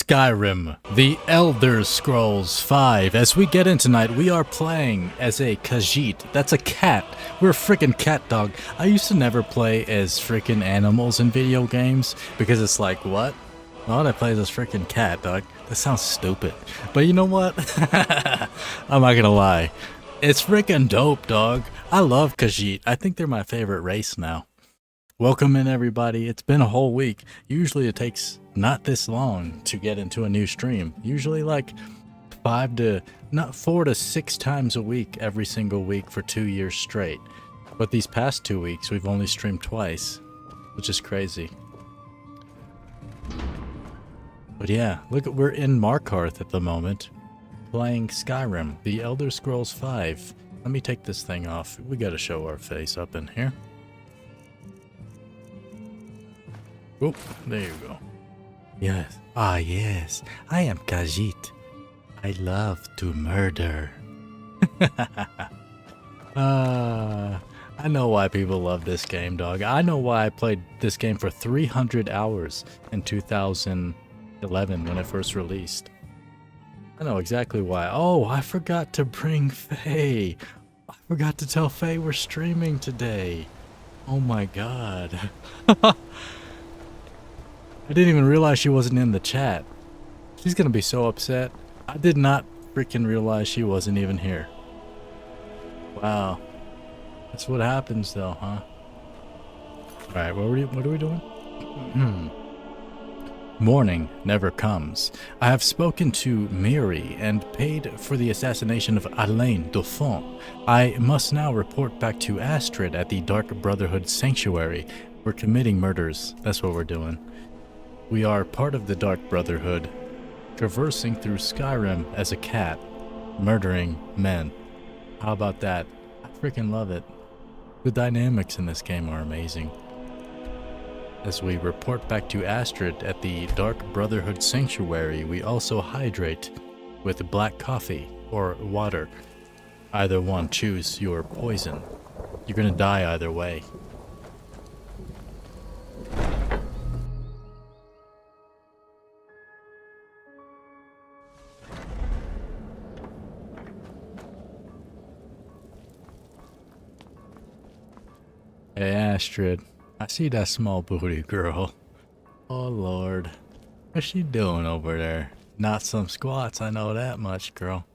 Skyrim, The Elder Scrolls V. As we get in tonight, we are playing as a khajiiti. That's a cat. We're a freaking cat dog. I used to never play as freaking animals in video games because it's like, what? Why would I play as this freaking cat, dog? That sounds stupid. But you know what? I'm not gonna lie. It's freaking dope, dog. I love khajiiti. I think they're my favorite race now. Welcome in, everybody. It's been a whole week. Usually it takes not this long to get into a new stream. Usually like 4 to 6 times a week every single week for 2 years straight. But these past 2 weeks we've only streamed twice, which is crazy. But yeah, look, we're in Markarth at the moment, playing Skyrim, The Elder Scrolls V. Let me take this thing off. We gotta show our face up in here. Oh, there you go. Yes. Ah, yes. I am khajiiti. I love to murder. I know why people love this game, dog. I know why I played this game for 300 hours in 2011 when it first released. I know exactly why. Oh, I forgot to bring Faye. I forgot to tell Faye we're streaming today. Oh my god. I didn't even realize she wasn't in the chat. She's gonna be so upset. I did not freaking realize she wasn't even here. Wow. That's what happens though, huh? Alright, what are we doing? Morning never comes. I have spoken to Miri and paid for the assassination of Alain Dauphin. I must now report back to Astrid at the Dark Brotherhood sanctuary. We're committing murders. That's what we're doing. We are part of the Dark Brotherhood, traversing through Skyrim as a cat, murdering men. How about that? I freaking love it. The dynamics in this game are amazing. As we report back to Astrid at the Dark Brotherhood sanctuary, we also hydrate with black coffee or water. Either one, choose your poison. You're gonna die either way. Hey Astrid, I see that small booty girl. Oh lord, what's she doing over there? Not some squats, I know that much, girl.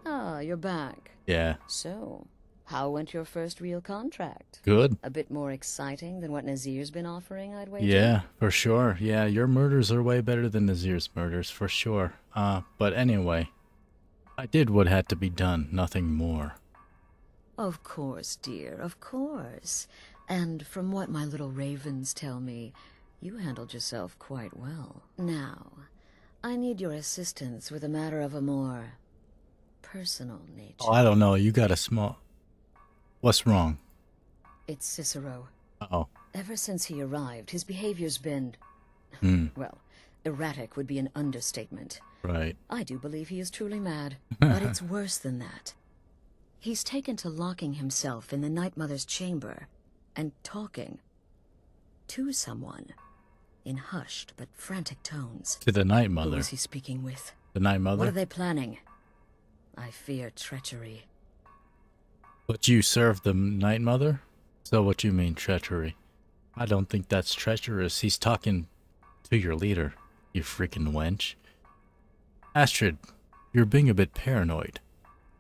Ah, you're back. Yeah. So, how went your first real contract? Good. A bit more exciting than what Nazir's been offering, I'd wager? Yeah, for sure. Yeah, your murders are way better than Nazir's murders, for sure. But anyway, I did what had to be done, nothing more. Of course, dear, of course. And from what my little ravens tell me, you handled yourself quite well. Now, I need your assistance with a matter of a more personal nature. Oh, I don't know. You got a small... What's wrong? It's Cicero. Uh-oh. Ever since he arrived, his behavior's been... well, erratic would be an understatement. Right. I do believe he is truly mad, but it's worse than that. He's taken to locking himself in the Night Mother's chamber and talking to someone in hushed but frantic tones. To the Night Mother. Who is he speaking with? The Night Mother? What are they planning? I fear treachery. But you serve the Night Mother? So what you mean, treachery? I don't think that's treacherous. He's talking to your leader, you freaking wench. Astrid, you're being a bit paranoid.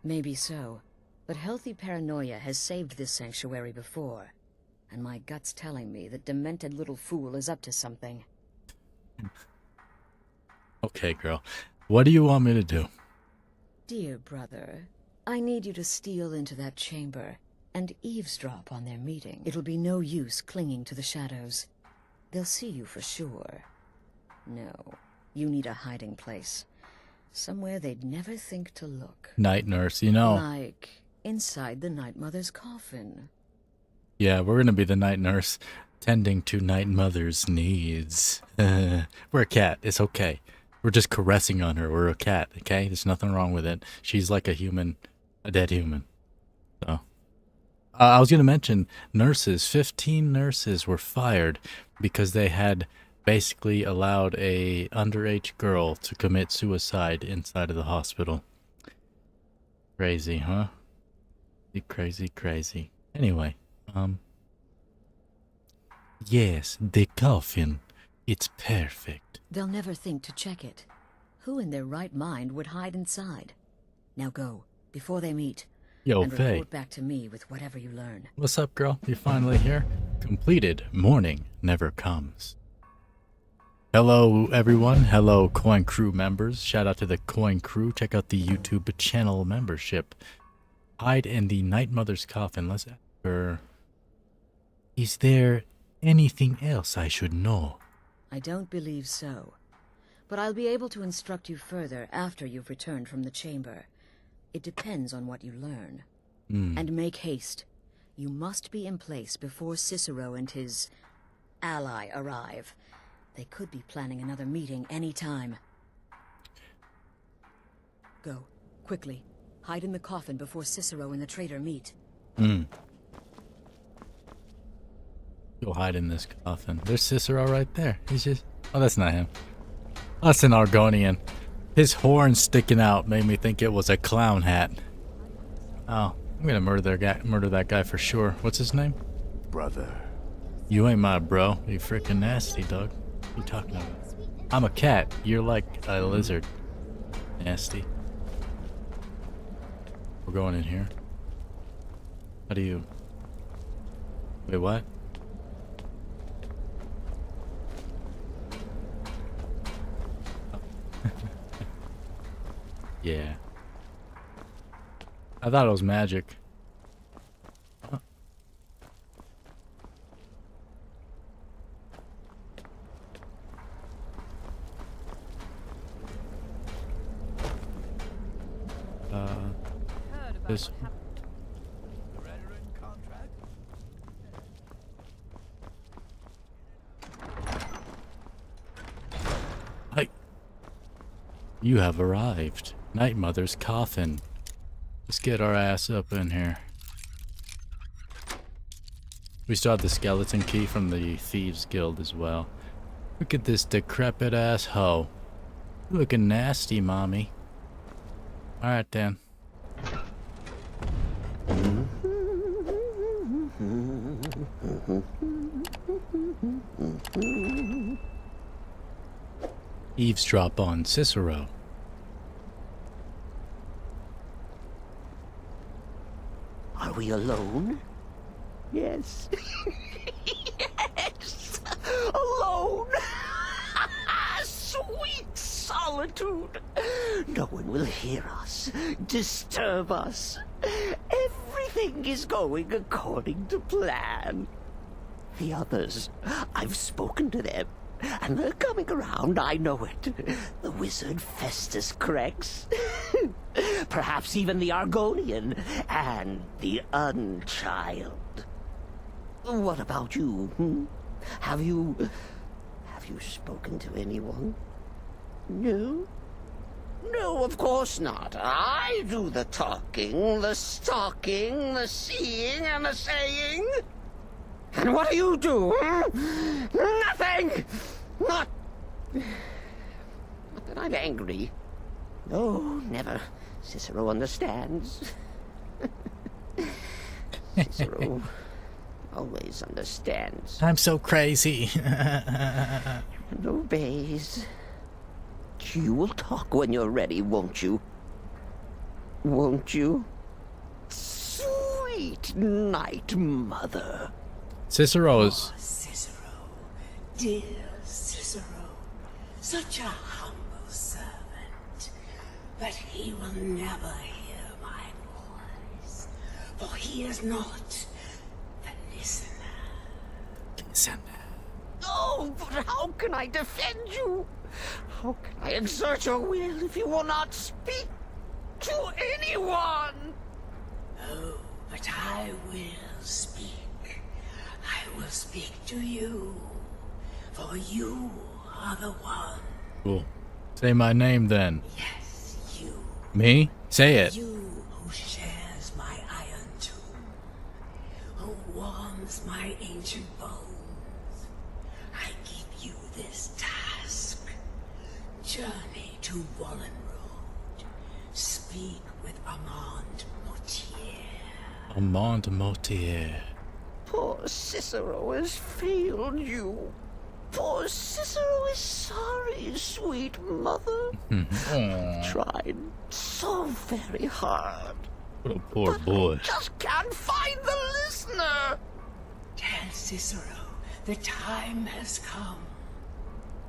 Maybe so. But healthy paranoia has saved this sanctuary before, and my gut's telling me that demented little fool is up to something. Okay, girl. What do you want me to do? Dear brother, I need you to steal into that chamber and eavesdrop on their meeting. It'll be no use clinging to the shadows. They'll see you for sure. No, you need a hiding place. Somewhere they'd never think to look. Night Nurse, you know. Like... inside the Night Mother's coffin. Yeah, we're gonna be the Night Nurse, tending to Night Mother's needs. We're a cat, it's okay. We're just caressing on her, we're a cat, okay? There's nothing wrong with it. She's like a human, a dead human. So, I was gonna mention, nurses, 15 nurses were fired because they had basically allowed a underage girl to commit suicide inside of the hospital. Crazy, huh? Crazy, crazy. Anyway, yes, the coffin. It's perfect. They'll never think to check it. Who in their right mind would hide inside? Now go, before they meet. Yo, and Faye. report back to me with whatever you learn. What's up, girl? You finally here? Completed. Morning never comes. Hello, everyone. Hello, Coine Crew members. Shout out to the Coine Crew. Check out the YouTube channel membership. Hide in the Night Mother's coffin. Let's ask her. Is there anything else I should know? I don't believe so. But I'll be able to instruct you further after you've returned from the chamber. It depends on what you learn. And make haste. You must be in place before Cicero and his ally arrive. They could be planning another meeting any time. Go, quickly. Hide in the coffin before Cicero and the traitor meet. Go hide in this coffin. There's Cicero right there. He's just... Oh, that's not him. That's an Argonian. His horn sticking out made me think it was a clown hat. Oh, I'm gonna murder that guy for sure. What's his name? Brother. You ain't my bro. You freaking nasty, dog. What you talking about? I'm a cat. You're like a lizard. Nasty. We're going in here. How do you... Wait, what? Yeah. I thought it was magic. Huh. This. Hi. You have arrived. Night Mother's coffin. Let's get our ass up in here. We still have the skeleton key from the Thieves Guild as well. Look at this decrepit ass hoe. You looking nasty, mommy. Alright then. Eavesdrop on Cicero. Are we alone? Yes. Yes! Alone! Sweet solitude! No one will hear us, disturb us. Everything is going according to plan. The others, I've spoken to them, and they're coming around, I know it. The wizard Festus Crex. Perhaps even the Argonian and the Unchild. What about you? Have you spoken to anyone? No? No, of course not. I do the talking, the stalking, the seeing, and the saying. And what do you do? Nothing! Not that I'm angry. No, never. Cicero understands. Cicero always understands. I'm so crazy. And obeys. You will talk when you're ready, won't you? Won't you? Sweet Night Mother. Cicero's... Oh, Cicero, dear Cicero, such a humble servant, but he will never hear my voice, for he is not the listener. Oh, but how can I defend you? How can I exert your will if you will not speak to anyone? Oh, but I will speak. I will speak to you, for you are the one. Cool. Say my name then. Yes, you. Me? Say it. You who shares my iron tomb, who warms my ancient bones. I give you this task. Journey to Wallenroad. Speak with Amaund Motierre. Amaund Motierre. Poor Cicero has failed you. Poor Cicero is sorry, sweet mother. Tried so very hard. What a poor boy. Just can't find the listener. Tell Cicero the time has come.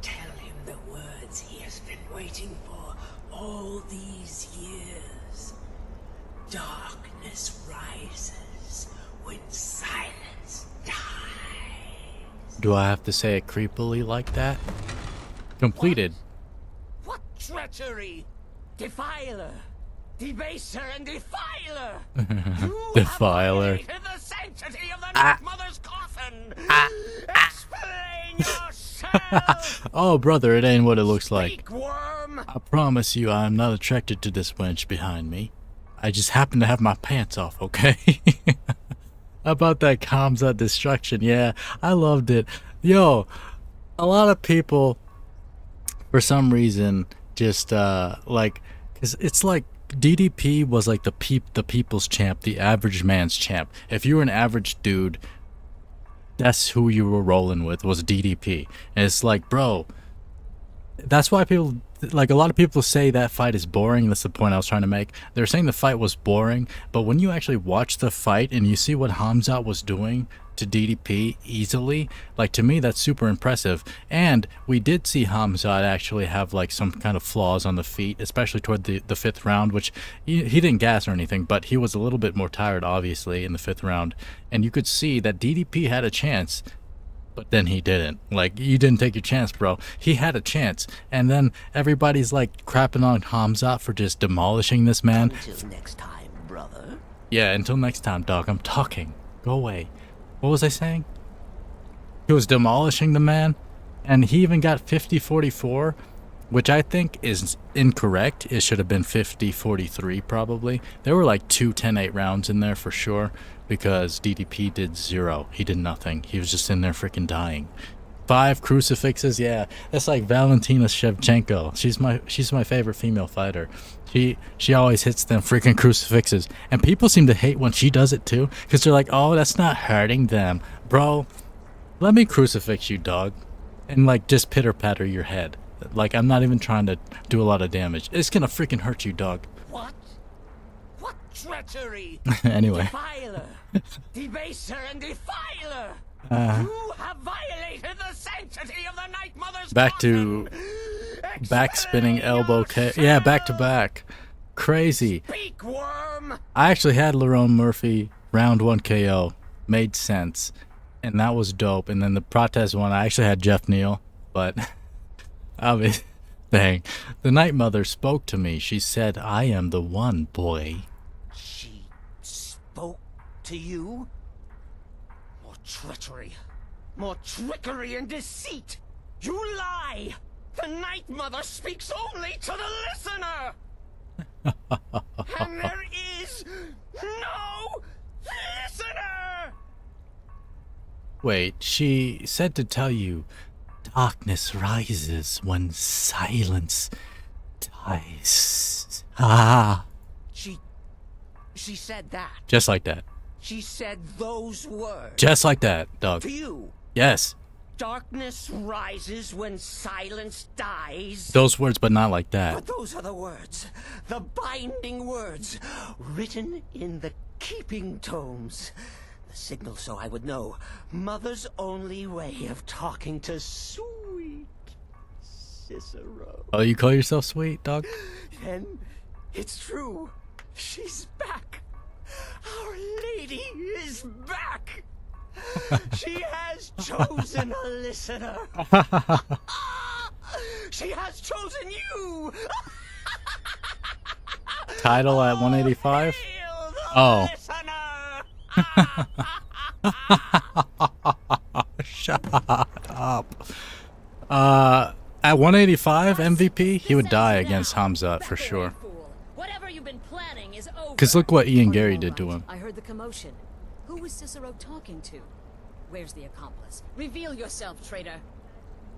Tell him the words he has been waiting for all these years. Darkness rises when silence dies. Do I have to say it creepily like that? Completed. What treachery! Defiler! Debaser and defiler! You Defiler. have violated the sanctity of the Night Mother's coffin! Explain yourself! Oh, brother, it ain't what it looks like. Speak, worm! I promise you I'm not attracted to this wench behind me. I just happen to have my pants off, okay? About that Kamsa destruction, yeah, I loved it. Yo, a lot of people, for some reason, just, like, cause it's like, DDP was like the people's champ, the average man's champ. If you were an average dude, that's who you were rolling with, was DDP. And it's like, bro, that's why people, like, a lot of people say that fight is boring. That's the point I was trying to make. They're saying the fight was boring, but when you actually watch the fight and you see what Hamzat was doing to DDP easily, like, to me that's super impressive. And we did see Hamzat actually have like some kind of flaws on the feet, especially toward the fifth round, which he didn't gas or anything, but he was a little bit more tired obviously in the fifth round, and you could see that DDP had a chance, but then he didn't. Like, you didn't take your chance, bro. He had a chance, and then everybody's like crapping on Hamzat for just demolishing this man. Until next time, brother. Yeah, until next time, dog. I'm talking. Go away. What was I saying? He was demolishing the man, and he even got 50-44, which I think is incorrect. It should have been 50-43 probably. There were like 2 10-8 rounds in there for sure, because DDP did 0. He did nothing. He was just in there freaking dying. 5 crucifixes, yeah. That's like Valentina Shevchenko. She's my favorite female fighter. She always hits them freaking crucifixes, and people seem to hate when she does it too, because they're like, oh, that's not hurting them. Bro, let me crucifix you, dog, and like just pitter patter your head. Like, I'm not even trying to do a lot of damage. It's gonna freaking hurt you, dog. What? What treachery! Anyway. Defiler! Debaser and defiler! You have violated the sanctity of the Night Mother's Back to coffin. back spinning elbow Explain yeah, back to yourself. back. Crazy. Speak, worm! I actually had Lerone Murphy round 1 KO. Made sense. And that was dope. And then the protest one, I actually had Jeff Neal, but I mean, dang. The Night Mother spoke to me. She said, I am the one, boy. She spoke to you? More treachery. More trickery and deceit. You lie! The Night Mother speaks only to the listener! And there is no listener! Wait, she said to tell you, darkness rises when silence dies. Ah. She said that. Just like that. She said those words. Just like that, dog. To you. Yes. Darkness rises when silence dies. Those words, but not like But that. those are the words, the binding words, written in the keeping tomes. The signal so I would know. Mother's only way of talking to sweet Cicero. Oh, you call yourself sweet, dog? Then it's true. She's back. Our Lady is back. She has chosen a listener. She has chosen you. Title at 185? Hail the Oh. listener. Shut up. At 185 MVP, he would die against Hamzat for sure. Whatever you've been planning is over. Because look what Ian Quite Gary all did to right. him. I heard the commotion. Who was Cicero talking to? Where's the accomplice? Reveal yourself, traitor.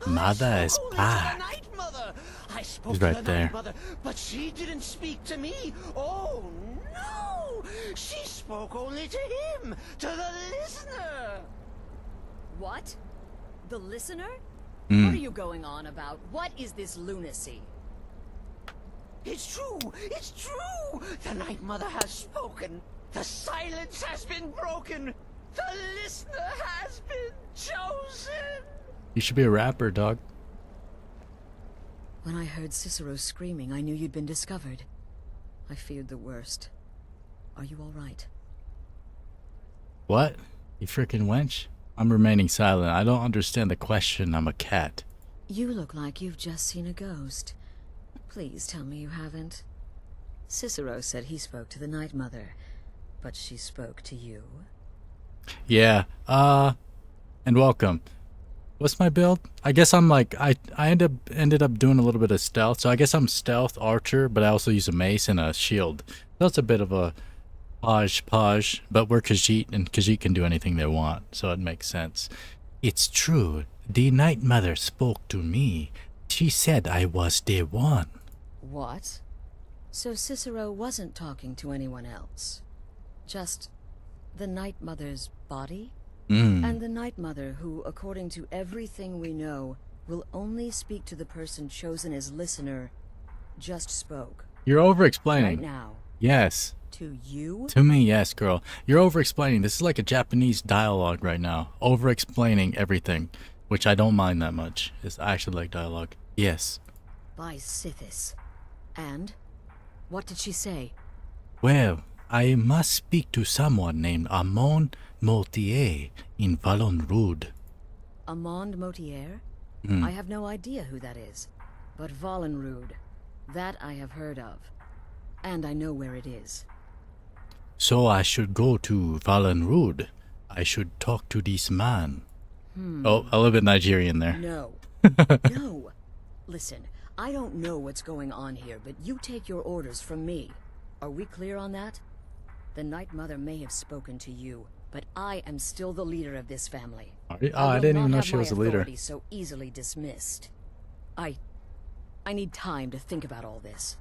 Mother is only to the back. Night Mother. I spoke He's to right the there. Night Mother, but she didn't speak to me. Oh no! She spoke only to him, to the listener. What? The listener? Hmm. What are you going on about? What is this lunacy? It's true! It's true! The Night Mother has spoken. The silence has been broken. The listener has been chosen. You should be a rapper, dog. When I heard Cicero screaming, I knew you'd been discovered. I feared the worst. Are you all right? What? You freaking wench? I'm remaining silent. I don't understand the question. I'm a cat. You look like you've just seen a ghost. Please tell me you haven't. Cicero said he spoke to the Night Mother, but she spoke to you. Yeah. And welcome. What's my build? I guess I'm like I ended up doing a little bit of stealth, so I guess I'm stealth archer, but I also use a mace and a shield. That's a bit of a podge, but we're Khajiit, and Khajiit can do anything they want, so it makes sense. It's true. The Night Mother spoke to me. She said I was the one. What? So Cicero wasn't talking to anyone else? Just the Night Mother's body? And the Night Mother, who, according to everything we know, will only speak to the person chosen as listener, just spoke. You're over-explaining. Right now. Yes. To you? To me, yes, girl. You're over-explaining. This is like a Japanese dialogue right now. Over-explaining everything, which I don't mind that much. I actually like dialogue. Yes. By Sithis. And? What did she say? Well, I must speak to someone named Amaund Motierre in Valonrude. Amaund Motierre? I have no idea who that is. But Valenrude, that I have heard of. And I know where it is. So I should go to Valonrude. I should talk to this man. Oh, a little bit Nigerian there. No. No. Listen, I don't know what's going on here, but you take your orders from me. Are we clear on that? The Night Mother may have spoken to you, but I am still the leader of this family. Oh, I didn't even know she was a leader. So easily dismissed. I need time to think about all this.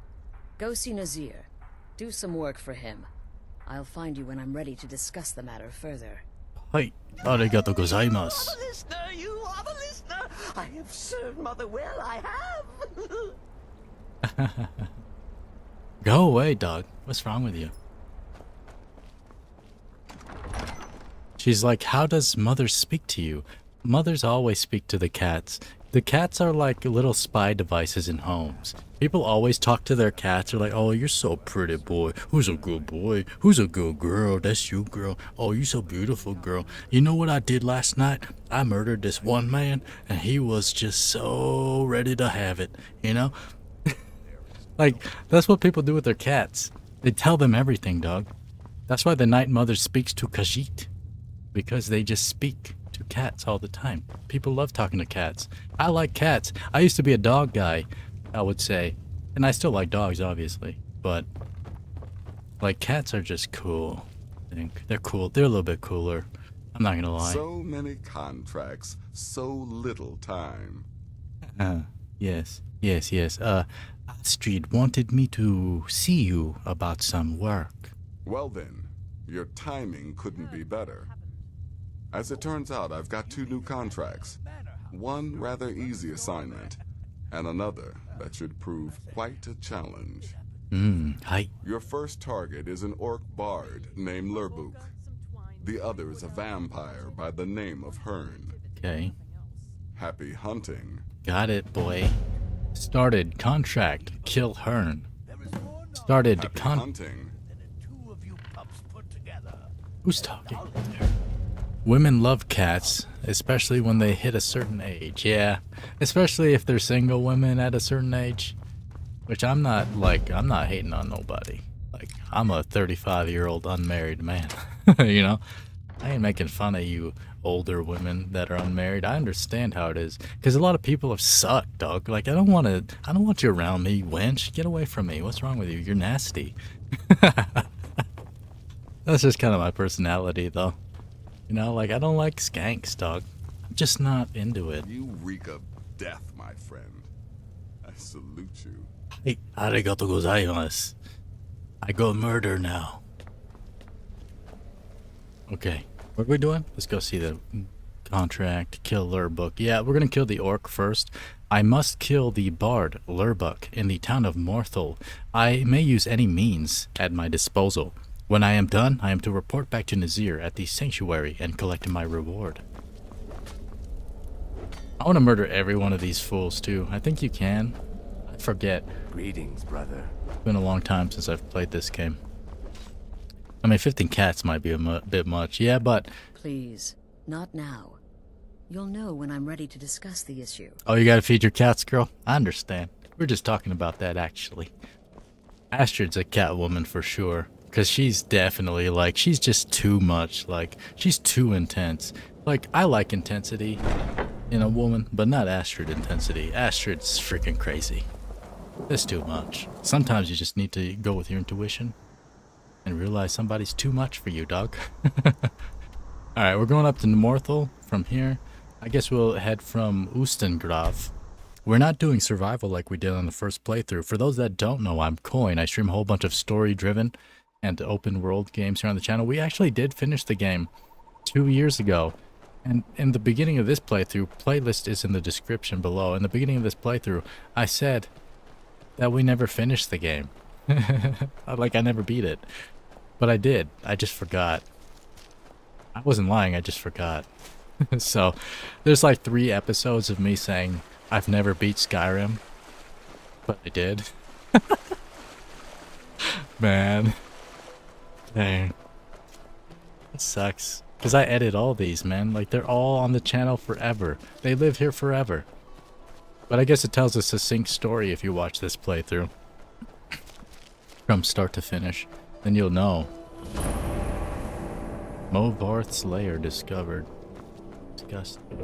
Go see Nazir. Do some work for him. I'll find you when I'm ready to discuss the matter further. Hi. Arigato You gozaimasu. are the listener! You are the listener! I have served Mother well, I have! Go away, dog. What's wrong with you? She's like, how does Mother speak to you? Mothers always speak to the cats. The cats are like little spy devices in homes. People always talk to their cats. They're like, oh, you're so pretty, boy. Who's a good boy? Who's a good girl? That's you, girl. Oh, you're so beautiful, girl. You know what I did last night? I murdered this one man, and he was just so ready to have it, you know? Like, that's what people do with their cats. They tell them everything, dog. That's why the Night Mother speaks to Khajiit. Because they just speak to cats all the time. People love talking to cats. I like cats. I used to be a dog guy, I would say. And I still like dogs, obviously. But, like, cats are just cool. I think they're cool. They're a little bit cooler. I'm not gonna lie. So many contracts, so little time. Yes. Astrid wanted me to see you about some work. Well then, your timing couldn't be better. As it turns out, I've got 2 new contracts. One rather easy assignment, and another that should prove quite a challenge. Hi. Your first target is an orc bard named Lurbuk. The other is a vampire by the name of Hearn. Okay. Happy hunting. Got it, boy. Started contract. Kill Hearn. Started Happy con. hunting. Who's talking there? Women love cats, especially when they hit a certain age. Yeah, especially if they're single women at a certain age. Which I'm not hating on nobody. Like, I'm a 35-year-old unmarried man. You know? I ain't making fun of you older women that are unmarried. I understand how it is. Because a lot of people have sucked, dog. Like, I don't want you around me, wench. Get away from me. What's wrong with you? You're nasty. That's just kind of my personality, though. You know, like, I don't like skanks, dog. I'm just not into it. You reek of death, my friend. I salute you. Hey, arigato gozaimasu. I go murder now. Okay, what are we doing? Let's go see the contract, kill Lurbuk. Yeah, we're gonna kill the orc first. I must kill the bard, Lurbuk, in the town of Morthal. I may use any means at my disposal. When I am done, I am to report back to Nazir at the sanctuary and collect my reward. I want to murder every one of these fools too. I think you can. I forget. Greetings, brother. It's been a long time since I've played this game. I mean, 15 cats might be a bit much. Yeah, but... Please, not now. You'll know when I'm ready to discuss the issue. Oh, you gotta feed your cats, girl? I understand. We're just talking about that, actually. Astrid's a cat woman for sure. Because she's definitely, like, she's just too much. Like, she's too intense. Like, I like intensity in a woman, but not Astrid intensity. Astrid's freaking crazy. That's too much. Sometimes you just need to go with your intuition and realize somebody's too much for you, dog. Alright, we're going up to Morthal from here. I guess we'll head from Ustengrav. We're not doing survival like we did on the first playthrough. For those that don't know, I'm Coine. I stream a whole bunch of story-driven and open world games here on the channel. We actually did finish the game 2 years ago. And in the beginning of this playthrough, playlist is in the description below. In the beginning of this playthrough, I said that we never finished the game. Like I never beat it. But I did. I just forgot. I wasn't lying, I just forgot. So, there's like 3 episodes of me saying I've never beat Skyrim. But I did. Man. Dang. It sucks. Because I edit all these, man. Like, they're all on the channel forever. They live here forever. But I guess it tells a succinct story if you watch this playthrough. From start to finish. Then you'll know. Movarth's lair discovered. Disgusting.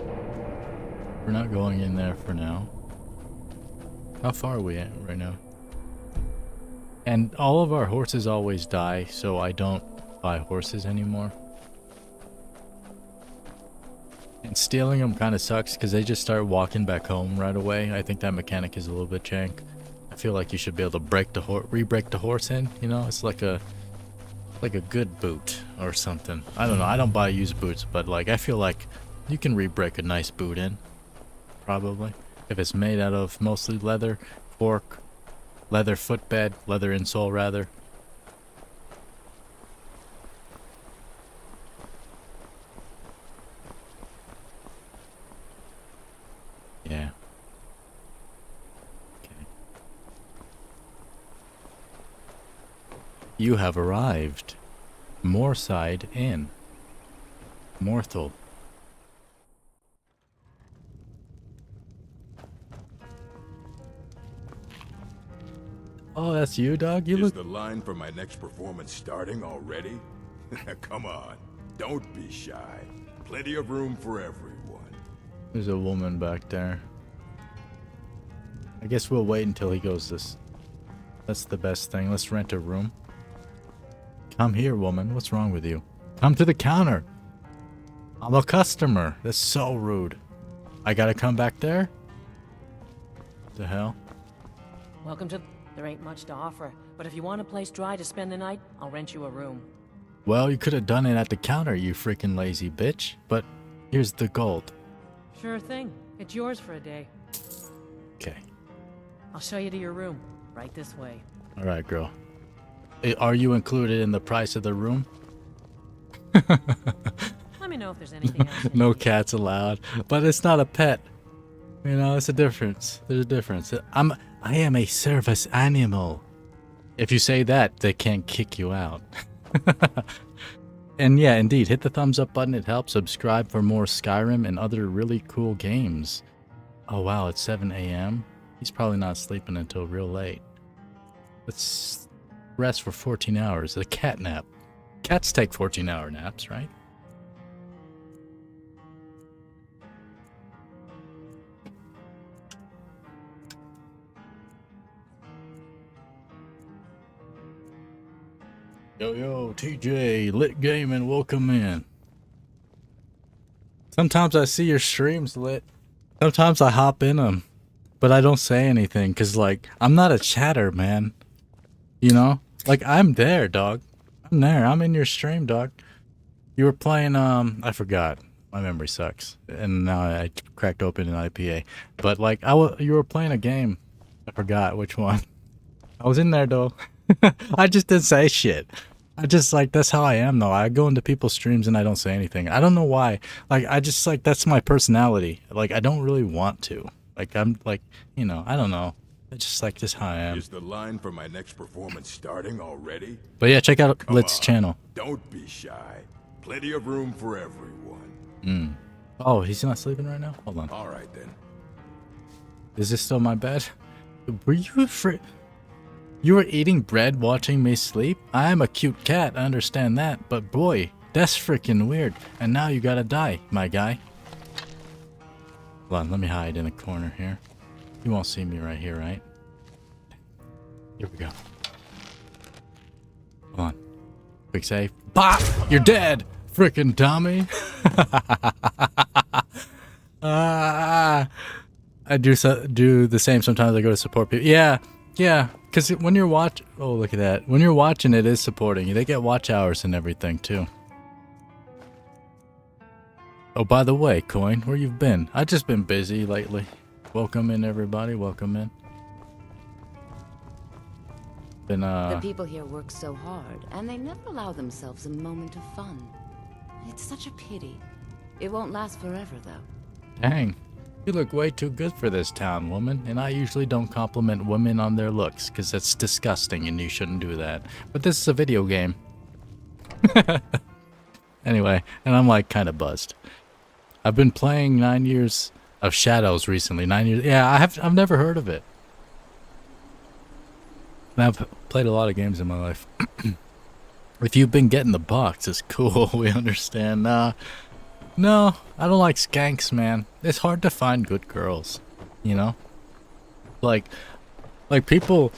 We're not going in there for now. How far are we at right now? And all of our horses always die, so I don't buy horses anymore. And stealing them kind of sucks because they just start walking back home right away. I think that mechanic is a little bit jank. I feel like you should be able to re-break the horse in, you know? It's like a good boot or something. I don't know. I don't buy used boots, but like I feel like you can re-break a nice boot in. Probably. If it's made out of mostly leather, fork, leather footbed, leather insole rather. Yeah. Okay. You have arrived. Moorside Inn. Morthal. Oh, that's you, dog? You Is look... the line for my next performance starting already? Come on, don't be shy. Plenty of room for everyone. There's a woman back there. I guess we'll wait until he goes this. That's the best thing. Let's rent a room. Come here, woman. What's wrong with you? Come to the counter. I'm a customer. That's so rude. I gotta come back there? What the hell? Welcome to... There ain't much to offer, but if you want a place dry to spend the night, I'll rent you a room. Well, you could have done it at the counter, you freaking lazy bitch. But here's the gold. Sure thing. It's yours for a day. Okay. I'll show you to your room. Right this way. Alright, girl. Are you included in the price of the room? Let me know if there's anything else. No cats allowed. But it's not a pet. You know, it's a difference. There's a difference. I am a service animal. If you say that, they can't kick you out. And yeah, indeed, hit the thumbs up button. It helps. Subscribe for more Skyrim and other really cool games. Oh wow, it's 7 a.m. He's probably not sleeping until real late. Let's rest for 14 hours. A cat nap. Cats take 14-hour naps, right? Yo, TJ, Lit Gaming, welcome in. Sometimes I see your streams, Lit. Sometimes I hop in them, but I don't say anything because, like, I'm not a chatter, man. You know? Like, I'm there, dog. I'm there. I'm in your stream, dog. You were playing, I forgot. My memory sucks. And now I cracked open an IPA. But, like, you were playing a game. I forgot which one. I was in there, though. I just didn't say shit. I just, like, that's how I am, though. I go into people's streams and I don't say anything. I don't know why. Like, I just, like, that's my personality. Like, I don't really want to. Like, I'm, like, you know, I don't know. It's just, like, just how I am. Is the line for my next performance starting already? But, yeah, check out Come Lit's on, channel. Don't be shy. Plenty of room for everyone. Oh, he's not sleeping right now? Hold on. All right, then. Is this still my bed? Were you You were eating bread watching me sleep? I am a cute cat, I understand that, but boy, that's freaking weird. And now you gotta die, my guy. Hold on, let me hide in a corner here. You won't see me right here, right? Here we go. Hold on. Quick save. Bop! You're dead! Freaking dummy! I do the same sometimes. I go to support people. Yeah, because when you're oh, look at that. When you're watching, it is supporting you. They get watch hours and everything too. Oh, by the way, Coin, where you've been? I've just been busy lately. Welcome in, everybody. Welcome in. The people here work so hard, and they never allow themselves a moment of fun. It's such a pity. It won't last forever, though. Dang. You look way too good for this town, woman. And I usually don't compliment women on their looks, because that's disgusting and you shouldn't do that. But this is a video game. Anyway, and I'm like kind of buzzed. I've been playing 9 Years of Shadows recently. 9 years. Yeah, I've never heard of it. And I've played a lot of games in my life. If you've been getting the box, it's cool. We understand. No, I don't like skanks, man. It's hard to find good girls, you know? Like people,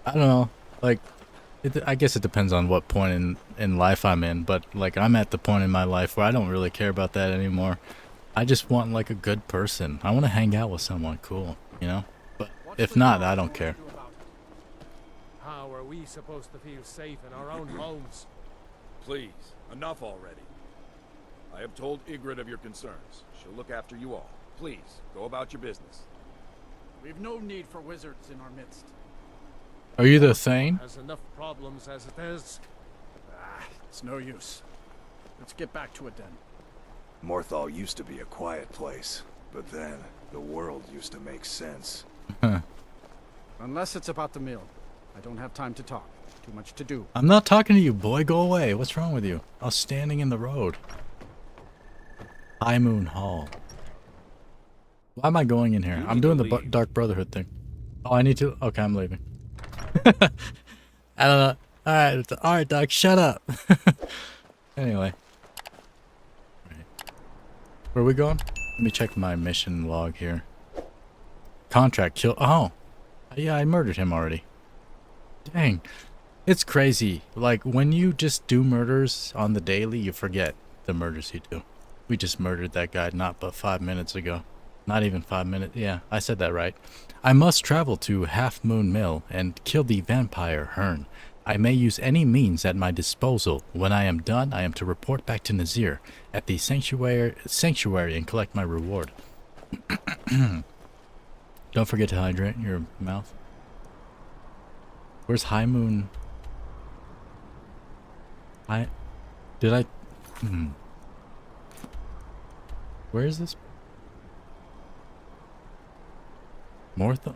I don't know, like, I guess it depends on what point in life I'm in, but, like, I'm at the point in my life where I don't really care about that anymore. I just want, like, a good person. I want to hang out with someone cool, you know? But if not, I don't care. How are we supposed to feel safe in our own homes? Please, enough already. I have told Ygritte of your concerns. She'll look after you all. Please, go about your business. We've no need for wizards in our midst. Are you the Thane? Has enough problems as it is. It's no use. Let's get back to it then. Morthal used to be a quiet place, but then the world used to make sense. Unless it's about the mill. I don't have time to talk. Too much to do. I'm not talking to you, boy. Go away. What's wrong with you? I was standing in the road. High Moon Hall. Why am I going in here? I'm doing the Dark Brotherhood thing. Oh, I need to... Okay, I'm leaving. I don't know. Alright, Doc, shut up. Anyway. Right. Where are we going? Let me check my mission log here. Contract kill... Oh! Yeah, I murdered him already. Dang. It's crazy. Like, when you just do murders on the daily, you forget the murders you do. We just murdered that guy not but 5 minutes ago. Not even 5 minutes. Yeah, I said that right. I must travel to Half Moon Mill and kill the vampire Hearn. I may use any means at my disposal. When I am done, I am to report back to Nazir at the sanctuary and collect my reward. Don't forget to hydrate your mouth. Where's High Moon? Did I... Where is this? Morthal?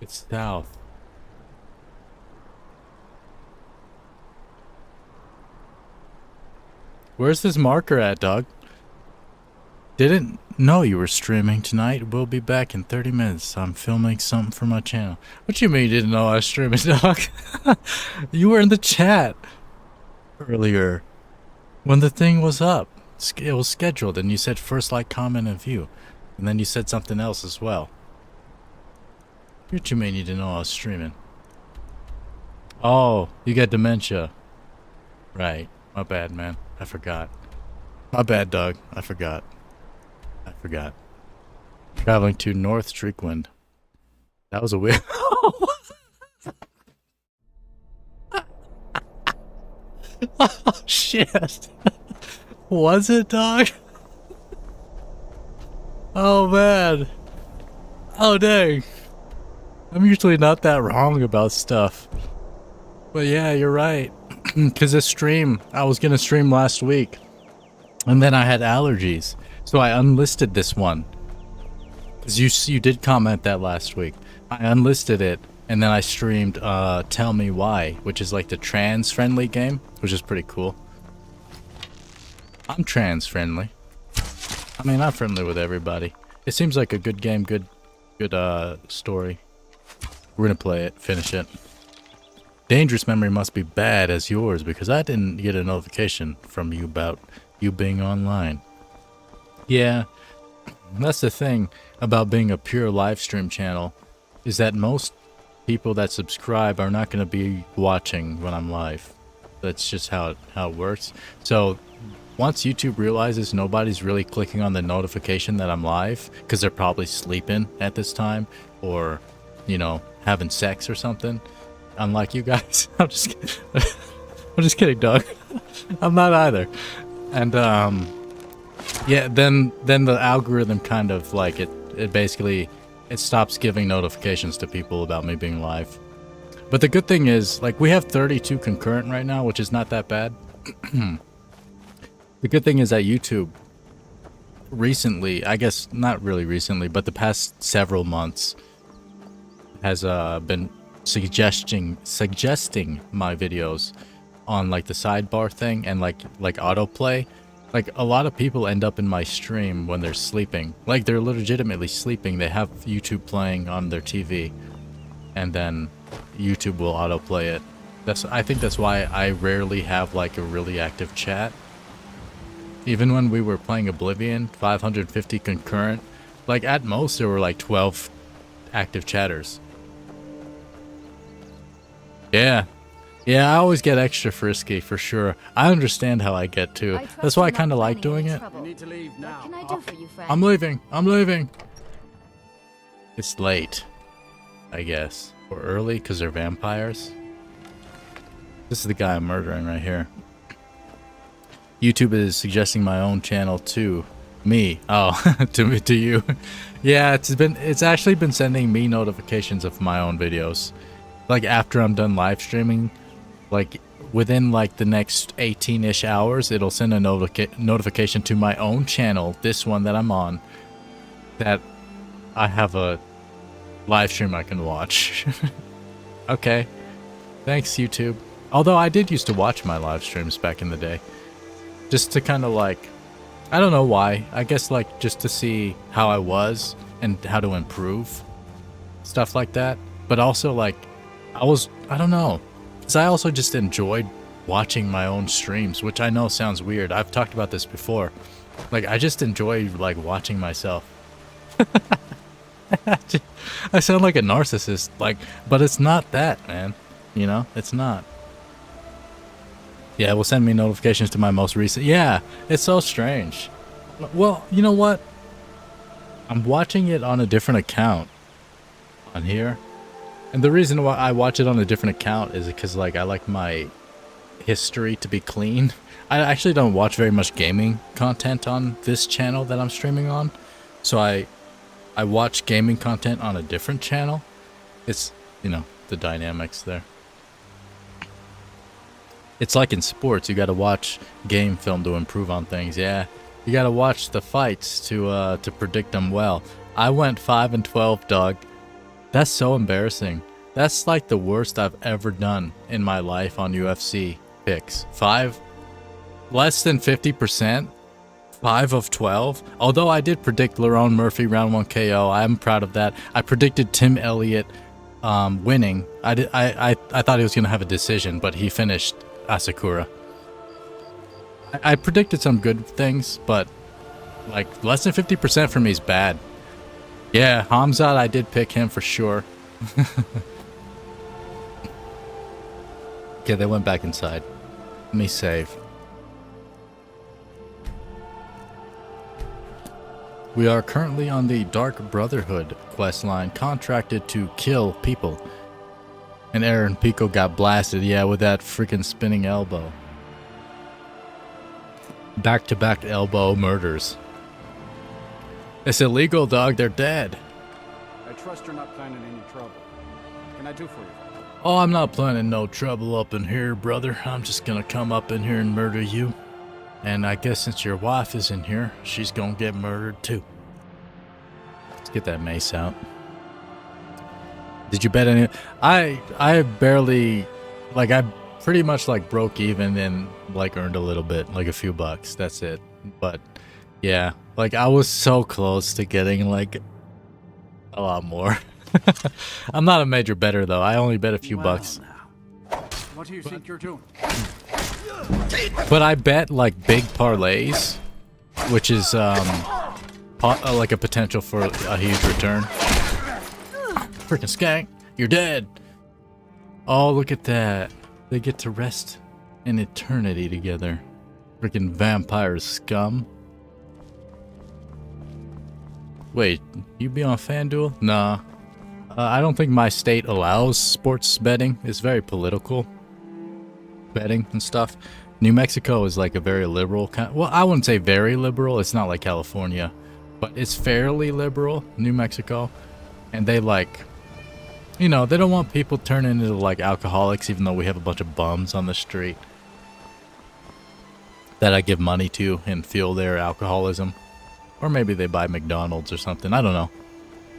It's south. Where's this marker at, dog? Didn't know you were streaming tonight. We'll be back in 30 minutes. I'm filming something for my channel. What you mean you didn't know I was streaming, dog? You were in the chat earlier when the thing was up. It was scheduled and you said first like, comment, and view. And then you said something else as well. What you mean you didn't know I was streaming? Oh, you got dementia. Right. My bad, man. I forgot. My bad, dog. I forgot. Traveling to North Streakwind. That was a weird... Oh, shit. Was it, dog? Oh, man. Oh, dang. I'm usually not that wrong about stuff. But yeah, you're right. Because this stream, I was going to stream last week. And then I had allergies. So I unlisted this one. Because you did comment that last week. I unlisted it. And then I streamed Tell Me Why, which is like the trans-friendly game, which is pretty cool. I'm trans-friendly. I mean, I'm friendly with everybody. It seems like a good game, good story. We're gonna play it, finish it. Dangerous memory must be bad as yours, because I didn't get a notification from you about you being online. Yeah, that's the thing about being a pure live stream channel, is that most people that subscribe are not going to be watching when I'm live. That's just how it works. So once YouTube realizes nobody's really clicking on the notification that I'm live, because they're probably sleeping at this time, or, you know, having sex or something, unlike you guys. I'm just kidding, dog. I'm not either. And yeah, then the algorithm kind of like it basically, it stops giving notifications to people about me being live. But the good thing is, like, we have 32 concurrent right now, which is not that bad. The good thing is that YouTube recently, I guess not really recently, but the past several months has been suggesting my videos on like the sidebar thing and like autoplay. Like, a lot of people end up in my stream when they're sleeping. Like, they're legitimately sleeping. They have YouTube playing on their TV, and then YouTube will autoplay it. I think that's why I rarely have like a really active chat. Even when we were playing Oblivion, 550 concurrent, like at most there were like 12 active chatters. Yeah. Yeah, I always get extra frisky, for sure. I understand how I get to. That's why I kind of like doing it. You need to leave now. What can I do for you, friend? I'm leaving. It's late, I guess. Or early, because they're vampires. This is the guy I'm murdering right here. YouTube is suggesting my own channel to me. Oh, to you. Yeah, it's actually been sending me notifications of my own videos. Like, after I'm done live streaming, like within like the next 18-ish hours, it'll send a notification to my own channel, this one that I'm on, that I have a live stream I can watch. Okay. Thanks, YouTube. Although I did used to watch my live streams back in the day. Just to kind of like, I don't know why. I guess like just to see how I was and how to improve. Stuff like that. But also like, I don't know. Because I also just enjoyed watching my own streams, which I know sounds weird. I've talked about this before. Like, I just enjoy like watching myself. I sound like a narcissist, like, but it's not that, man. You know, it's not. Yeah, it will send me notifications to my most recent. Yeah, it's so strange. Well, you know what? I'm watching it on a different account on here. And the reason why I watch it on a different account is because, like, I like my history to be clean. I actually don't watch very much gaming content on this channel that I'm streaming on. So I watch gaming content on a different channel. It's, you know, the dynamics there. It's like in sports, you gotta watch game film to improve on things. Yeah, you gotta watch the fights to predict them well. I went 5-12, dog. That's so embarrassing. That's like the worst I've ever done in my life on UFC picks. Less than 50%. 5 of 12. Although I did predict Lerone Murphy round 1 KO. I'm proud of that. I predicted Tim Elliott winning. I thought he was gonna have a decision, but he finished Asakura. I predicted some good things, but like less than 50% for me is bad. Yeah, Hamzat, I did pick him for sure. Okay, they went back inside. Let me save. We are currently on the Dark Brotherhood questline, contracted to kill people. And Aaron Pico got blasted, yeah, with that freaking spinning elbow. Back-to-back elbow murders. It's illegal, dog. They're dead. I trust you're not planning any trouble. What can I do for you? Oh, I'm not planning no trouble up in here, brother. I'm just gonna come up in here and murder you. And I guess since your wife is in here, she's gonna get murdered too. Let's get that mace out. Did you bet any? I barely, like, I pretty much like broke even and like earned a little bit, like a few bucks. That's it. But yeah, like I was so close to getting like a lot more. I'm not a major bettor though. I only bet a few bucks. Now. What do you think you're doing? But I bet like big parlays, which is like a potential for a huge return. Freaking skank, you're dead. Oh, look at that. They get to rest in eternity together. Freaking vampire scum. Wait, you be on FanDuel? Nah. I don't think my state allows sports betting. It's very political. Betting and stuff. New Mexico is like a very liberal kind. Well, I wouldn't say very liberal. It's not like California, but it's fairly liberal. New Mexico, and they like, you know, they don't want people turning into like alcoholics, even though we have a bunch of bums on the street that I give money to and fuel their alcoholism, or maybe they buy McDonald's or something. I don't know.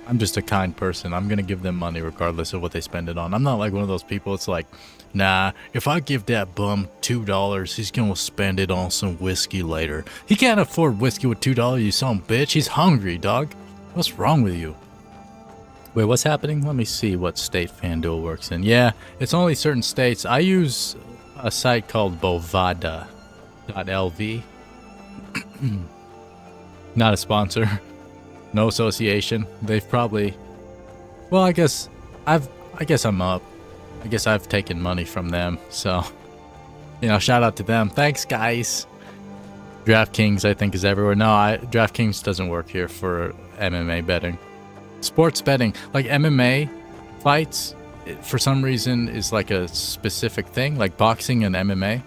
I'm just a kind person. I'm gonna give them money regardless of what they spend it on. I'm not like one of those people. It's like, nah, if I give that bum $2, he's gonna spend it on some whiskey later. He can't afford whiskey with $2, you son of a bitch. He's hungry, dog. What's wrong with you? Wait, what's happening? Let me see what state FanDuel works in. Yeah, it's only certain states. I use a site called Bovada.lv. Not a sponsor. No association. They've probably... Well, I guess I'm up. I guess I've taken money from them, so, you know, shout out to them. Thanks, guys. DraftKings, I think, is everywhere. No, DraftKings doesn't work here for MMA betting. Sports betting, like MMA fights, for some reason, is like a specific thing, like boxing and MMA.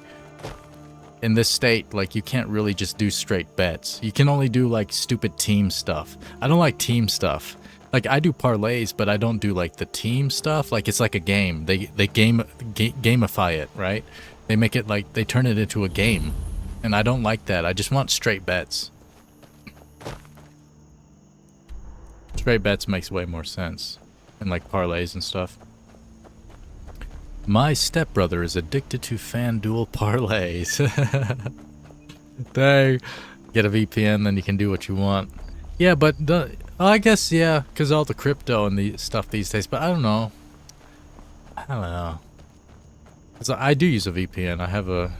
In this state, like, you can't really just do straight bets. You can only do, like, stupid team stuff. I don't like team stuff. Like, I do parlays, but I don't do, like, the team stuff. Like, it's like a game. They gamify it, right? They make it, like, they turn it into a game. And I don't like that. I just want straight bets. Straight bets makes way more sense. And, like, parlays and stuff. My stepbrother is addicted to FanDuel parlays. Dang. Get a VPN, then you can do what you want. Yeah, but I guess, yeah, because all the crypto and the stuff these days, but I don't know. I don't know. Because I do use a VPN.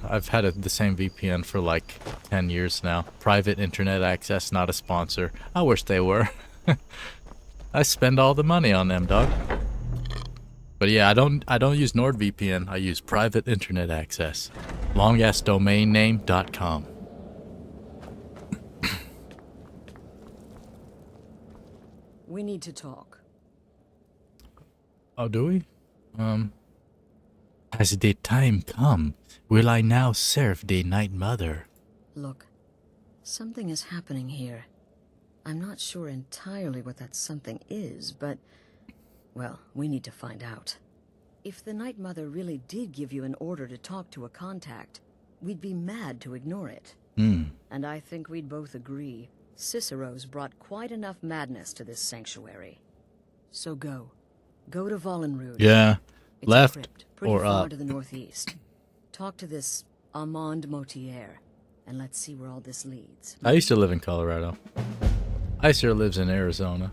I've had the same VPN for like 10 years now. Private internet access, not a sponsor. I wish they were. I spend all the money on them, dog. But yeah, I don't use NordVPN. I use private internet access. Longassdomain.com. We need to talk. Oh, do we? Has the time come? Will I now serve the Night Mother? Look, something is happening here. I'm not sure entirely what that something is, but... well, we need to find out. If the Night Mother really did give you an order to talk to a contact, we'd be mad to ignore it. And I think we'd both agree, Cicero's brought quite enough madness to this sanctuary. So go. Go to Vollenrud. Yeah. It's Left a crypt, pretty or far up? to the northeast. Talk to this Amaund Motierre, and let's see where all this leads. I used to live in Colorado. Icer lives in Arizona.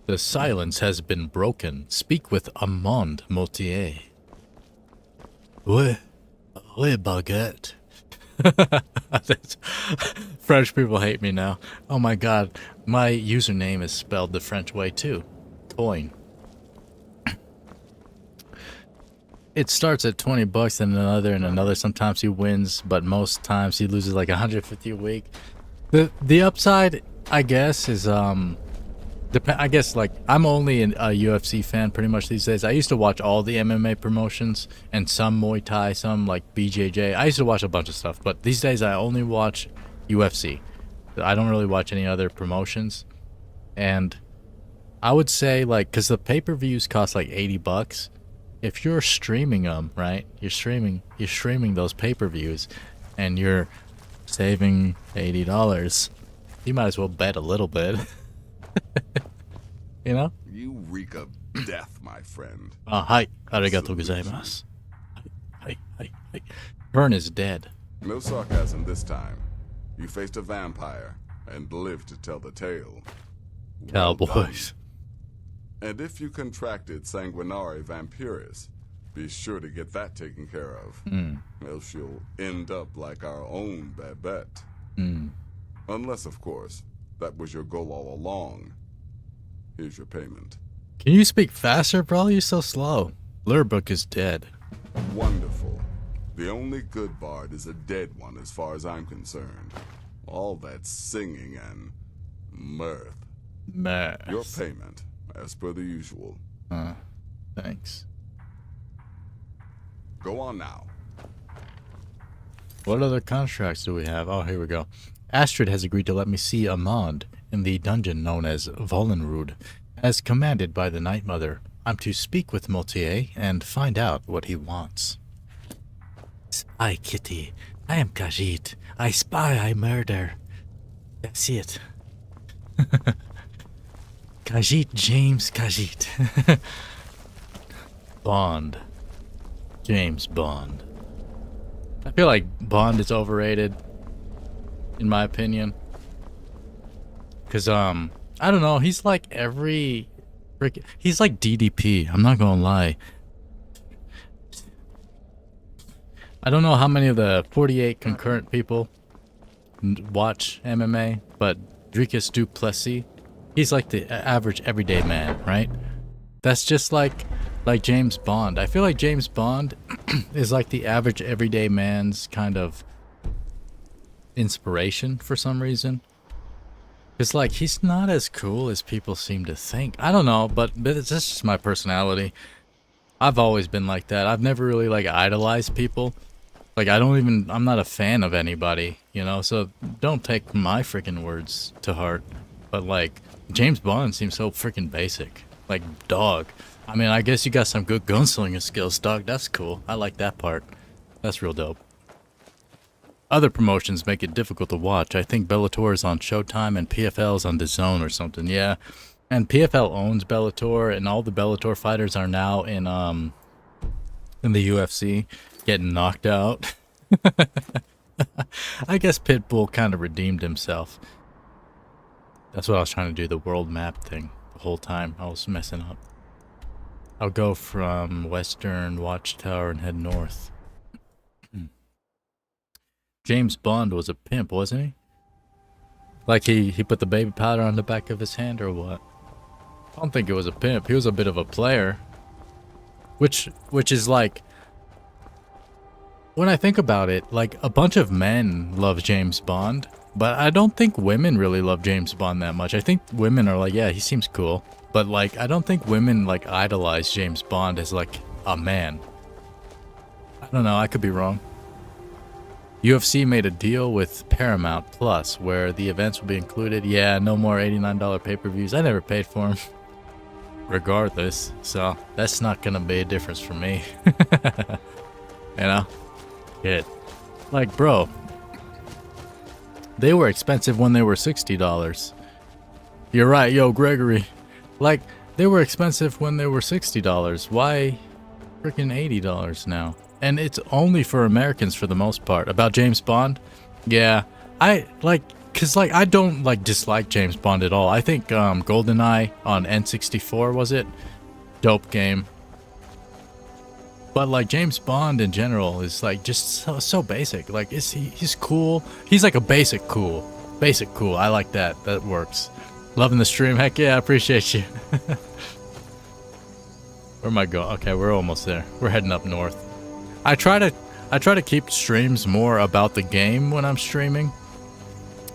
The silence has been broken. Speak with Amaund Motierre. Oui, baguette. French people hate me now. Oh my god, my username is spelled the French way too. Coine. It starts at 20 bucks and another. Sometimes he wins, but most times he loses like 150 a week. The upside I guess, is I guess like I'm only a UFC fan pretty much these days. I used to watch all the MMA promotions and some Muay Thai, some like BJJ. I used to watch a bunch of stuff, but these days I only watch UFC. I don't really watch any other promotions. And I would say like, cause the pay-per-views cost like $80. If you're streaming them, right? You're streaming those pay-per-views, and you're saving $80. You might as well bet a little bit. You know? You reek of death, my friend. Hi. Arigatou gozaimasu. Hi. Vern is dead. No sarcasm this time. You faced a vampire and lived to tell the tale. Cowboys. And if you contracted sanguinare vampiris, be sure to get that taken care of. Else you'll end up like our own Babette. Unless, of course, that was your goal all along. Here's your payment. Can you speak faster, bro? You're so slow. Lurbook is dead. Wonderful. The only good bard is a dead one as far as I'm concerned. All that singing and mirth. Your payment, as per the usual. Thanks. Go on now. What other contracts do we have? Oh, here we go. Astrid has agreed to let me see Amaund in the dungeon known as Vollenrud. As commanded by the Night Mother, I'm to speak with Motierre and find out what he wants. Spy kitty. I am Khajiit. I spy, I murder. That's it. Khajiit James Khajiit. Bond. James Bond. I feel like Bond is overrated, in my opinion. Cause I don't know, he's like he's like DDP, I'm not gonna lie. I don't know how many of the 48 concurrent people watch MMA, but Dricus du Plessis, he's like the average everyday man, right? That's just like James Bond. I feel like James Bond is like the average everyday man's kind of inspiration for some reason. It's like he's not as cool as people seem to think. I don't know, but it's just my personality. I've always been like that. I've never really like idolized people. Like I'm not a fan of anybody, you know, so don't take my freaking words to heart. But like James Bond seems so freaking basic. Like, dog. I mean, I guess you got some good gunslinging skills, dog. That's cool. I like that part. That's real dope. Other promotions make it difficult to watch. I think Bellator is on Showtime and PFL is on DAZN or something. Yeah. And PFL owns Bellator, and all the Bellator fighters are now in the UFC getting knocked out. I guess Pitbull kind of redeemed himself. That's what I was trying to do, the world map thing. The whole time I was messing up. I'll go from Western Watchtower and head north. James Bond was a pimp, wasn't he? Like he put the baby powder on the back of his hand or what? I don't think it was a pimp. He was a bit of a player. Which is like, when I think about it, like a bunch of men love James Bond, but I don't think women really love James Bond that much. I think women are like, yeah, he seems cool. But like, I don't think women like idolize James Bond as like a man. I don't know, I could be wrong. UFC made a deal with Paramount Plus where the events will be included. Yeah, no more $89 pay-per-views. I never paid for them. Regardless, so that's not gonna be a difference for me. You know? Shit. Like, bro, they were expensive when they were $60. You're right, yo, Gregory. Like, they were expensive when they were $60. Why freaking $80 now? And it's only for Americans for the most part. About James Bond, yeah, I like, cause like I don't like dislike James Bond at all. I think GoldenEye on N64 was it? Dope game. But like James Bond in general is like just so basic. Like he's cool. He's like a basic cool. Basic cool. I like that. That works. Loving the stream. Heck yeah, I appreciate you. Where am I going? Okay, we're almost there. We're heading up north. I try to keep streams more about the game when I'm streaming.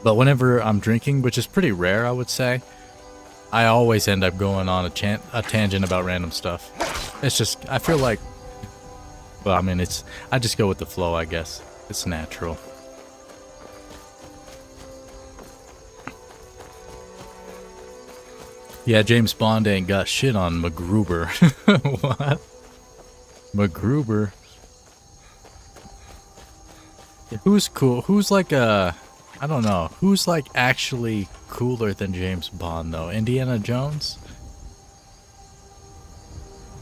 But whenever I'm drinking, which is pretty rare, I would say, I always end up going on a tangent about random stuff. It's just, I feel like, well, I mean, I just go with the flow, I guess. It's natural. Yeah, James Bond ain't got shit on MacGruber. What? MacGruber? Who's cool? Who's like I don't know. Who's like actually cooler than James Bond though? Indiana Jones?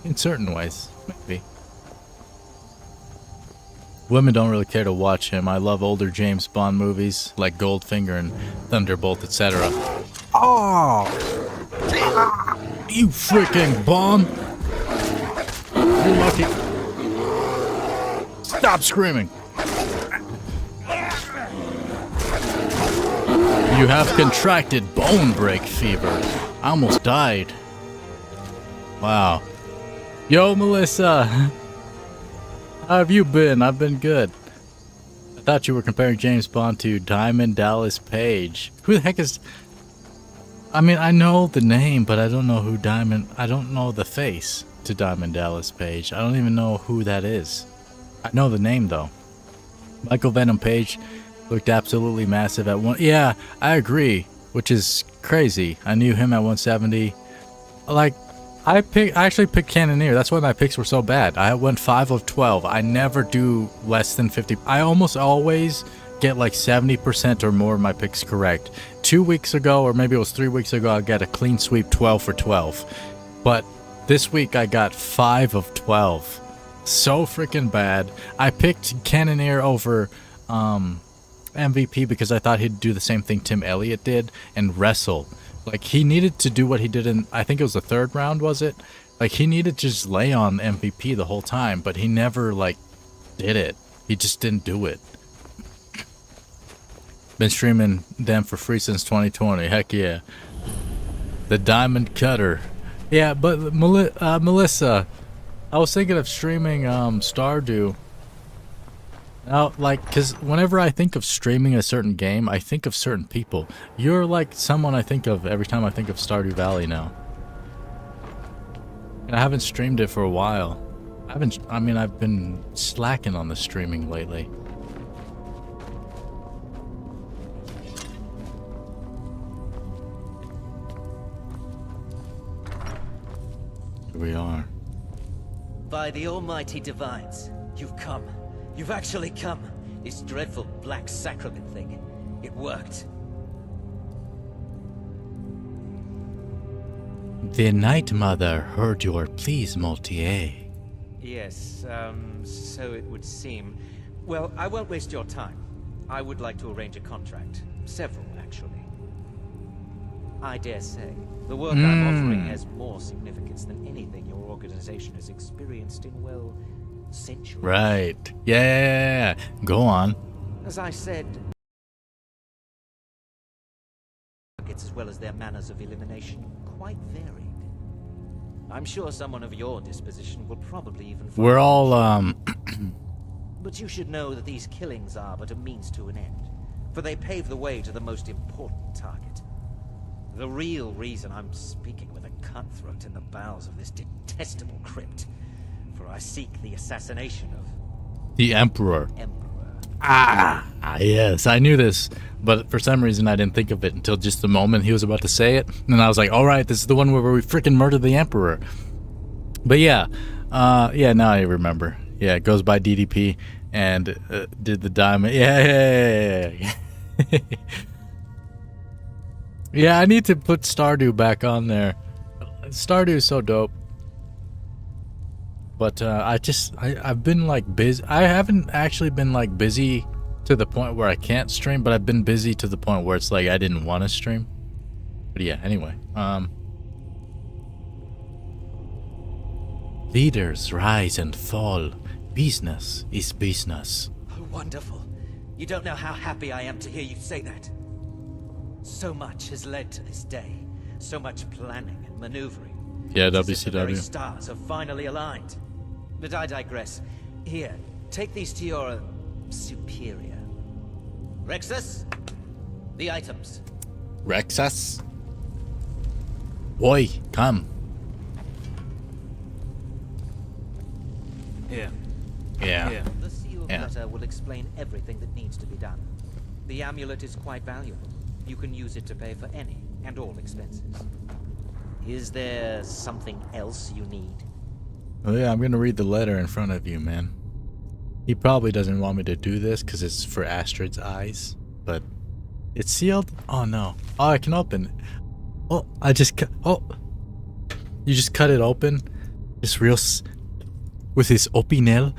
In certain ways, maybe. Women don't really care to watch him. I love older James Bond movies like Goldfinger and Thunderbolt, etc. Oh! You freaking bomb! You're lucky. Stop screaming! You have contracted bone break fever. I almost died. Wow. Yo, Melissa! How have you been? I've been good. I thought you were comparing James Bond to Diamond Dallas Page. Who the heck is... I mean, I know the name, but I don't know who I don't know the face to Diamond Dallas Page. I don't even know who that is. I know the name, though. Michael Venom Page looked absolutely massive at one... Yeah, I agree, which is crazy. I knew him at 170. Like, I actually picked Cannoneer. That's why my picks were so bad. I went 5 of 12. I never do less than 50. I almost always get like 70% or more of my picks correct. 2 weeks ago, or maybe it was 3 weeks ago, I got a clean sweep 12 for 12. But this week I got 5 of 12. So freaking bad. I picked Cannoneer over MVP because I thought he'd do the same thing Tim Elliott did and wrestle. Like, he needed to do what he did in, I think it was the 3rd round, was it? Like, he needed to just lay on MVP the whole time, but he never, like, did it. He just didn't do it. Been streaming them for free since 2020. Heck yeah. The Diamond Cutter. Yeah, but Melissa, I was thinking of streaming Stardew. Now, like, because whenever I think of streaming a certain game, I think of certain people. You're like someone I think of every time I think of Stardew Valley now. And I haven't streamed it for a while. I've been slacking on the streaming lately. Here we are. By the almighty divines, you've come. You've actually come. This dreadful black sacrament thing. It worked. The Night Mother heard your pleas, Motierre. Yes, so it would seem. Well, I won't waste your time. I would like to arrange a contract. Several, actually. I dare say, the work I'm offering has more significance than anything your organization has experienced in, well, centuries. Right. Yeah. Go on. As I said, targets as well as their manners of elimination quite varied. I'm sure someone of your disposition will probably even... We're all, But you should know that these killings are but a means to an end, for they pave the way to the most important target. The real reason I'm speaking with a cutthroat in the bowels of this detestable crypt, for I seek the assassination of... the Emperor. Yes, I knew this, but for some reason I didn't think of it until just the moment he was about to say it, and I was like, alright, this is the one where we freaking murdered the Emperor. But yeah, now I remember. Yeah, it goes by DDP, and did the diamond. Yeah. Yeah, I need to put Stardew back on there. Stardew is so dope. But I've been like busy. I haven't actually been like busy to the point where I can't stream, but I've been busy to the point where it's like I didn't want to stream. But yeah, anyway. Leaders rise and fall. Business is business. Oh, wonderful. You don't know how happy I am to hear you say that. So much has led to this day. So much planning and maneuvering. Yeah, It's as if the very WCW. stars have finally aligned. But I digress. Here, take these to your superior. Rexus? The items. Rexus? Boy, come. Here. Yeah. Here. The sealed Yeah. letter will explain everything that needs to be done. The amulet is quite valuable. You can use it to pay for any and all expenses. Is there something else you need? Oh yeah, I'm gonna read the letter in front of you, man. He probably doesn't want me to do this because it's for Astrid's eyes, but it's sealed? Oh no. Oh, I can open it. Oh, I just cut. Oh, you just cut it open? Just real with his opinel?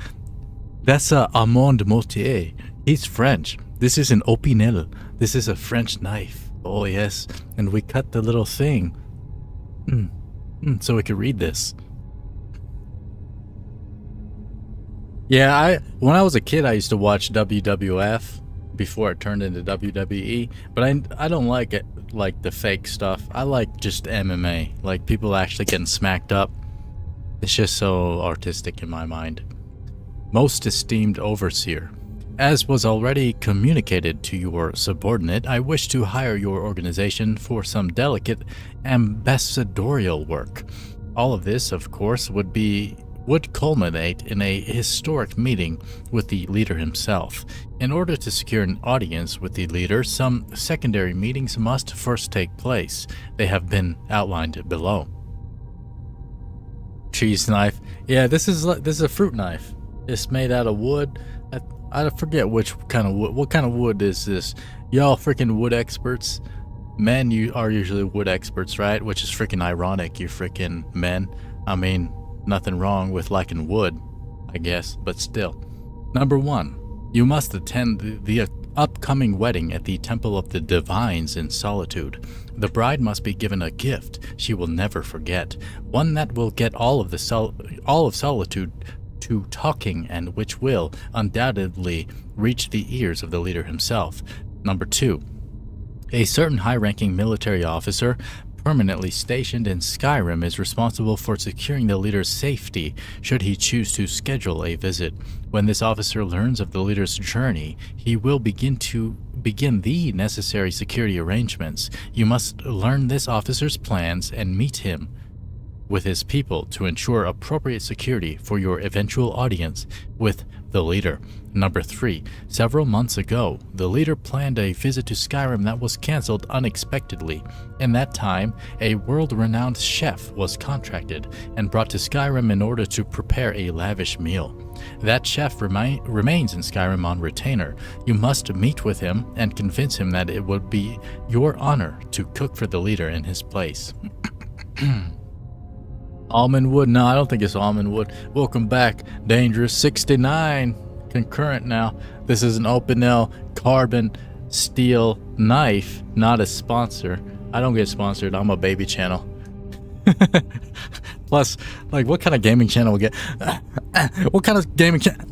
That's a Amaund Motierre. He's French. This is an opinel. This is a French knife. Oh yes, and we cut the little thing. So we could read this. Yeah, when I was a kid, I used to watch WWF before it turned into WWE, but I don't like it, like the fake stuff. I like just MMA, like people actually getting smacked up. It's just so artistic in my mind. Most esteemed overseer, as was already communicated to your subordinate, I wish to hire your organization for some delicate ambassadorial work. All of this, of course, would culminate in a historic meeting with the leader himself. In order to secure an audience with the leader, some secondary meetings must first take place. They have been outlined below. Cheese knife. Yeah, this is a fruit knife. It's made out of wood. I forget which kind of wood. What kind of wood is this? Y'all freaking wood experts. Men, you are usually wood experts, right? Which is freaking ironic, you freaking men. I mean, nothing wrong with liking wood, I guess, but still. Number 1, you must attend the upcoming wedding at the Temple of the Divines in Solitude. The bride must be given a gift she will never forget, one that will get all of Solitude to talking and which will undoubtedly reach the ears of the leader himself. Number 2, a certain high-ranking military officer permanently stationed in Skyrim is responsible for securing the leader's safety should he choose to schedule a visit. When this officer learns of the leader's journey, he will begin the necessary security arrangements. You must learn this officer's plans and meet him with his people to ensure appropriate security for your eventual audience with the leader. Number 3, several months ago, the leader planned a visit to Skyrim that was cancelled unexpectedly. In that time, a world-renowned chef was contracted and brought to Skyrim in order to prepare a lavish meal. That chef remains in Skyrim on retainer. You must meet with him and convince him that it would be your honor to cook for the leader in his place. Almond wood? No, I don't think it's almond wood. Welcome back, Dangerous 69. Concurrent now. This is an Opinel carbon steel knife, not a sponsor. I don't get sponsored. I'm a baby channel. Plus, like, what kind of gaming channel would get? What kind of gaming channel?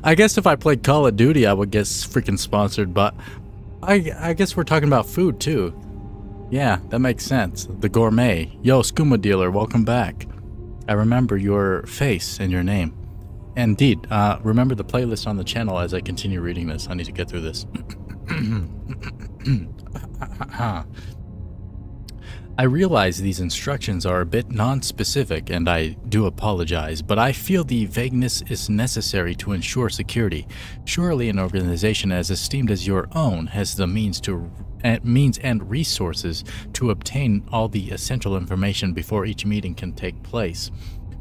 I guess if I played Call of Duty, I would get freaking sponsored, but I guess we're talking about food too. Yeah, that makes sense. The gourmet. Yo, skooma dealer, welcome back. I remember your face and your name. Indeed, remember the playlist on the channel as I continue reading this. I need to get through this. I realize these instructions are a bit non-specific and I do apologize, but I feel the vagueness is necessary to ensure security. Surely an organization as esteemed as your own has the means and resources to obtain all the essential information before each meeting can take place.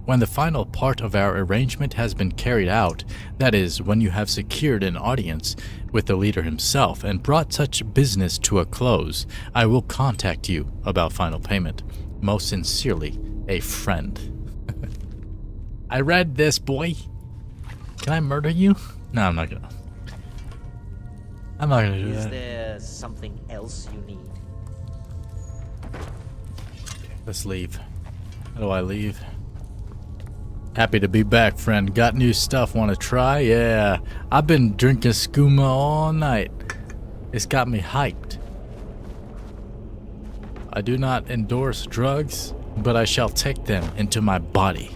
When the final part of our arrangement has been carried out, that is, when you have secured an audience with the leader himself and brought such business to a close, I will contact you about final payment. Most sincerely, a friend. I read this, boy. Can I murder you? No, I'm not gonna. I'm not gonna do that. Is there something else you need? Let's leave. How do I leave? Happy to be back, friend. Got new stuff want to try? Yeah. I've been drinking skooma all night. It's got me hyped. I do not endorse drugs, but I shall take them into my body.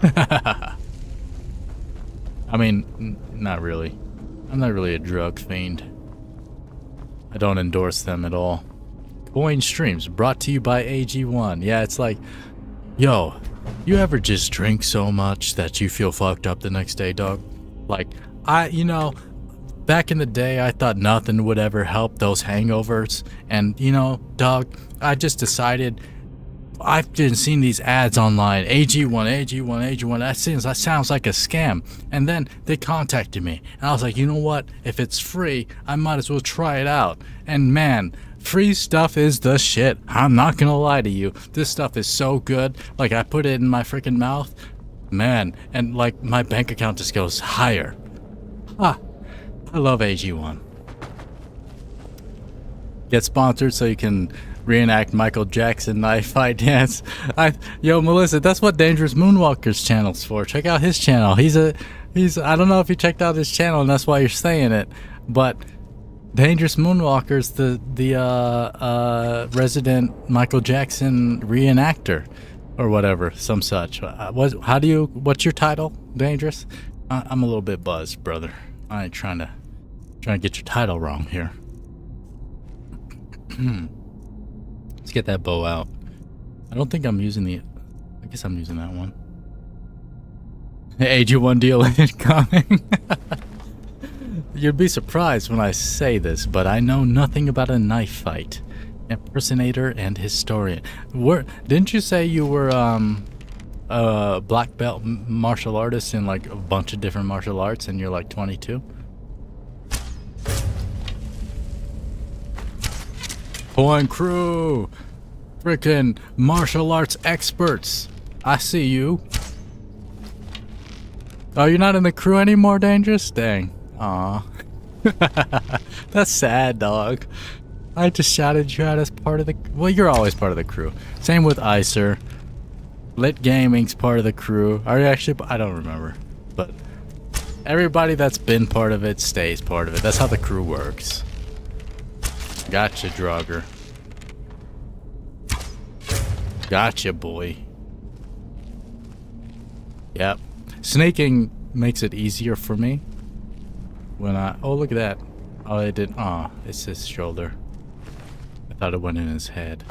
I mean, not really. I'm not really a drug fiend. I don't endorse them at all. Coin streams brought to you by AG1. Yeah, it's like, yo, you ever just drink so much that you feel fucked up the next day, dog? Like, you know, back in the day, I thought nothing would ever help those hangovers. And, you know, dog, I just decided, I've been seeing these ads online, AG1, AG1, AG1, that sounds like a scam. And then they contacted me, and I was like, you know what? If it's free, I might as well try it out. And man, free stuff is the shit. I'm not gonna lie to you. This stuff is so good. Like, I put it in my freaking mouth, man, and like my bank account just goes higher. I love AG1. Get sponsored so you can reenact Michael Jackson knife fight dance. Yo, Melissa, that's what Dangerous Moonwalker's channel's for. Check out his channel. He's I don't know if you checked out his channel and that's why you're saying it, but Dangerous Moonwalker's the resident Michael Jackson reenactor or whatever, some such. What's your title, Dangerous? I'm a little bit buzzed, brother. I ain't trying to get your title wrong here. Let's get that bow out. I don't think I'm using I guess I'm using that one. AG1 deal incoming. You'd be surprised when I say this, but I know nothing about a knife fight. Impersonator and historian. Didn't you say you were a black belt martial artist in like a bunch of different martial arts and you're like 22? Coine Crew! Frickin' martial arts experts! I see you. Oh, you're not in the crew anymore, Dangerous? Dang. Aw. That's sad, dog. I just shouted you out as part of the... Well, you're always part of the crew. Same with Icer. Lit Gaming's part of the crew. Are you actually... I don't remember. But everybody that's been part of it stays part of it. That's how the crew works. Gotcha, Draugr. Gotcha, boy. Yep. Sneaking makes it easier for me. When oh, look at that. Oh, it didn't. Oh, it's his shoulder. I thought it went in his head.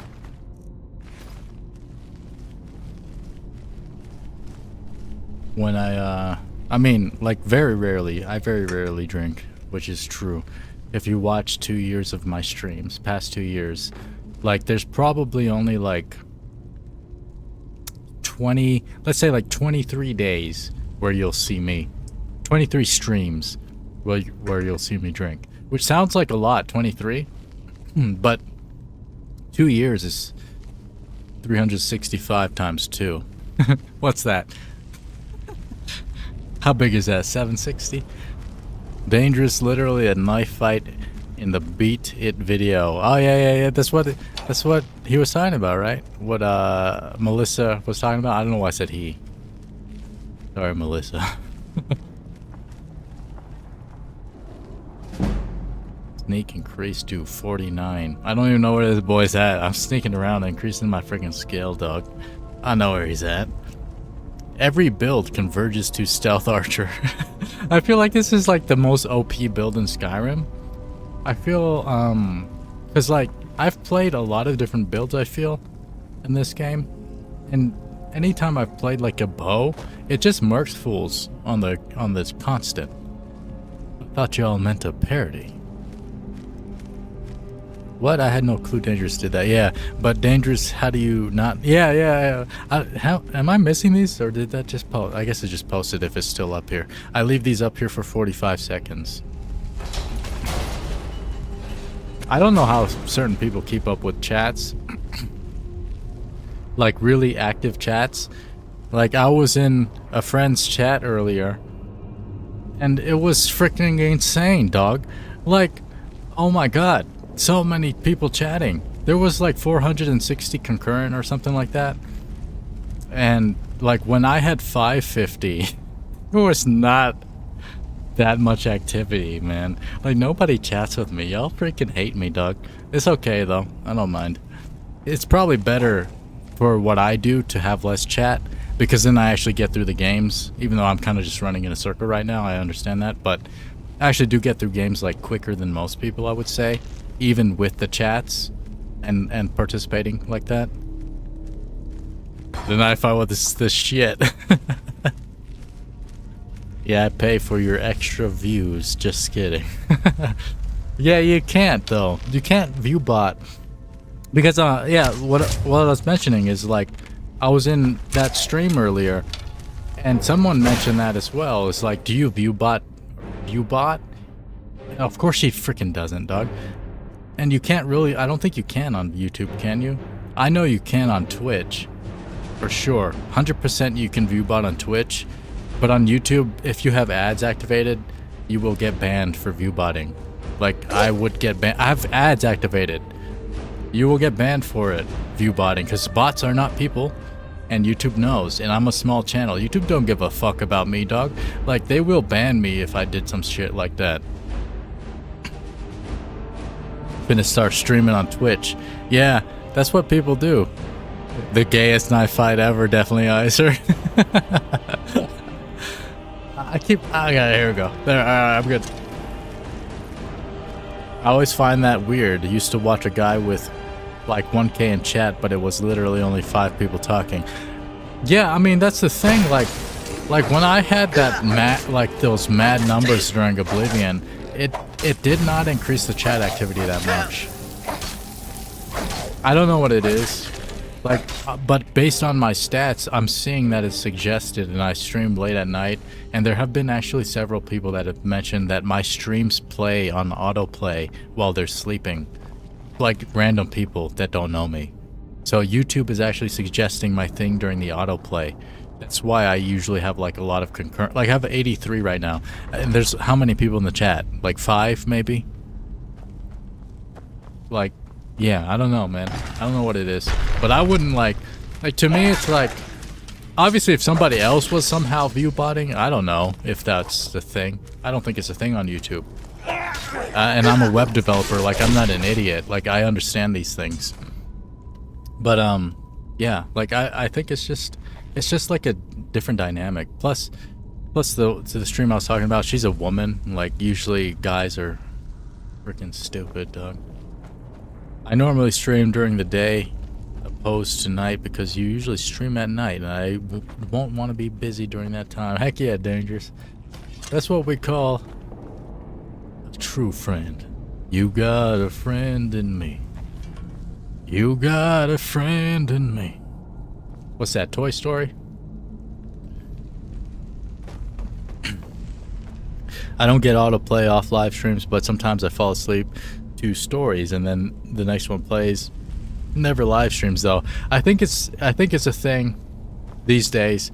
When I mean, like, I very rarely drink, which is true. If you watch 2 years of my streams, past 2 years, like, there's probably only like 20, let's say like 23 days where you'll see me. 23 streams where you'll see me drink. Which sounds like a lot, 23. But 2 years is 365 times 2. What's that? How big is that? 760? Dangerous, literally a knife fight in the Beat It video. Oh yeah. That's what he was talking about, right? What Melissa was talking about. I don't know why I said he. Sorry, Melissa. Sneak increased to 49. I don't even know where this boy's at. I'm sneaking around, increasing my freaking skill, dog. I know where he's at. Every build converges to Stealth Archer. I feel like this is like the most OP build in Skyrim. I feel, cause like, I've played a lot of different builds, I feel, in this game. And anytime I've played like a bow, it just murks fools on this constant. I thought y'all meant a parody. What? I had no clue Dangerous did that. Yeah, but Dangerous, how do you not... Yeah. How am I missing these, or did that just post? I guess it just posted if it's still up here. I leave these up here for 45 seconds. I don't know how certain people keep up with chats. Like, really active chats. Like, I was in a friend's chat earlier, and it was freaking insane, dog. Like, oh my god. So many people chatting. There was like 460 concurrent or something like that. And like when I had 550, there was not that much activity, man. Like nobody chats with me. Y'all freaking hate me, dog. It's okay though. I don't mind. It's probably better for what I do to have less chat, because then I actually get through the games. Even though I'm kind of just running in a circle right now, I understand that. But I actually do get through games like quicker than most people, I would say. even with the chats and participating like that. Then I follow this shit. Yeah, I pay for your extra views. Just kidding. Yeah, you can't though. You can't view bot because yeah, what I was mentioning is like I was in that stream earlier, and someone mentioned that as well. It's like, do you view bot? Of course she freaking doesn't, dog. And you can't really. I don't think you can on YouTube, can you? I know you can on Twitch, for sure. 100% you can view bot on Twitch, but on YouTube, if you have ads activated, you will get banned for view botting. Like I would get banned. I have ads activated. You will get banned for it, view botting, because bots are not people, and YouTube knows. And I'm a small channel. YouTube don't give a fuck about me, dog. Like they will ban me if I did some shit like that. Gonna start streaming on Twitch. Yeah, that's what people do. The gayest knife fight ever, definitely, Icer. Okay, here we go. There, I'm good. I always find that weird. I used to watch a guy with like 1K in chat, but it was literally only 5 people talking. Yeah, I mean that's the thing. Like when I had that those mad numbers during Oblivion, it did not increase the chat activity that much. I don't know what it is. Like, but based on my stats, I'm seeing that it's suggested, and I stream late at night, and there have been actually several people that have mentioned that my streams play on autoplay while they're sleeping. Like random people that don't know me. So YouTube is actually suggesting my thing during the autoplay. That's why I usually have like a lot of concurrent, like I have 83 right now. And there's how many people in the chat? Like 5 maybe? Like, yeah, I don't know, man. I don't know what it is. But I wouldn't like to me it's like, obviously if somebody else was somehow view botting, I don't know if that's the thing. I don't think it's a thing on YouTube. And I'm a web developer, like I'm not an idiot. Like I understand these things. But yeah, like I think it's just like a different dynamic. Plus the stream I was talking about, she's a woman. Like usually guys are freaking stupid, dog. I normally stream during the day opposed to night because you usually stream at night, and I won't want to be busy during that time. Heck yeah, Dangerous. That's what we call a true friend. You got a friend in me. You got a friend in me. What's that, Toy Story? I don't get autoplay off live streams, but sometimes I fall asleep to stories and then the next one plays. Never live streams though. I think it's a thing these days.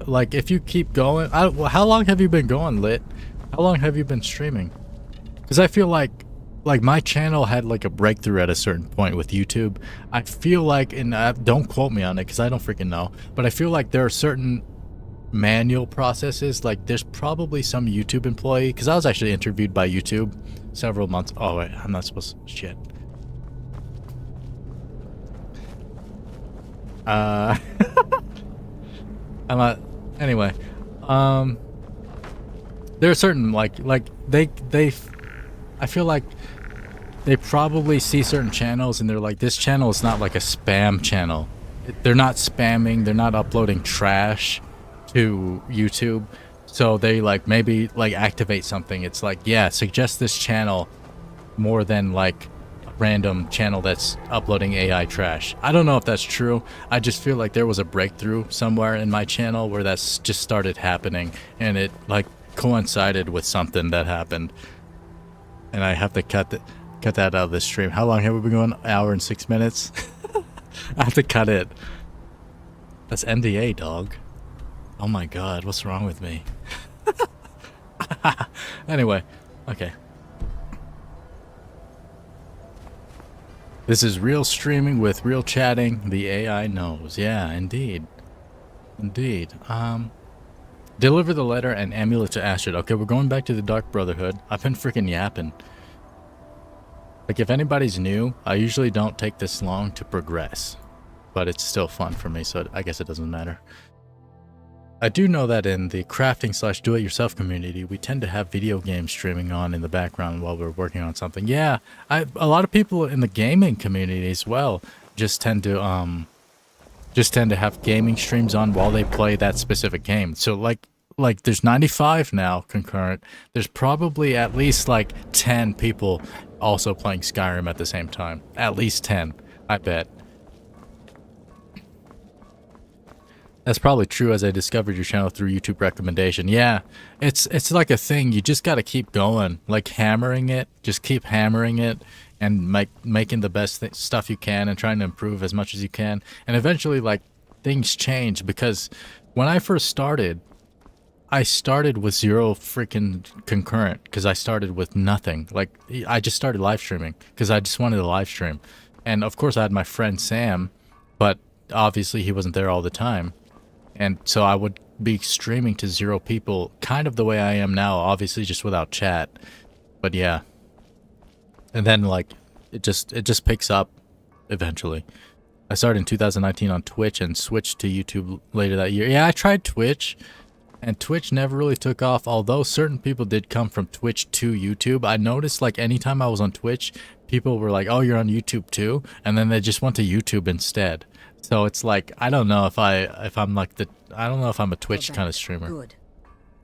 Like if you keep going, how long have you been going, Lit? How long have you been streaming? Because I feel like my channel had like a breakthrough at a certain point with YouTube. I feel like, and don't quote me on it because I don't freaking know, but I feel like there are certain manual processes. Like there's probably some YouTube employee, because I was actually interviewed by YouTube several months. Oh wait, I'm not supposed to. Shit. I'm not. Anyway, there are certain like they. I feel like they probably see certain channels and they're like, this channel is not like a spam channel. They're not spamming. They're not uploading trash to YouTube. So they like maybe like activate something. It's like, yeah, suggest this channel more than like a random channel that's uploading AI trash. I don't know if that's true. I just feel like there was a breakthrough somewhere in my channel where that's just started happening, and it like coincided with something that happened. And I have to cut that out of this stream. How long have we been going? An hour and 6 minutes? I have to cut it. That's NDA, dog. Oh my god, what's wrong with me? Anyway, okay. This is real streaming with real chatting. The AI knows. Yeah, indeed. Indeed. Deliver the letter and amulet to Astrid. Okay, we're going back to the Dark Brotherhood. I've been freaking yapping. Like, if anybody's new, I usually don't take this long to progress. But it's still fun for me, so I guess it doesn't matter. I do know that in the crafting slash do-it-yourself community, we tend to have video game streaming on in the background while we're working on something. Yeah, a lot of people in the gaming community as well just tend to have gaming streams on while they play that specific game. So like there's 95 now concurrent. There's probably at least like 10 people also playing Skyrim at the same time. At least 10, I bet. That's probably true, as I discovered your channel through YouTube recommendation. Yeah, it's like a thing. You just got to keep going, like hammering it. Just keep hammering it and making the best stuff you can and trying to improve as much as you can. And eventually, like, things change, because when I first started, I started with 0 freaking concurrent because I started with nothing. Like, I just started live streaming because I just wanted to live stream. And of course I had my friend Sam, but obviously he wasn't there all the time. And so I would be streaming to 0 people, kind of the way I am now, obviously just without chat. But yeah. And then like it just picks up eventually. I started in 2019 on Twitch and switched to YouTube later that year. Yeah, I tried Twitch, and Twitch never really took off, although certain people did come from Twitch to YouTube. I noticed like anytime I was on Twitch, people were like, "Oh, you're on YouTube too?" And then they just went to YouTube instead. So it's like, I don't know if I'm a Twitch kind of streamer. Good.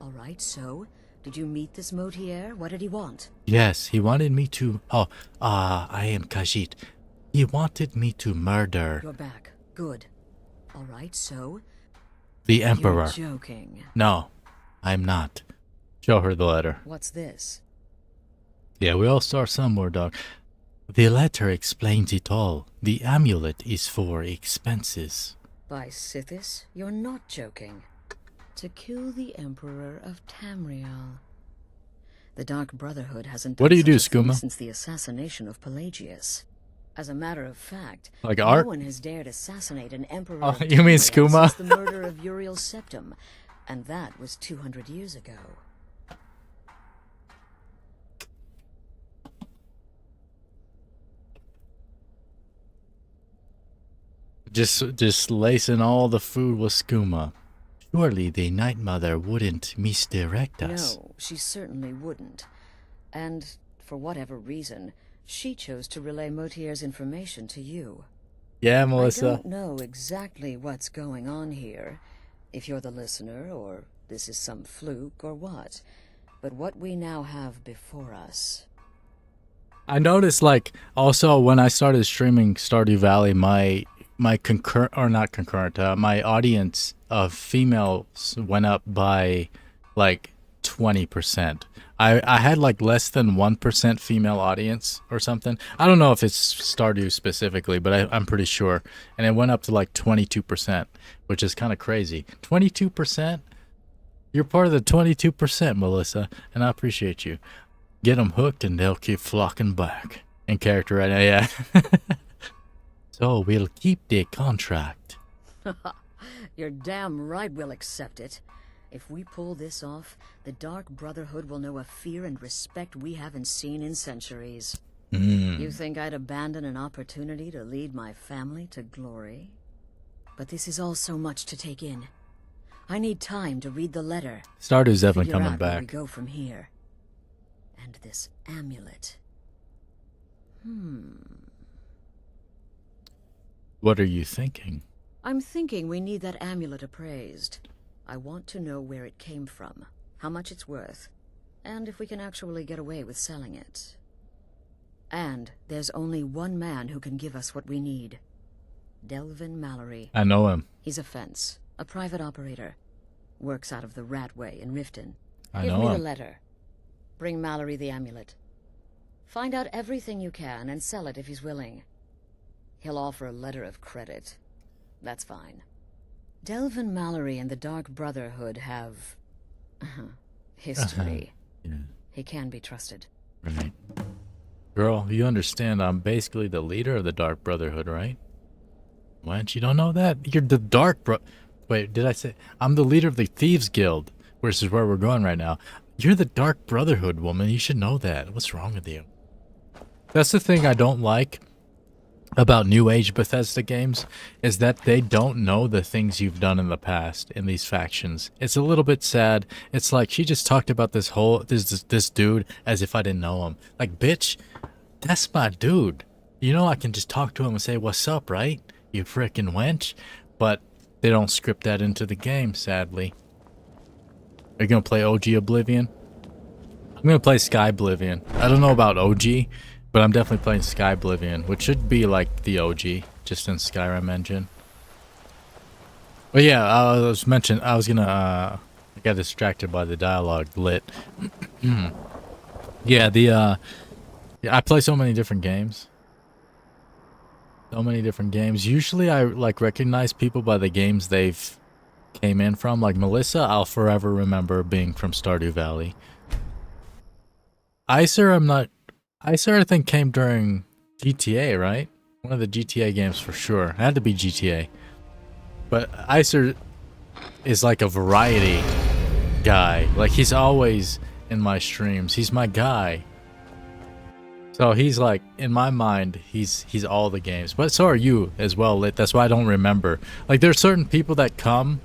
All right, so did you meet this Motierre? What did he want? Yes, he wanted me to... I am khajiiti. He wanted me to murder... You're back. Good. All right, so... the Emperor. You're joking. No, I'm not. Show her the letter. What's this? Yeah, we all start somewhere, dog. The letter explains it all. The amulet is for expenses. By Sithis, you're not joking. To kill the Emperor of Tamriel. The Dark Brotherhood hasn't What do you do, such a thing Skooma? since the assassination of Pelagius. As a matter of fact, Like no art? one has dared assassinate an emperor Oh, of you mean Tamriel Skooma? since the murder of Uriel's septum, and that was 200 years ago. Just lacing all the food with skooma. Surely the Night Mother wouldn't misdirect us. No, she certainly wouldn't. And, for whatever reason, she chose to relay Motierre's information to you. Yeah, Melissa. I don't know exactly what's going on here, if you're the listener, or this is some fluke, or what. But what we now have before us... I noticed, like, also when I started streaming Stardew Valley, my my audience of females went up by like 20%. I had like less than 1% female audience or something. I don't know if it's Stardew specifically, but I'm pretty sure. And it went up to like 22%, which is kind of crazy. 22%? You're part of the 22%, Melissa, and I appreciate you. Get them hooked and they'll keep flocking back. In character right now, yeah. So we'll keep the contract. You're damn right we'll accept it. If we pull this off, the Dark Brotherhood will know a fear and respect we haven't seen in centuries. You think I'd abandon an opportunity to lead my family to glory? But this is all so much to take in. I need time to read the letter. Stardew's definitely Figure coming out where back. we go from here. And this amulet. What are you thinking? I'm thinking we need that amulet appraised. I want to know where it came from, how much it's worth, and if we can actually get away with selling it. And there's only one man who can give us what we need. Delvin Mallory. I know him. He's a fence, a private operator. Works out of the Ratway in Riften. I Give know me the him. letter. Bring Mallory the amulet. Find out everything you can and sell it if he's willing. He'll offer a letter of credit. That's fine. Delvin Mallory and the Dark Brotherhood have... history. Yeah. He can be trusted. Right. Girl, you understand I'm basically the leader of the Dark Brotherhood, right? What? You don't know that? You're the Dark Wait, did I say... I'm the leader of the Thieves Guild, which is where we're going right now. You're the Dark Brotherhood, woman. You should know that. What's wrong with you? That's the thing I don't like about New Age Bethesda games is that they don't know the things you've done in the past in these factions. It's a little bit sad. It's like she just talked about this dude as if I didn't know him. Like, bitch, that's my dude. You know I can just talk to him and say, "What's up," right? You frickin' wench. But they don't script that into the game, sadly. Are you gonna play OG Oblivion? I'm gonna play Sky Oblivion. I don't know about OG, but I'm definitely playing Sky Oblivion, which should be like the OG, just in Skyrim engine. But yeah, I got distracted by the dialogue lit. Yeah, I play so many different games. So many different games. Usually I like recognize people by the games they've came in from. Like Melissa, I'll forever remember being from Stardew Valley. Icer, I think came during GTA, right? One of the GTA games for sure. It had to be GTA. But Icer is like a variety guy. Like, he's always in my streams. He's my guy. So he's like, in my mind, he's all the games. But so are you as well, Lit. That's why I don't remember. Like, there's certain people that come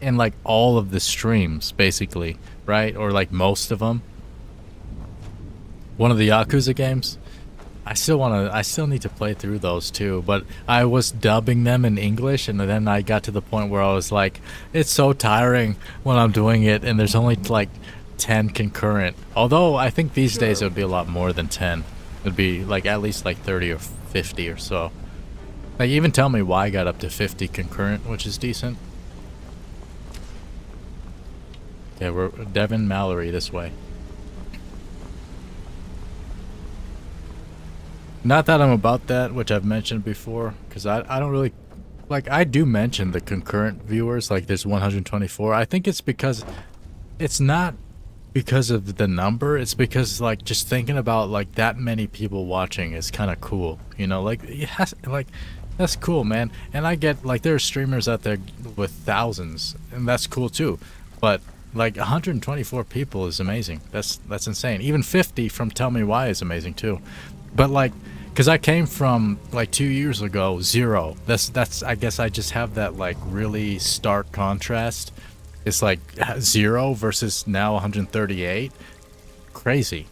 in like all of the streams, basically, right? Or like most of them. One of the Yakuza games. I still need to play through those too, but I was dubbing them in English, and then I got to the point where I was like, it's so tiring when I'm doing it, and there's only like 10 concurrent. Although I think these days it would be a lot more than 10. It'd be like at least like 30 or 50 or so. Like, even tell me why I got up to 50 concurrent, which is decent. Okay, we're Devin Mallory this way. Not that I'm about that, which I've mentioned before, because I don't really, like, I do mention the concurrent viewers, like there's 124. I think it's because, it's not because of the number, it's because, like, just thinking about, like, that many people watching is kind of cool, you know, like, it has, like, that's cool, man. And I get, like, there are streamers out there with thousands, and that's cool too, but, like, 124 people is amazing. That's insane. Even 50 from Tell Me Why is amazing too. But, like, because I came from, like, 2 years ago, 0. That's I guess I just have that, like, really stark contrast. It's like 0 versus now 138. Crazy.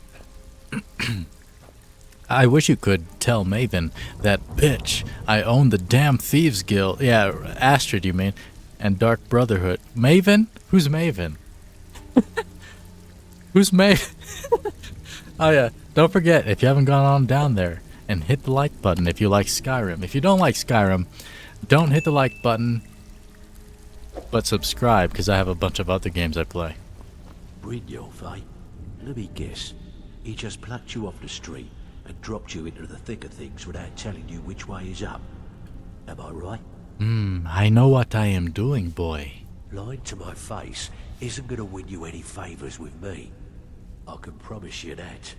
I wish you could tell Maven that, bitch, I own the damn Thieves Guild. Yeah, Astrid, you mean. And Dark Brotherhood. Maven? Who's Maven? Who's Maven? Oh, yeah. Don't forget, if you haven't gone on down there, and hit the like button if you like Skyrim. If you don't like Skyrim, don't hit the like button, but subscribe, because I have a bunch of other games I play. Brynjolf, eh? Let me guess. He just plucked you off the street and dropped you into the thick of things without telling you which way is up. Am I right? I know what I am doing, boy. Lying to my face isn't gonna win you any favors with me. I can promise you that.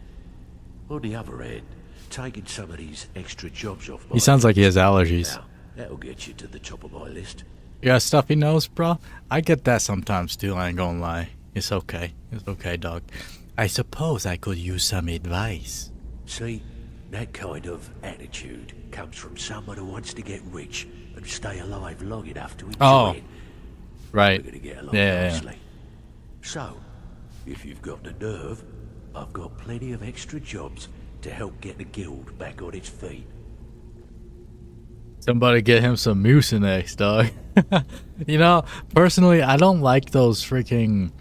On the other hand, taking some of these extra jobs off my He sounds like he has allergies. now, that'll get you to the top of my list. You got a stuffy nose, bro? I get that sometimes too, I ain't gonna lie. It's okay. It's okay, dog. I suppose I could use some advice. See, that kind of attitude comes from someone who wants to get rich and stay alive long enough to enjoy it. Right. We're gonna get along nicely. So, if you've got the nerve, I've got plenty of extra jobs to help get the guild back on its feet. Somebody get him some mucinex, dog. You know, personally, I don't like those freaking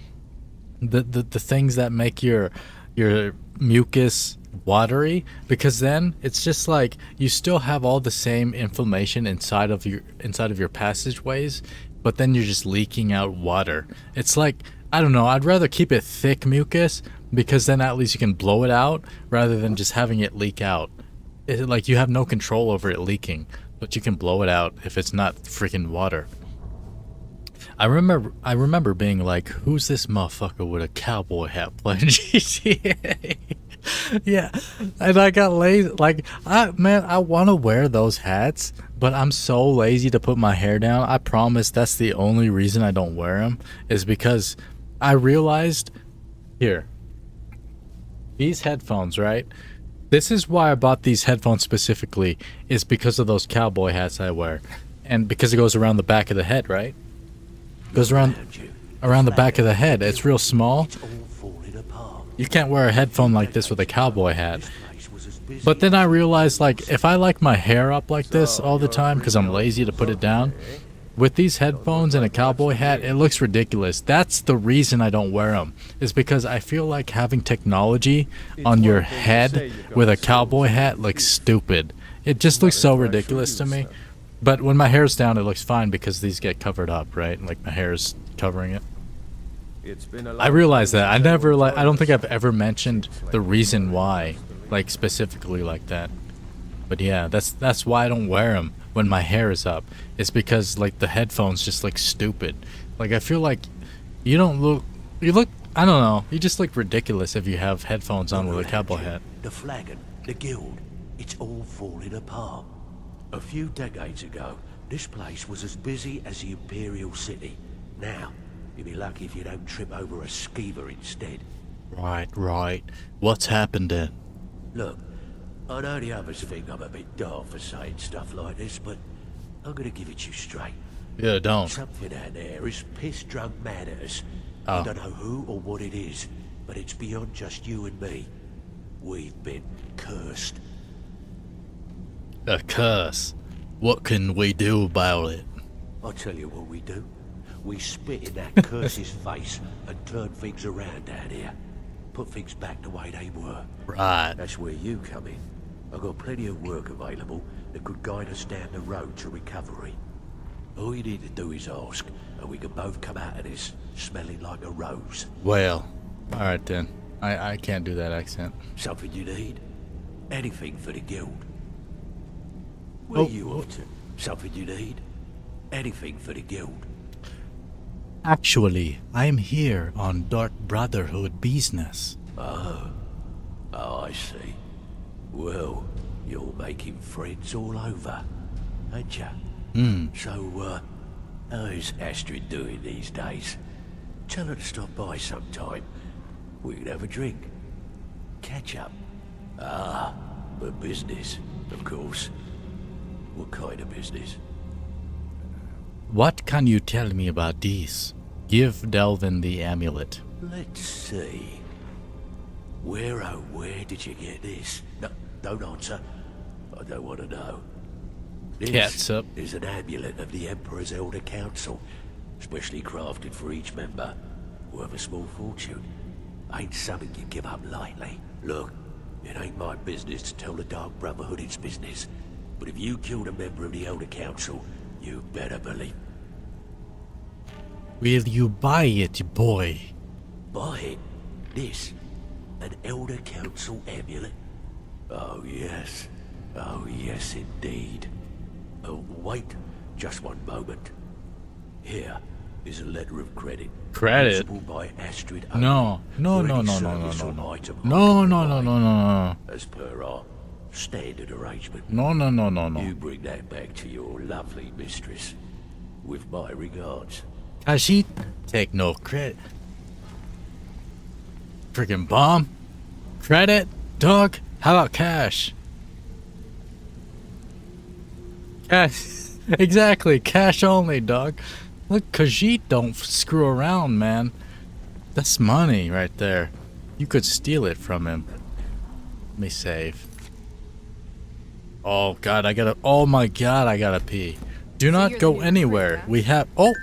the things that make your mucus watery, because then it's just like you still have all the same inflammation inside of your passageways, but then you're just leaking out water. It's like, I don't know, I'd rather keep it thick mucus, because then at least you can blow it out rather than just having it leak out. Like, you have no control over it leaking, but you can blow it out if it's not freaking water. I remember being like, who's this motherfucker with a cowboy hat playing GTA? Yeah, and I got lazy. Like, I want to wear those hats, but I'm so lazy to put my hair down. I promise that's the only reason I don't wear them, is because I realized, here, these headphones, right? This is why I bought these headphones specifically, is because of those cowboy hats I wear. And because it goes around the back of the head, right? It goes around the back of the head. It's real small. You can't wear a headphone like this with a cowboy hat. But then I realized, like, if I like my hair up like this all the time because I'm lazy to put it down, with these headphones and a cowboy hat, it looks ridiculous. That's the reason I don't wear them. Is because I feel like having technology on your head with a cowboy hat looks stupid. It just looks so ridiculous to me. But when my hair's down, it looks fine because these get covered up, right? Like my hair's covering it. I realize that. I don't think I've ever mentioned the reason why, like specifically like that. But yeah, that's why I don't wear them when my hair is up. It's because like the headphones just look stupid. Like I feel like you look, I don't know, you just look ridiculous if you have headphones on with a cowboy hat. The flagon, the guild, it's all falling apart. A few decades ago, this place was as busy as the Imperial City. Now, you'll be lucky if you don't trip over a skeever instead. Right. What's happened then? Look, I know the others think I'm a bit daft for saying stuff like this, but I'm gonna give it to you straight. Yeah, don't. Something out there is piss-drunk mad at us. Oh. I don't know who or what it is, but it's beyond just you and me. We've been cursed. A curse? What can we do about it? I'll tell you what we do. We spit in that curse's face and turn things around down here. Put things back the way they were. Right. That's where you come in. I've got plenty of work available that could guide us down the road to recovery. All you need to do is ask, and we can both come out of this smelling like a rose. Well, alright then. I can't do that accent. Something you need? Anything for the guild. Where are you off to? Something you need? Anything for the guild. Actually, I'm here on Dark Brotherhood business. Oh, I see. Well, you're making friends all over, ain't ya? So, how's Astrid doing these days? Tell her to stop by sometime. We can have a drink. Catch up. Ah, but business, of course. What kind of business? What can you tell me about this? Give Delvin the amulet. Let's see. Where did you get this? No, don't answer. I don't want to know. This is an amulet of the Emperor's Elder Council, specially crafted for each member, worth a small fortune. Ain't something you give up lightly. Look, it ain't my business to tell the Dark Brotherhood its business, but if you killed a member of the Elder Council, you better believe. Will you buy it, boy? Buy it? This? An Elder Council amulet? Oh yes. Oh yes indeed. Oh wait, just one moment. Here is a letter of credit. Credit? By Astrid No. As per our standard arrangement. No. You bring that back to your lovely mistress. With my regards. Khajiiti, take no credit. Freaking bomb. Credit? Dog? How about cash? Cash. Exactly. Cash only, dog. Look, Khajiiti don't screw around, man. That's money right there. You could steal it from him. Let me save. Oh god, oh my god, I gotta pee. Do not go anywhere. We have well,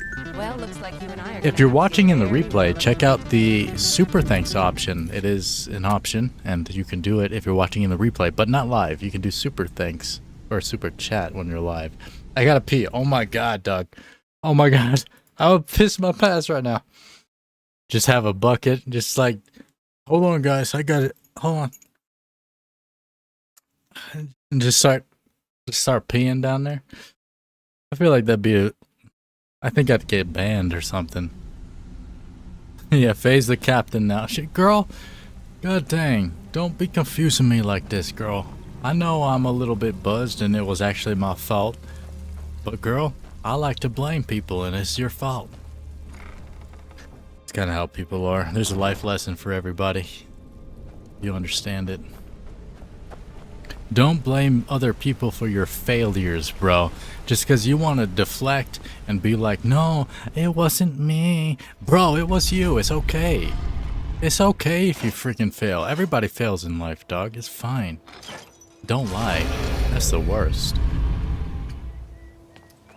looks like you and I are if you're watching in the replay, check out the super thanks option. It is an option and you can do it if you're watching in the replay, but not live. You can do super thanks or super chat when you're live. I gotta pee. Oh my god, Doug. Oh my god. I would piss my pants right now. Just have a bucket. Just like, hold on guys, I got it. Hold on. And just start peeing down there. I feel like that'd be I think I'd get banned or something. Yeah, Faye's the captain now. Shit, girl. God dang. Don't be confusing me like this, girl. I know I'm a little bit buzzed and it was actually my fault. But girl, I like to blame people and it's your fault. It's kind of how people are. There's a life lesson for everybody. You understand it. Don't blame other people for your failures, bro. Just because you want to deflect and be like, no, it wasn't me. Bro, it was you. It's okay. It's okay if you freaking fail. Everybody fails in life, dog. It's fine. Don't lie. That's the worst.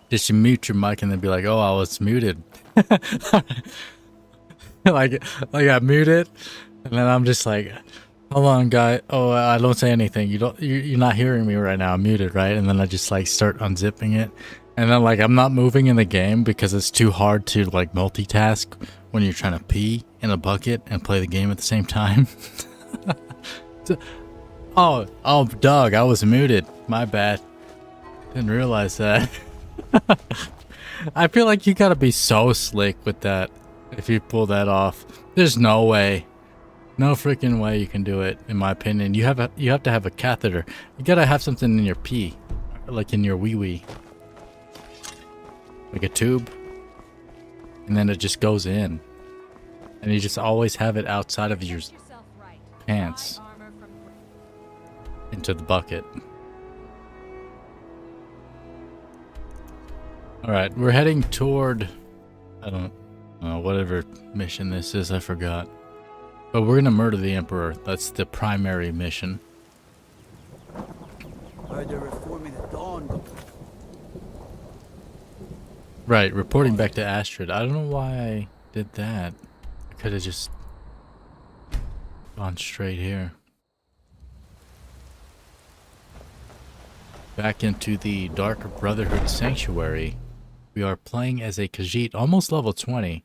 Just you mute your mic and then be like, oh, I was muted. like I muted. And then I'm just like... Hold on, guy. Oh, I don't say anything. You're not hearing me right now. I'm muted, right? And then I just like start unzipping it, and then like I'm not moving in the game because it's too hard to like multitask when you're trying to pee in a bucket and play the game at the same time. oh, Doug, I was muted. My bad. Didn't realize that. I feel like you gotta be so slick with that if you pull that off. There's no way. No freaking way you can do it, in my opinion. You have to have a catheter. You gotta have something in your pee, like in your wee-wee, like a tube, and then it just goes in, and you just always have it outside of your pants into the bucket. All right, we're heading toward, I don't know, whatever mission this is. I forgot. But we're gonna murder the Emperor. That's the primary mission. Right, reporting back to Astrid. I don't know why I did that. I could have just gone straight here. Back into the Dark Brotherhood Sanctuary. We are playing as a khajiiti, almost level 20.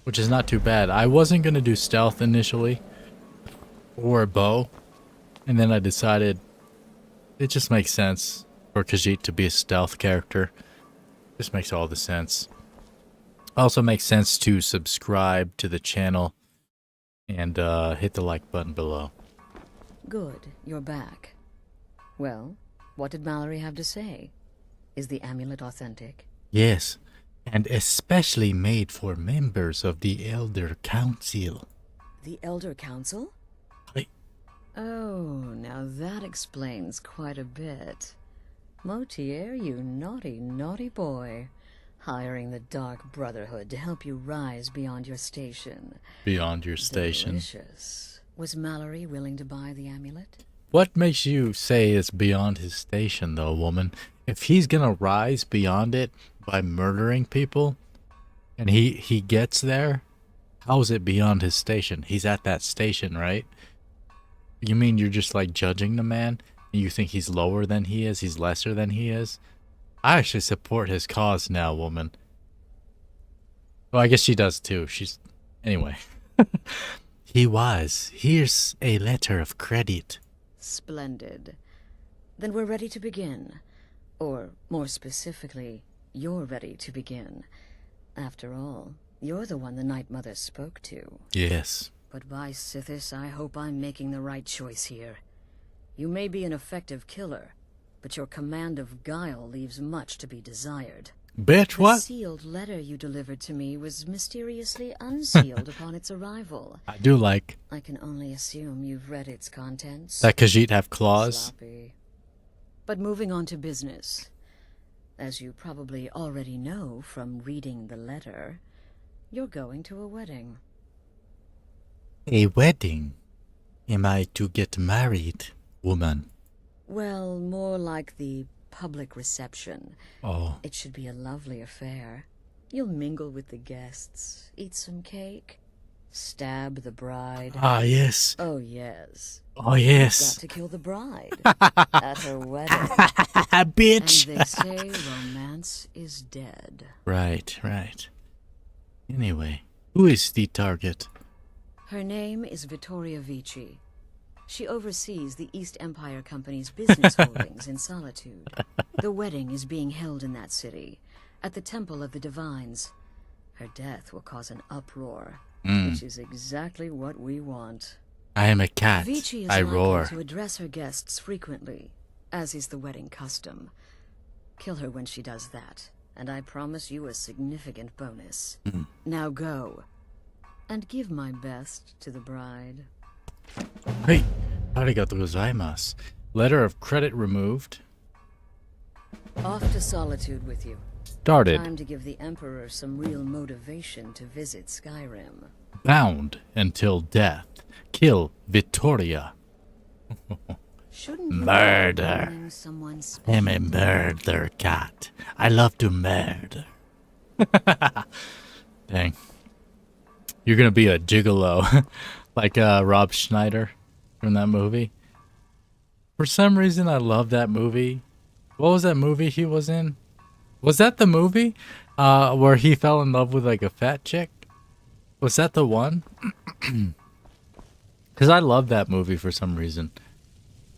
Which is not too bad. I wasn't going to do stealth initially. Or a bow. And then I decided it just makes sense for khajiiti to be a stealth character. This makes all the sense. Also makes sense to subscribe to the channel. And hit the like button below. Good, you're back. Well, what did Mallory have to say? Is the amulet authentic? Yes. And especially made for members of the Elder Council. The Elder Council? Oh, now that explains quite a bit. Motierre, you naughty, naughty boy. Hiring the Dark Brotherhood to help you rise beyond your station. Beyond your station. Delicious. Was Mallory willing to buy the amulet? What makes you say it's beyond his station, though, woman? If he's gonna rise beyond it by murdering people, and he gets there, how is it beyond his station? He's at that station, right? You mean you're just like judging the man, and you think he's lower than he is, he's lesser than he is? I actually support his cause now, woman. Well, I guess she does too. She's... Anyway. He was. Here's a letter of credit. Splendid. Then we're ready to begin. Or, more specifically, you're ready to begin. After all, you're the one the Night Mother spoke to. Yes. But by Sithis, I hope I'm making the right choice here. You may be an effective killer, but your command of guile leaves much to be desired. Bitch, what? The sealed letter you delivered to me was mysteriously unsealed upon its arrival. I do like... I can only assume you've read its contents. That khajiiti have claws? Sloppy. But moving on to business. As you probably already know from reading the letter, you're going to a wedding. A wedding? Am I to get married, woman? Well, more like the public reception. Oh. It should be a lovely affair. You'll mingle with the guests, eat some cake, stab the bride. Ah, yes. Oh, yes. Oh, yes. You've got to kill the bride at her wedding. Bitch. And they say romance is dead. Right, right. Anyway, who is the target? Her name is Vittoria Vici. She oversees the East Empire Company's business holdings in Solitude. The wedding is being held in that city, at the Temple of the Divines. Her death will cause an uproar, which is exactly what we want. I am a cat. Vici is I likely roar. to address her guests frequently, as is the wedding custom. Kill her when she does that, and I promise you a significant bonus. Now go, and give my best to the bride. Hey, arigatou gozaimasu. Letter of credit removed. Off to Solitude with you. Started. Time to give the Emperor some real motivation to visit Skyrim. Bound until death. Kill Vittoria. Murder. I'm a murder cat. I love to murder. Dang. You're gonna be a gigolo. Like Rob Schneider from that movie. For some reason, I love that movie. What was that movie he was in? Was that the movie where he fell in love with like a fat chick? Was that the one? Because I love that movie for some reason.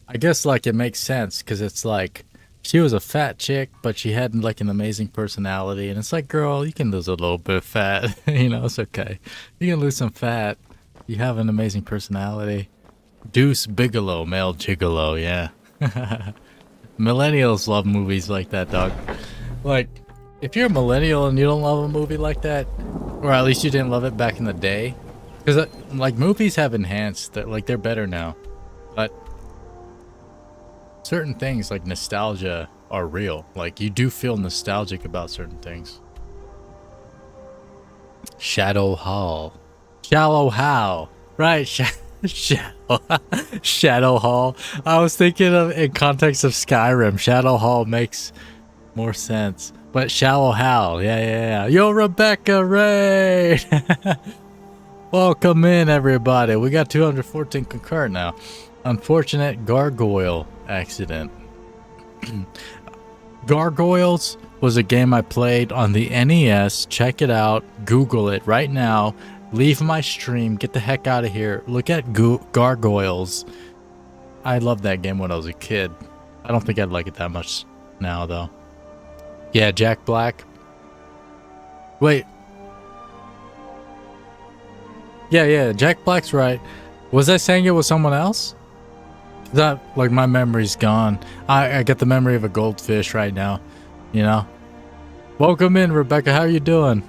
I guess like it makes sense because it's like she was a fat chick, but she had like an amazing personality. And it's like, girl, you can lose a little bit of fat. You know, it's okay. You can lose some fat. You have an amazing personality. Deuce Bigalow, male gigolo, yeah. Millennials love movies like that, dog. Like, if you're a millennial and you don't love a movie like that, or at least you didn't love it back in the day, because like movies have enhanced that, like they're better now, but certain things like nostalgia are real. Like you do feel nostalgic about certain things. Shadow Hall, right? Shadow Hall. I was thinking of in context of Skyrim. Shadow Hall makes more sense. But Shallow Hal, yeah. Yo, Rebecca Ray! Welcome in, everybody. We got 214 concurrent now. Unfortunate gargoyle accident. Gargoyles was a game I played on the NES. Check it out. Google it right now. Leave my stream. Get the heck out of here. Look at Gargoyles. I loved that game when I was a kid. I don't think I'd like it that much now, though. Yeah, Jack Black. Wait. Yeah, Jack Black's right. Was I saying it was someone else? That, like, my memory's gone. I get the memory of a goldfish right now, you know? Welcome in, Rebecca. How are you doing?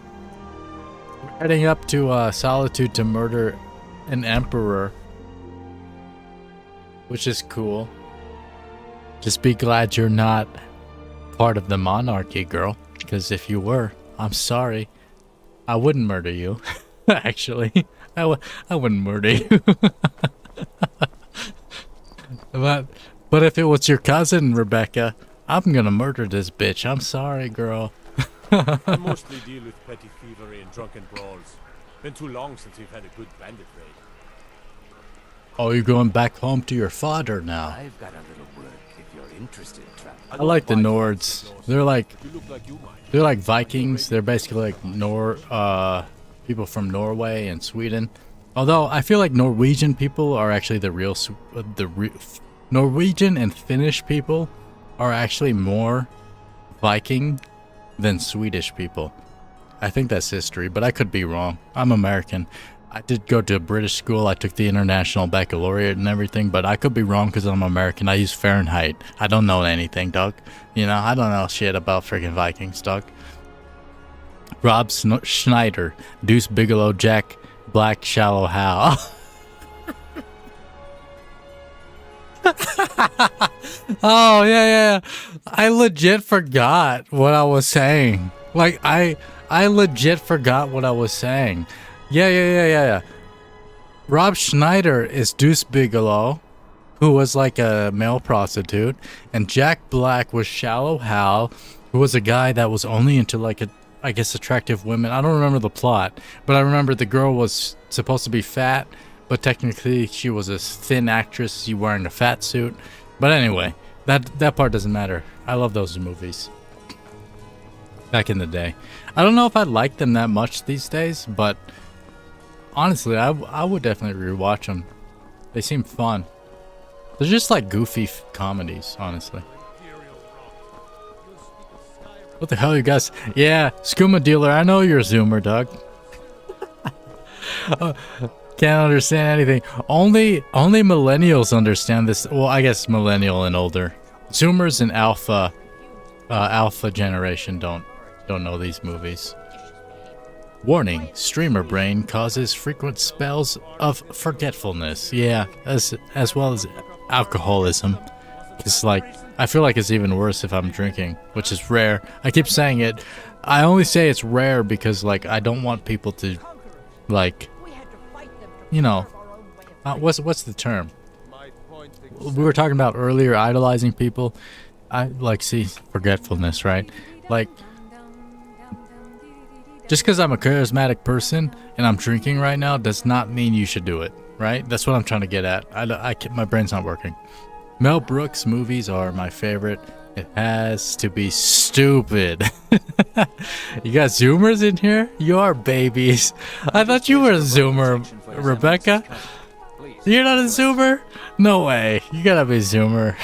We're heading up to Solitude to murder an emperor, which is cool. Just be glad you're not part of the monarchy, girl, because if you were, I'm sorry, I wouldn't murder you. Actually, I wouldn't murder you. but if it was your cousin, Rebecca, I'm gonna murder this bitch. I'm sorry, girl. I mostly deal with petty thievery and drunken brawls. Been too long since we've had a good bandit raid. Oh, you're going back home to your father now. I've got a little work if you're interested, traveler. I like the Nords. They're like Vikings. They're basically like people from Norway and Sweden. Although I feel like Norwegian people are actually Norwegian and Finnish people are actually more Viking than Swedish people. I think that's history, but I could be wrong. I'm American. I did go to a British school. I took the international baccalaureate and everything, but I could be wrong because I'm American. I use Fahrenheit. I don't know anything, dog. You know, I don't know shit about freaking Vikings, dog. Rob Schneider, Deuce Bigalow, Jack Black, Shallow Hal. Oh, yeah. I legit forgot what I was saying. Like, I legit forgot what I was saying. Yeah. Rob Schneider is Deuce Bigalow, who was like a male prostitute, and Jack Black was Shallow Hal, who was a guy that was only into like I guess attractive women. I don't remember the plot, but I remember the girl was supposed to be fat, but technically she was a thin actress wearing a fat suit. But anyway, that part doesn't matter. I love those movies. Back in the day. I don't know if I like them that much these days, but honestly, I would definitely rewatch them. They seem fun. They're just like goofy comedies, honestly. What the hell, you guys? Yeah, Skooma Dealer, I know you're a Zoomer, dog. Can't understand anything. Only millennials understand this. Well, I guess millennial and older. Zoomers and alpha generation don't know these movies. Warning, streamer brain causes frequent spells of forgetfulness. Yeah, as well as alcoholism. It's like, I feel like it's even worse if I'm drinking, which is rare. I keep saying it. I only say it's rare because, like, I don't want people to, like, you know, what's the term? We were talking about earlier, idolizing people. I, like, see, forgetfulness, right? Like, just because I'm a charismatic person and I'm drinking right now does not mean you should do it, right? That's what I'm trying to get at. My brain's not working. Mel Brooks movies are my favorite. It has to be stupid. You got Zoomers in here? You are babies. I thought you were a Zoomer, Rebecca. You're not a Zoomer? No way. You gotta be a Zoomer.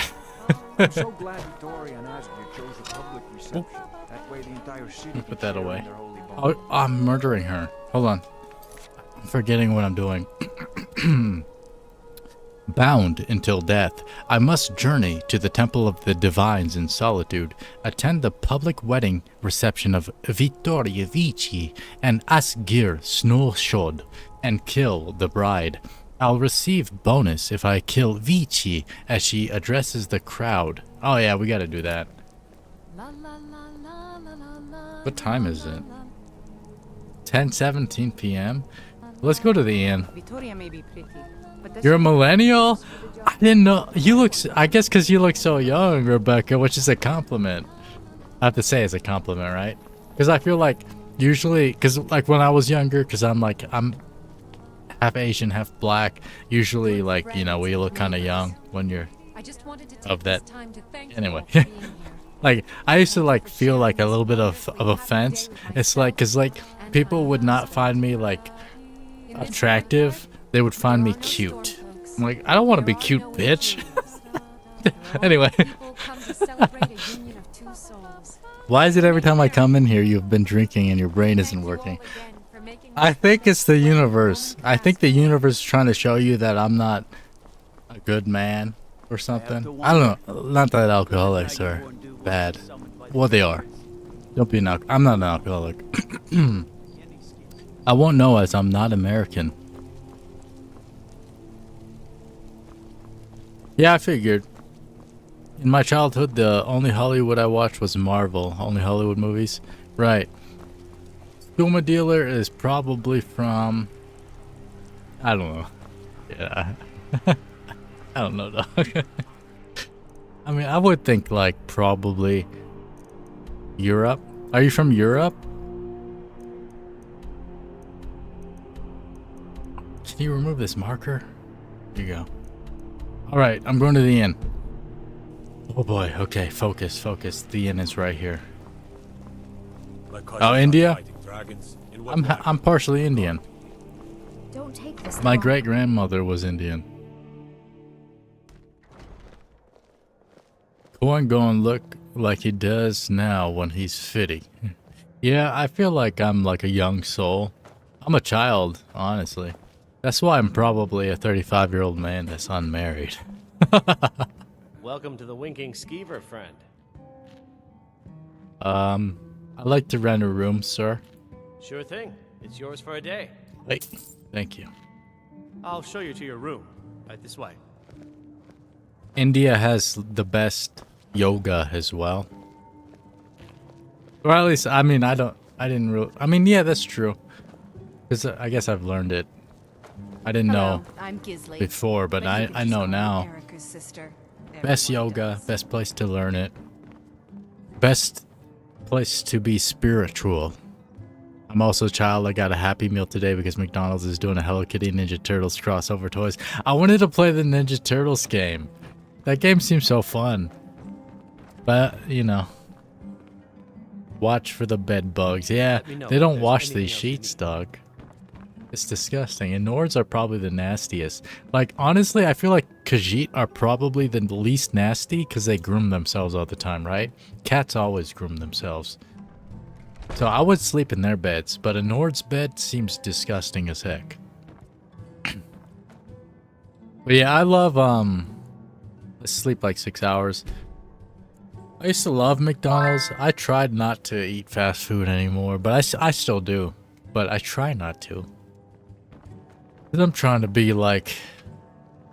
I'm so glad Victoria and Asgir chose a public reception. That way the entire city Put that away. Oh, I'm murdering her. Hold on. I'm forgetting what I'm doing. Bound until death, I must journey to the Temple of the Divines in solitude, attend the public wedding reception of Vittoria Vici and Asgir Snowshod, and kill the bride. I'll receive bonus if I kill Vici as she addresses the crowd. Oh yeah, we gotta do that. What time is it? 10:17 p.m. Let's go to the inn. Vittoria may be pretty, but You're a millennial? I didn't know. You look, I guess because you look so young, Rebecca, which is a compliment. I have to say it's a compliment, right? Because I feel like usually, because like when I was younger, because I'm half Asian, half black, usually like, you know, we look kind of young when you're of that. Anyway. Like, I used to like feel like a little bit of offense. It's like, because like people would not find me like attractive, they would find me cute. I'm like, I don't want to be cute, bitch. Anyway. Why is it every time I come in here you've been drinking and your brain isn't working? I think it's the universe. I think the universe is trying to show you that I'm not a good man or something. I don't know. Not that alcoholics are bad. Well, they are. Don't be an alcoholic. I'm not an alcoholic. I won't know as I'm not American. Yeah, I figured. In my childhood, the only Hollywood I watched was Marvel. Only Hollywood movies. Right. Gourmet Dealer is probably from... I don't know. Yeah. I don't know, dog. I mean, I would think, like, probably Europe. Are you from Europe? Can you remove this marker? Here you go. Alright, I'm going to the inn. Oh boy, okay, focus, focus. The inn is right here. Oh, India? I'm partially Indian. Don't take this. My great-grandmother was Indian. Coine gonna look like he does now when he's 50. Yeah, I feel like I'm like a young soul. I'm a child, honestly. That's why I'm probably a 35-year-old man that's unmarried. Welcome to the Winking Skeever, friend. I'd like to rent a room, sir. Sure thing. It's yours for a day. Wait, thank you. I'll show you to your room. Right this way. India has the best yoga as well. Or at least, I mean, I didn't really, I mean, yeah, that's true. Because I guess I've learned it. I didn't know I'm Gisley, before, but I know now. Erica's sister. Best yoga, best place to learn it. Best place to be spiritual. I'm also a child. I got a Happy Meal today because McDonald's is doing a Hello Kitty Ninja Turtles crossover toys. I wanted to play the Ninja Turtles game. That game seems so fun. But, you know. Watch for the bed bugs. Yeah, they don't wash these sheets, dog. It's disgusting. And Nords are probably the nastiest. Like, honestly, I feel like Khajiit are probably the least nasty because they groom themselves all the time, right? Cats always groom themselves. So I would sleep in their beds, but a Nord's bed seems disgusting as heck. But yeah, I love, I sleep like 6 hours. I used to love McDonald's. I tried not to eat fast food anymore, but I still do. But I try not to. Because I'm trying to be like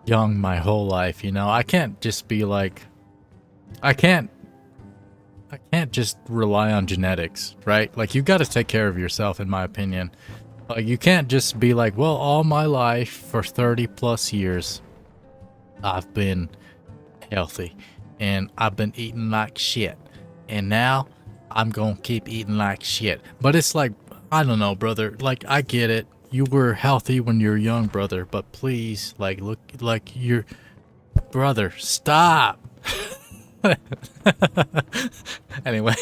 young my whole life, you know? I can't just be like I can't just rely on genetics, right? Like, you got to take care of yourself, in my opinion. Like, you can't just be like, well, all my life for 30 plus years, I've been healthy and I've been eating like shit, and now I'm gonna keep eating like shit. But it's like, I don't know, brother. Like, I get it. You were healthy when you were young, brother. But please, like, look, like, you're... Brother, stop! Anyway.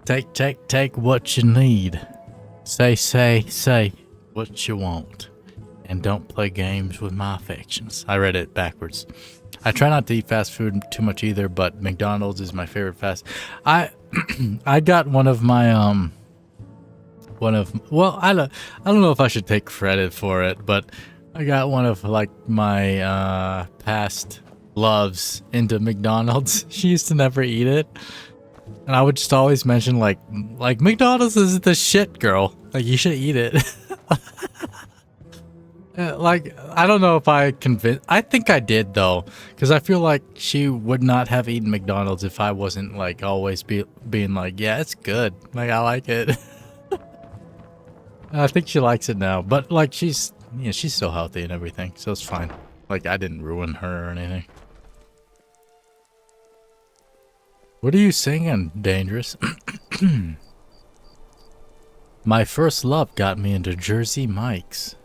Take what you need. Say what you want. And don't play games with my affections. I read it backwards. I try not to eat fast food too much either, but McDonald's is my favorite fast. I got one of my well, I don't know if I should take credit for it, but I got one of like my past loves into McDonald's. She used to never eat it, and I would just always mention like McDonald's is the shit, girl. Like, you should eat it. Like, I don't know if I convinced... I think I did, though. Because I feel like she would not have eaten McDonald's if I wasn't, like, always being like, yeah, it's good. Like, I like it. I think she likes it now. But, like, she's so healthy and everything. So it's fine. Like, I didn't ruin her or anything. What are you singing, Dangerous? My first love got me into Jersey Mike's.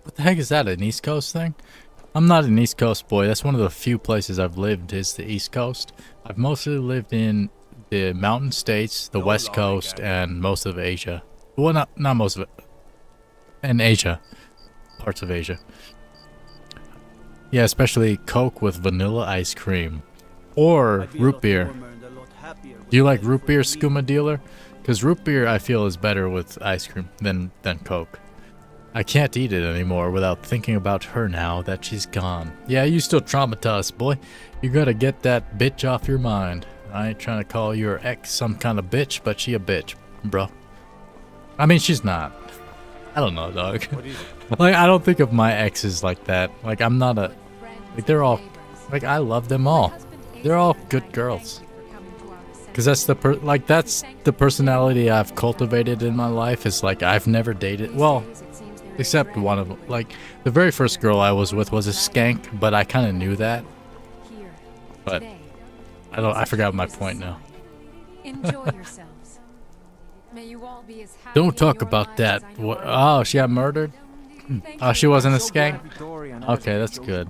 What the heck is that, an East Coast thing? I'm not an East Coast boy. That's one of the few places I've lived is the East Coast. I've mostly lived in the mountain states, the West Coast, and most of Asia. Well, not most of it. And Asia. Parts of Asia. Yeah, especially Coke with vanilla ice cream. Or root beer. Do you like root beer, Skooma Dealer? Because root beer, I feel, is better with ice cream than Coke. I can't eat it anymore without thinking about her now that she's gone. Yeah, you still traumatized, boy. You gotta get that bitch off your mind. I ain't trying to call your ex some kind of bitch, but she a bitch, bro. I mean, she's not. I don't know, dog. Like, I don't think of my exes like that. Like, I'm not a... Like, they're all... Like, I love them all. They're all good girls. Because that's the personality I've cultivated in my life. Is like, I've never dated... Well... Except one of them. Like, the very first girl I was with was a skank, but I kind of knew that. But I forgot my point now. Enjoy yourselves. May you all be as happy. Don't talk about that. What, oh, she got murdered? Oh, she wasn't a skank? Okay, that's good.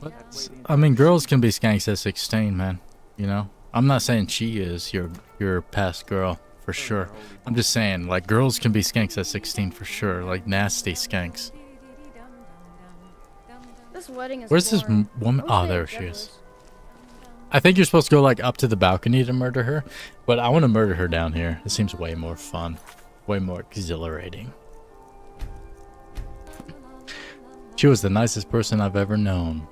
But, I mean, girls can be skanks at 16, man. You know? I'm not saying she is your past girl. For sure. I'm just saying, like, girls can be skanks at 16 for sure. Like, nasty skanks. This wedding is Where's this woman? Oh, there she is. I think you're supposed to go, like, up to the balcony to murder her. But I want to murder her down here. It seems way more fun. Way more exhilarating. She was the nicest person I've ever known.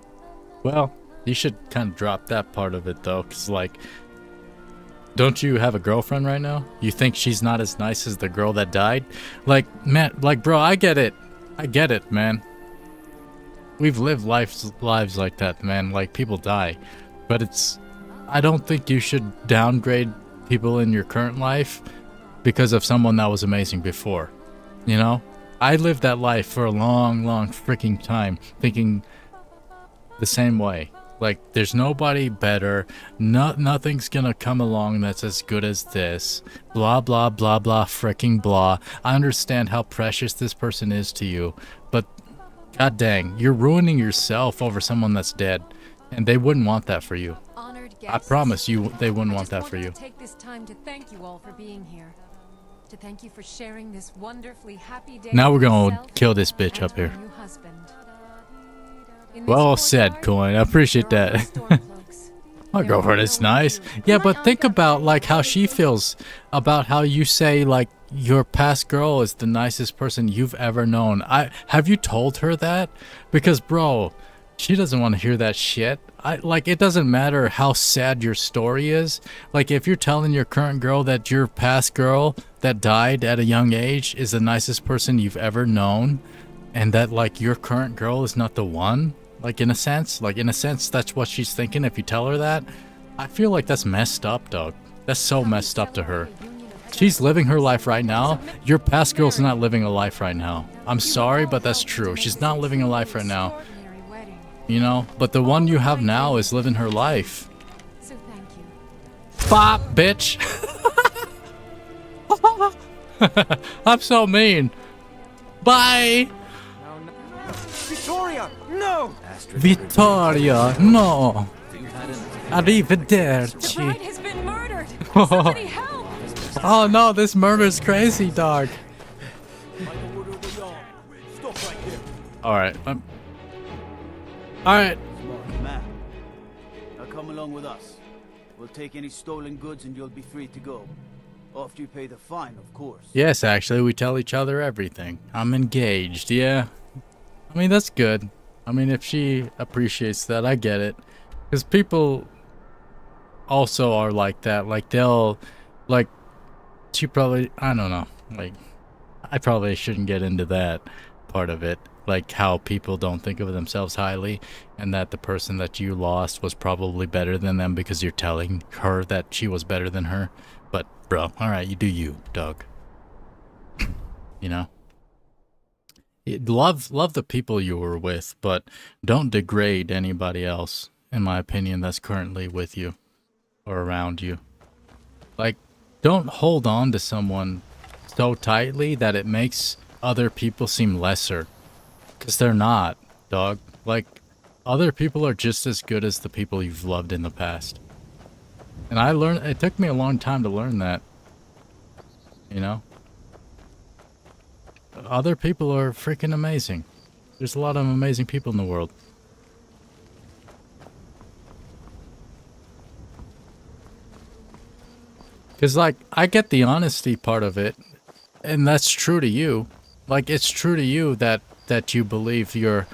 Well, you should kind of drop that part of it, though. Because, like... Don't you have a girlfriend right now? You think she's not as nice as the girl that died? Like, man, like, bro, I get it. I get it, man. We've lived lives like that, man. Like, people die. But it's... I don't think you should downgrade people in your current life because of someone that was amazing before. You know? I lived that life for a long, long freaking time thinking the same way. Like, there's nobody better. Nothing's gonna come along that's as good as this. Blah, blah, blah, blah, freaking blah. I understand how precious this person is to you, but god dang, you're ruining yourself over someone that's dead, and they wouldn't want that for you. I promise you, they wouldn't want that for you. To take this time to thank you all for being here. To thank you for sharing this wonderfully happy day. Now we're gonna kill this bitch up here. Well said, Coin. I appreciate that. My girlfriend is nice. Yeah, but think about, like, how she feels about how you say, like, your past girl is the nicest person you've ever known. Have you told her that? Because, bro, she doesn't want to hear that shit. Like, it doesn't matter how sad your story is. Like, if you're telling your current girl that your past girl that died at a young age is the nicest person you've ever known, and that, like, your current girl is not the one, Like in a sense, that's what she's thinking if you tell her that. I feel like that's messed up, dog. That's so messed up to her. She's living her life right now. Your past girl's not living a life right now. I'm sorry, but that's true. She's not living a life right now. You know, but the one you have now is living her life. So thank you. Bop, bitch. I'm so mean. Bye. Victoria, no! Vittoria, no. The Arrivederci. bride has been murdered. Somebody help! Oh no, this murder's crazy, dog. Alright. Alright. Smart man. Now come along with us. We'll take any stolen goods and you'll be free to go. After you pay the fine, of course. Yes, actually, we tell each other everything. I'm engaged, yeah. I mean, that's good. I mean, if she appreciates that, I get it. Because people also are like that. Like, they'll, like, she probably, I don't know. Like, I probably shouldn't get into that part of it. Like, how people don't think of themselves highly, and that the person that you lost was probably better than them because you're telling her that she was better than her. But, bro, alright, you do you, dog. You know? Love the people you were with, but don't degrade anybody else, in my opinion, that's currently with you or around you. Like, don't hold on to someone so tightly that it makes other people seem lesser. Because they're not, dog. Like, other people are just as good as the people you've loved in the past. And I learned, it took me a long time to learn that. You know? Other people are freaking amazing. There's a lot of amazing people in the world. Because, like, I get the honesty part of it, and that's true to you. Like, it's true to you that you believe your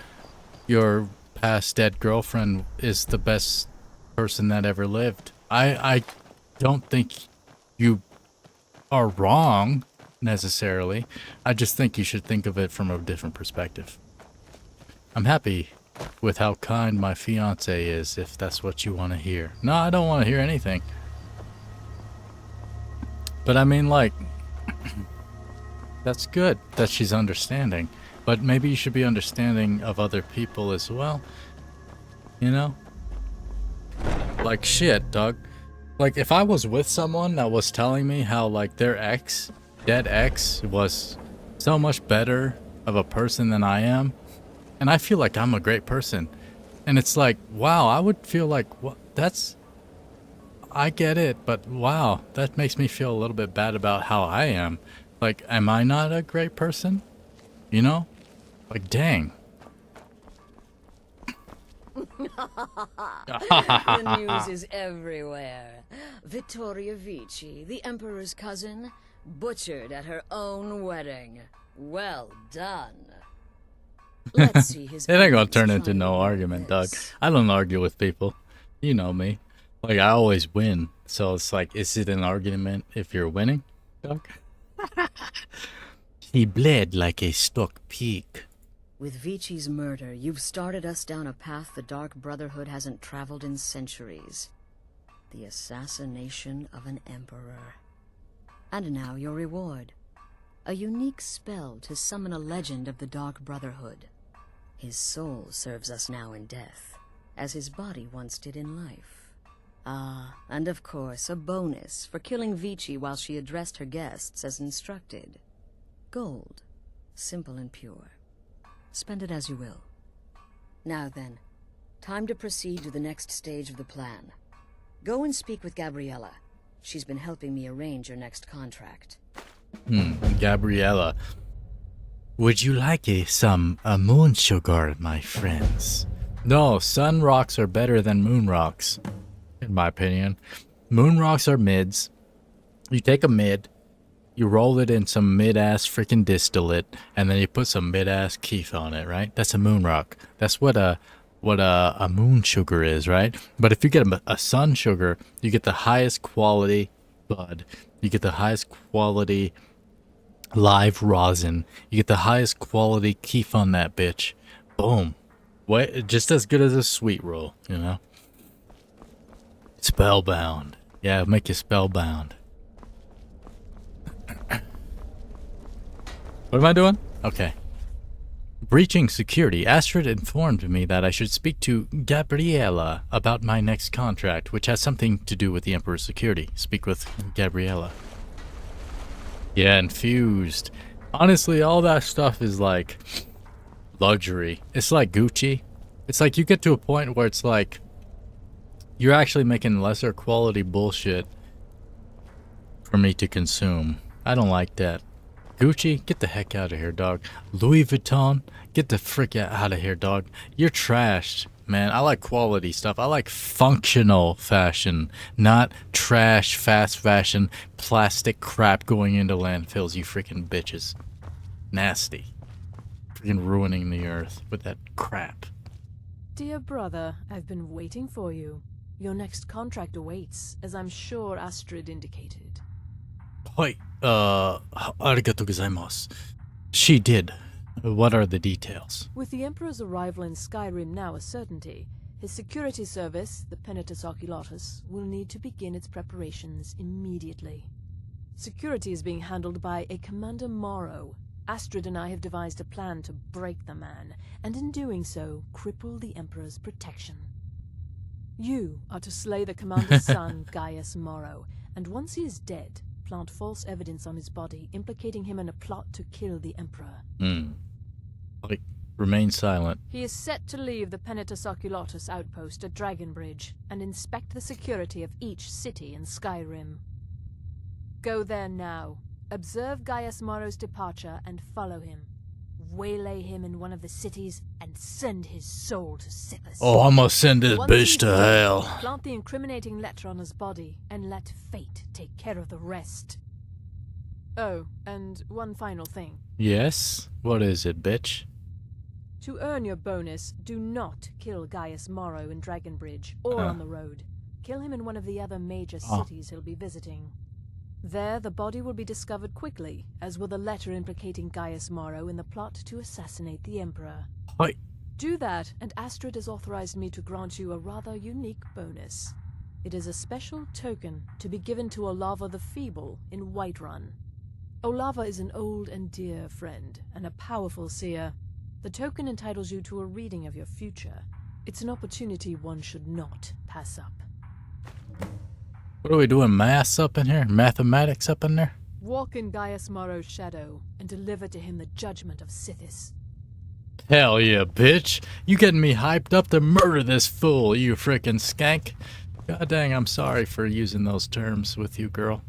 past dead girlfriend is the best person that ever lived. I don't think you are wrong, necessarily. I just think you should think of it from a different perspective. I'm happy with how kind my fiance is, if that's what you want to hear. No, I don't want to hear anything. But I mean, like, that's good that she's understanding. But maybe you should be understanding of other people as well. You know? Like, shit, dog. Like, if I was with someone that was telling me how, like, their ex, dead ex, was so much better of a person than I am, and I feel like I'm a great person, and it's like, wow, I would feel like, what, that's, I get it, but wow, that makes me feel a little bit bad about how I am. Like, am I not a great person? You know? Like, dang. The news is everywhere. Vittoria Vici, the Emperor's cousin, butchered at her own wedding. Well done. Let's see his It ain't gonna turn into no argument, Doug. I don't argue with people. You know me. Like, I always win. So it's like, is it an argument if you're winning, Doug? He bled like a stuck pig. With Vici's murder, you've started us down a path the Dark Brotherhood hasn't traveled in centuries. The assassination of an emperor. And now your reward. A unique spell to summon a legend of the Dark Brotherhood. His soul serves us now in death, as his body once did in life. Ah, and of course, a bonus for killing Vici while she addressed her guests as instructed. Gold. Simple and pure. Spend it as you will. Now then, time to proceed to the next stage of the plan. Go and speak with Gabriella. She's been helping me arrange your next contract. Gabriella. Would you like some moon sugar, my friends? No, sun rocks are better than moon rocks, in my opinion. Moon rocks are mids. You take a mid, you roll it in some mid-ass freaking distillate, and then you put some mid-ass keef on it, right? That's a moon rock. That's what a moon sugar is, right? But if you get a sun sugar, you get the highest quality bud. You get the highest quality live rosin. You get the highest quality keef on that bitch. Boom. What? Just as good as a sweet roll, you know? Spellbound. Yeah, make you spellbound. What am I doing? Okay. Breaching security. Astrid informed me that I should speak to Gabriella about my next contract, which has something to do with the Emperor's security. Speak with Gabriella. Yeah, infused. Honestly, all that stuff is like luxury. It's like Gucci. It's like you get to a point where it's like you're actually making lesser quality bullshit for me to consume. I don't like that. Gucci, get the heck out of here, dog. Louis Vuitton, get the frick out of here, dog. You're trashed, man. I like quality stuff. I like functional fashion, not trash, fast fashion, plastic crap going into landfills, you freaking bitches. Nasty. Freaking ruining the earth with that crap. Dear brother, I've been waiting for you. Your next contract awaits, as I'm sure Astrid indicated. Hoi, arigatou gozaimasu. She did. What are the details? With the Emperor's arrival in Skyrim now a certainty, his security service, the Penitus Oculatus, will need to begin its preparations immediately. Security is being handled by a Commander Morrow. Astrid and I have devised a plan to break the man, and in doing so, cripple the Emperor's protection. You are to slay the Commander's son, Gaius Morrow, and once he is dead, plant false evidence on his body, implicating him in a plot to kill the Emperor. Like, remain silent. He is set to leave the Penitus Oculatus outpost at Dragonbridge and inspect the security of each city in Skyrim. Go there now. Observe Gaius Morrow's departure and follow him. Waylay him in one of the cities and send his soul to Sithis. Oh, I'm gonna send this bitch to hell. Plant the incriminating letter on his body and let fate take care of the rest. Oh, and one final thing. Yes? What is it, bitch? To earn your bonus, do not kill Gaius Morrow in Dragonbridge or on the road. Kill him in one of the other major cities he'll be visiting. There, the body will be discovered quickly, as will the letter implicating Gaius Morrow in the plot to assassinate the Emperor. Hi. Do that, and Astrid has authorized me to grant you a rather unique bonus. It is a special token to be given to Olava the Feeble in Whiterun. Olava is an old and dear friend, and a powerful seer. The token entitles you to a reading of your future. It's an opportunity one should not pass up. What are we doing, maths up in here? Mathematics up in there? Walk in Gaius Morrow's shadow and deliver to him the judgment of Sithis. Hell yeah, bitch. You getting me hyped up to murder this fool, you frickin' skank. God dang, I'm sorry for using those terms with you, girl.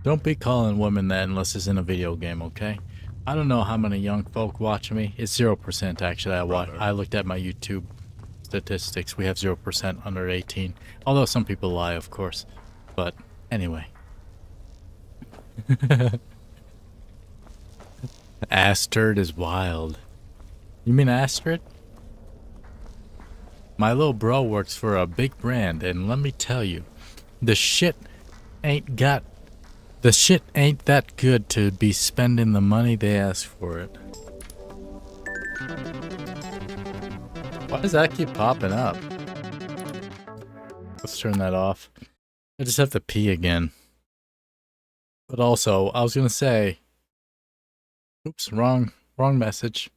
Don't be calling women that unless it's in a video game, okay? I don't know how many young folk watch me. It's 0% actually. I looked at my YouTube statistics. We have 0% under 18. Although some people lie, of course. But anyway. Astrid is wild. You mean Astrid? My little bro works for a big brand, and let me tell you, the shit ain't that good to be spending the money they ask for it. Why does that keep popping up? Let's turn that off. I just have to pee again. But also, I was gonna say... Oops, wrong message.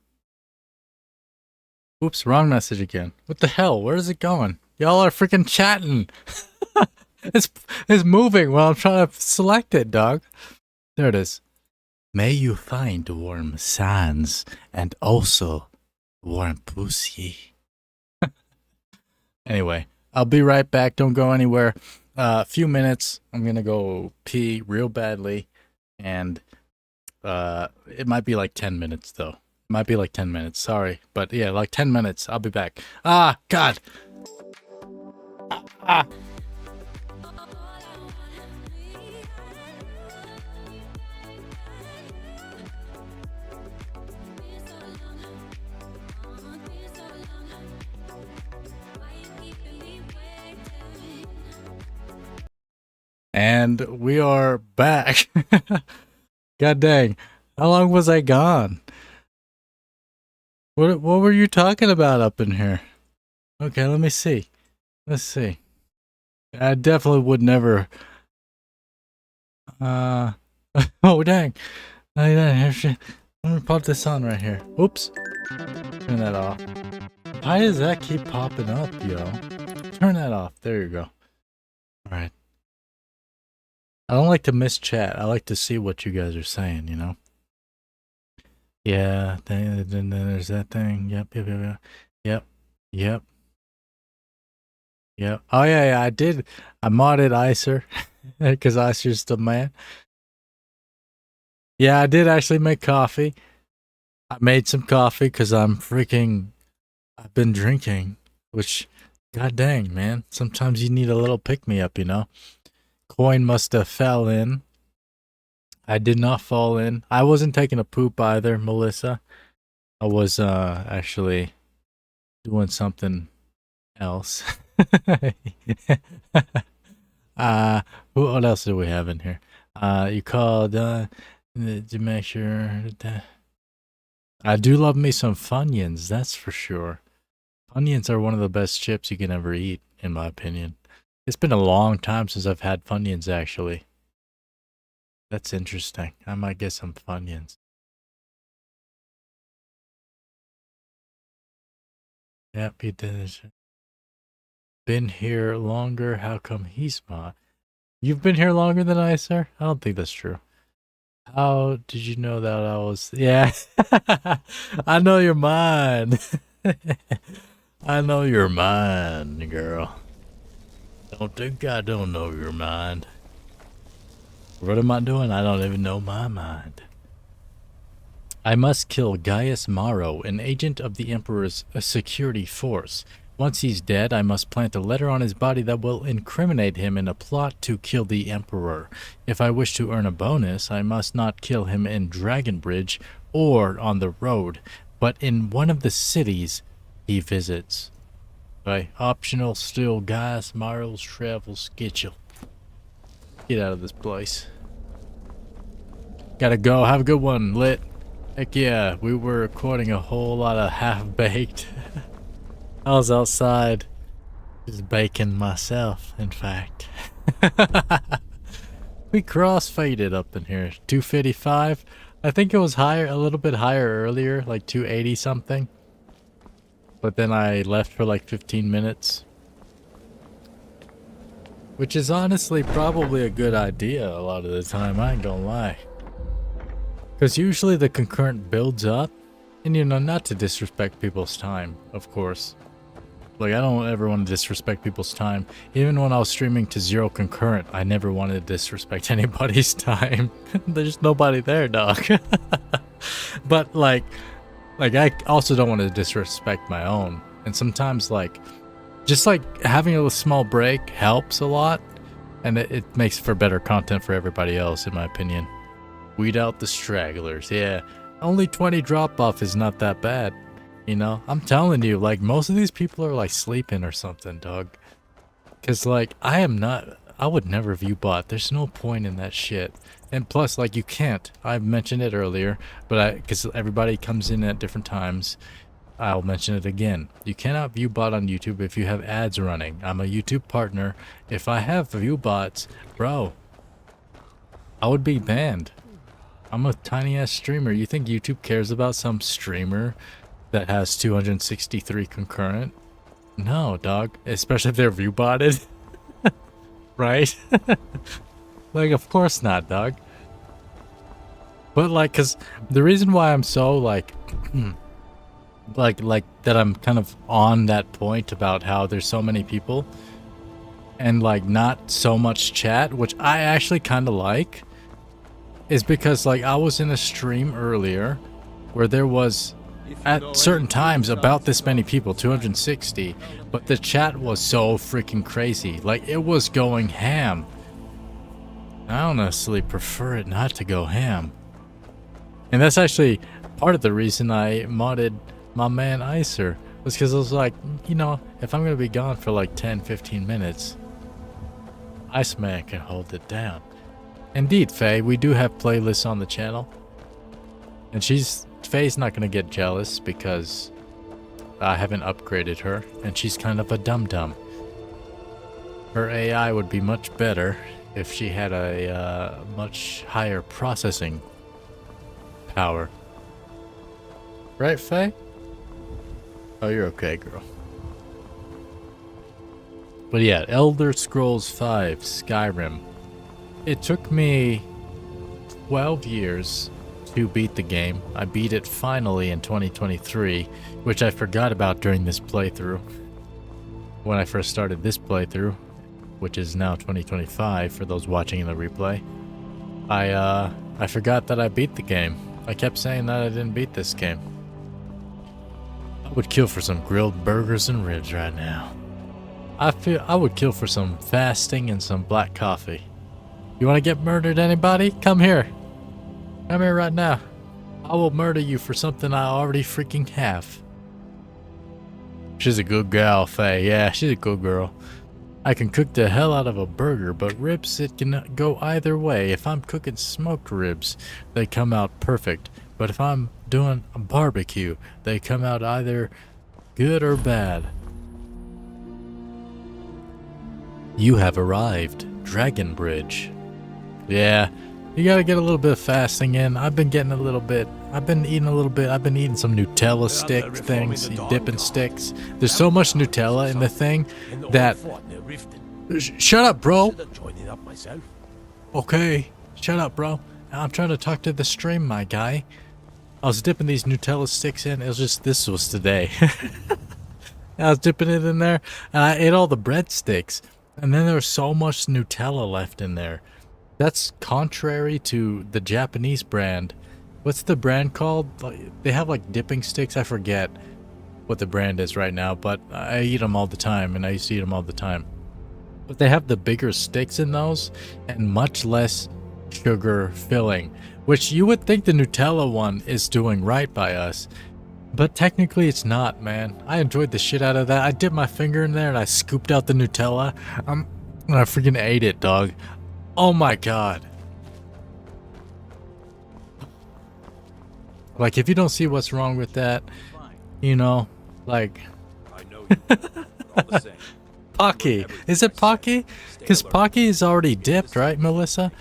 Oops, wrong message again. What the hell? Where is it going? Y'all are freaking chatting. It's moving while I'm trying to select it, dog. There it is. May you find warm sands and also warm pussy. Anyway, I'll be right back. Don't go anywhere. A few minutes. I'm gonna go pee real badly, and it might be like 10 minutes though. It might be like 10 minutes. Sorry, but yeah, like 10 minutes. I'll be back. Ah, God. Ah. And we are back. God dang. How long was I gone? What were you talking about up in here? Okay, let me see. Let's see. I definitely would never. Oh dang! Let me pop this on right here. Oops. Turn that off. Why does that keep popping up, yo? Turn that off. There you go. All right. I don't like to miss chat. I like to see what you guys are saying, you know? Yeah, then there's that thing. Yep. Oh, yeah, I did. I modded Icer because Icer's the man. Yeah, I did actually make coffee. I made some coffee because I've been drinking, which, god dang, man. Sometimes you need a little pick-me-up, you know? Coin must have fell in. I did not fall in. I wasn't taking a poop either, Melissa. I was actually doing something else. What else do we have in here? You called to make sure that I do love me some Funyuns, that's for sure. Funyuns are one of the best chips you can ever eat, in my opinion. It's been a long time since I've had Funyuns, actually. That's interesting. I might get some Funyuns. Yep, he did. Been here longer. How come he's not? You've been here longer than I, sir? I don't think that's true. How did you know that I was... Yeah. I know your mind. I know your mind, girl. Don't think I don't know your mind. What am I doing? I don't even know my mind. I must kill Gaius Maro, an agent of the Emperor's security force. Once he's dead, I must plant a letter on his body that will incriminate him in a plot to kill the Emperor. If I wish to earn a bonus, I must not kill him in Dragonbridge or on the road, but in one of the cities he visits. By optional still Gaius Maro's travel schedule. Get out of this place. Gotta go. Have a good one, Lit. Heck yeah, we were recording a whole lot of half-baked. I was outside just baking myself, in fact. We cross-faded up in here. 255. I think it was higher, a little bit higher earlier, like 280 something. But then I left for like 15 minutes. Which is honestly probably a good idea a lot of the time, I ain't gonna lie. Because usually the concurrent builds up. And you know, not to disrespect people's time, of course. Like, I don't ever want to disrespect people's time. Even when I was streaming to 0 concurrent, I never wanted to disrespect anybody's time. There's nobody there, dog. But like I also don't want to disrespect my own. And sometimes just having a small break helps a lot. And it makes for better content for everybody else, in my opinion. Weed out the stragglers, yeah. Only 20 drop off is not that bad. You know, I'm telling you, most of these people are sleeping or something, dog. Cause I would never view bot. There's no point in that shit. And plus, you can't. I mentioned it earlier, but cause everybody comes in at different times. I'll mention it again. You cannot view bot on YouTube if you have ads running. I'm a YouTube partner. If I have view bots, bro, I would be banned. I'm a tiny ass streamer. You think YouTube cares about some streamer that has 263 concurrent? No, dog. Especially if they're view botted. Right? Of course not, dog. But cause the reason why I'm so that I'm kind of on that point about how there's so many people and not so much chat, which I actually kind of like, is because I was in a stream earlier where there was at certain times about this many people, 260, but the chat was so freaking crazy. It was going ham. I honestly prefer it not to go ham. And that's actually part of the reason I modded my man Icer, was because I was you know, if I'm going to be gone for 10-15 minutes, Iceman can hold it down. Indeed, Faye, we do have playlists on the channel. And she's Faye's not gonna get jealous because I haven't upgraded her, and she's kind of a dum-dum. Her AI would be much better if she had a much higher processing power. Right, Faye? Oh, you're okay, girl. But yeah, Elder Scrolls V Skyrim. It took me 12 years to beat the game. I beat it finally in 2023, which I forgot about during this playthrough. When I first started this playthrough, which is now 2025 for those watching in the replay, I forgot that I beat the game. I kept saying that I didn't beat this game. I would kill for some grilled burgers and ribs right now. I would kill for some fasting and some black coffee. You want to get murdered, anybody? Come here. Come here right now. I will murder you for something I already freaking have. She's a good gal, Faye. Yeah, she's a good girl. I can cook the hell out of a burger, but ribs, it can go either way. If I'm cooking smoked ribs, they come out perfect. But if I'm doing a barbecue, they come out either good or bad. You have arrived, Dragon Bridge. Yeah, you gotta get a little bit of fasting in. I've been getting a little bit. I've been eating a little bit. I've been eating some Nutella stick things, dipping sticks. There's so much Nutella in the thing that... Shut up, bro. Okay, shut up, bro. I'm trying to talk to the stream, my guy. I was dipping these Nutella sticks in. It was just, this was today. I was dipping it in there, and I ate all the breadsticks. And then there was so much Nutella left in there. That's contrary to the Japanese brand. What's the brand called? They have like dipping sticks. I forget what the brand is right now, but I eat them all the time, and I used to eat them all the time. But they have the bigger sticks in those, and much less sugar filling, which you would think the Nutella one is doing right by us. But technically it's not, man. I enjoyed the shit out of that. I dipped my finger in there and I scooped out the Nutella. And I freaking ate it, dog. Oh my god. Like, if you don't see what's wrong with that, you know, like... I know you, all the same. Pocky. Is it Pocky? Because Pocky is already dipped, right, Melissa?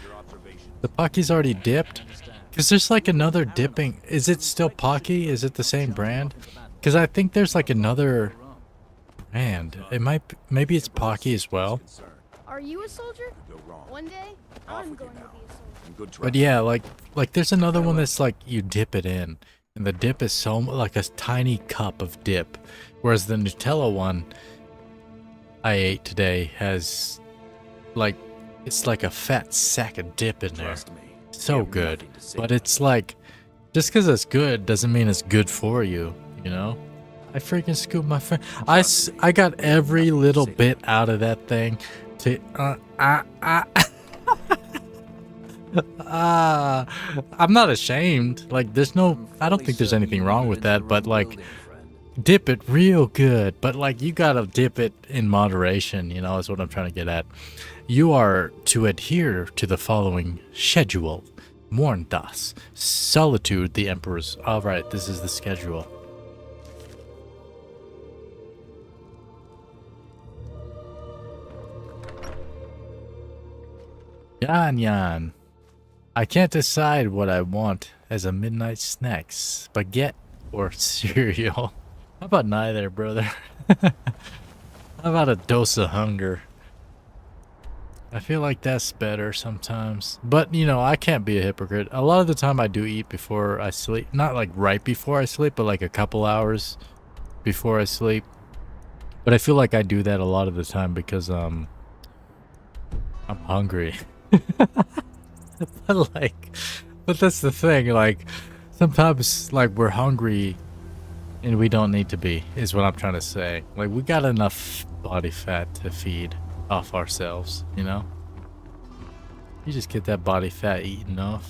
The Pocky's already dipped? Because there's like another dipping... Is it still Pocky? Is it the same brand? Because I think there's like another brand. It might... Maybe it's Pocky as well. Are you a soldier? One day, I'm going to be a soldier. But yeah, like there's another one that's like you dip it in. And the dip is so... like a tiny cup of dip. Whereas the Nutella one I ate today has... like... It's like a fat sack of dip in there. So good. But it's like, just because it's good doesn't mean it's good for you, you know? I freaking scooped my friend. I got every little bit out of that thing to... I'm not ashamed. Like, there's no... I don't think there's anything wrong with that, but like... Dip it real good, but like you gotta dip it in moderation, you know, is what I'm trying to get at. You are to adhere to the following schedule. Morn das. Solitude the Emperor's. Alright, this is the schedule. Yan. I can't decide what I want as a midnight snack. Spaghetti or cereal. How about neither, brother? How about a dose of hunger? I feel like that's better sometimes. But, you know, I can't be a hypocrite. A lot of the time I do eat before I sleep. Not like right before I sleep, but like a couple hours before I sleep. But I feel like I do that a lot of the time because, I'm hungry. But that's the thing. Like, sometimes, like, we're hungry... and we don't need to be, is what I'm trying to say. Like, we got enough body fat to feed off ourselves, you know? You just get that body fat eaten off.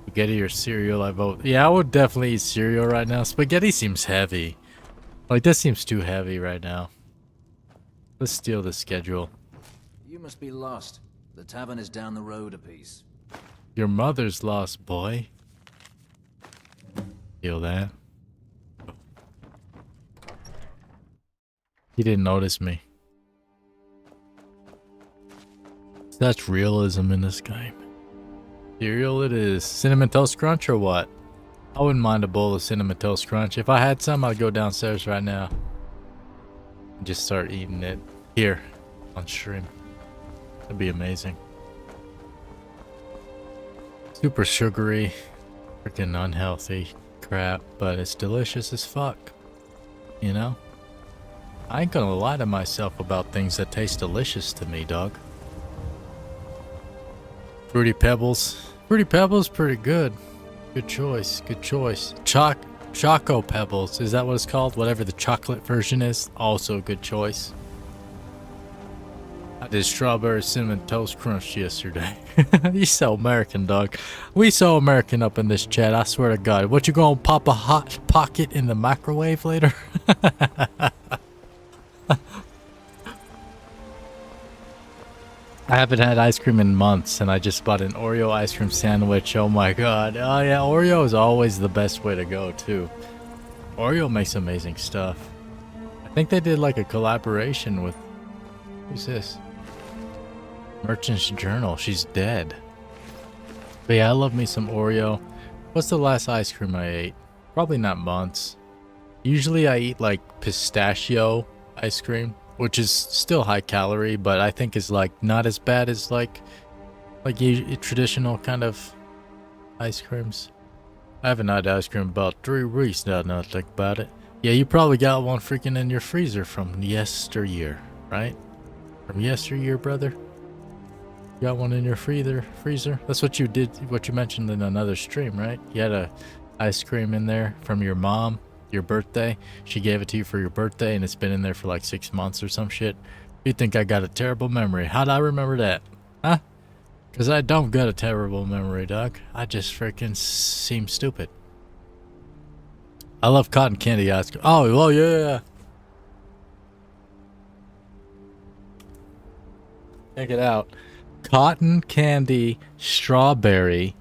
Spaghetti or cereal, I vote. Yeah, I would definitely eat cereal right now. Spaghetti seems heavy. Like, that seems too heavy right now. Let's steal the schedule. You must be lost. The tavern is down the road a piece. Your mother's lost, boy. Feel that? He didn't notice me. Such realism in this game. Cereal it is. Cinnamon Toast Crunch or what? I wouldn't mind a bowl of Cinnamon Toast Crunch. If I had some, I'd go downstairs right now and just start eating it here on stream. That'd be amazing. Super sugary, freaking unhealthy crap, but it's delicious as fuck. You know? I ain't gonna lie to myself about things that taste delicious to me, dog. Fruity Pebbles. Fruity Pebbles pretty good. Good choice. Good choice. Choco Pebbles. Is that what it's called? Whatever the chocolate version is. Also a good choice. I did strawberry cinnamon toast crunch yesterday. You so American, dog. We so American up in this chat. I swear to God. What, you gonna pop a hot pocket in the microwave later? I haven't had ice cream in months, and I just bought an Oreo ice cream sandwich. Oh my God. Oh yeah, Oreo is always the best way to go too. Oreo makes amazing stuff. I think they did like a collaboration with, who's this? Merchant's Journal. She's dead. But yeah, I love me some Oreo. What's the last ice cream I ate? Probably not months. Usually I eat like pistachio ice cream, which is still high calorie, but I think is like not as bad as like traditional kind of ice creams. I haven't had ice cream about 3 weeks now that I think about it. Yeah, you probably got one freaking in your freezer from yesteryear, right? From yesteryear, brother. You got one in your freezer? That's what you did, what you mentioned in another stream, right? You had a ice cream in there from your mom. Your birthday, she gave it to you for your birthday, and it's been in there for like 6 months or some shit. You think I got a terrible memory? How'd I remember that? Huh? Because I don't got a terrible memory, dog. I just freaking seem stupid. I love cotton candy ice cream. Oh, well, yeah. Check it out. Cotton candy strawberry,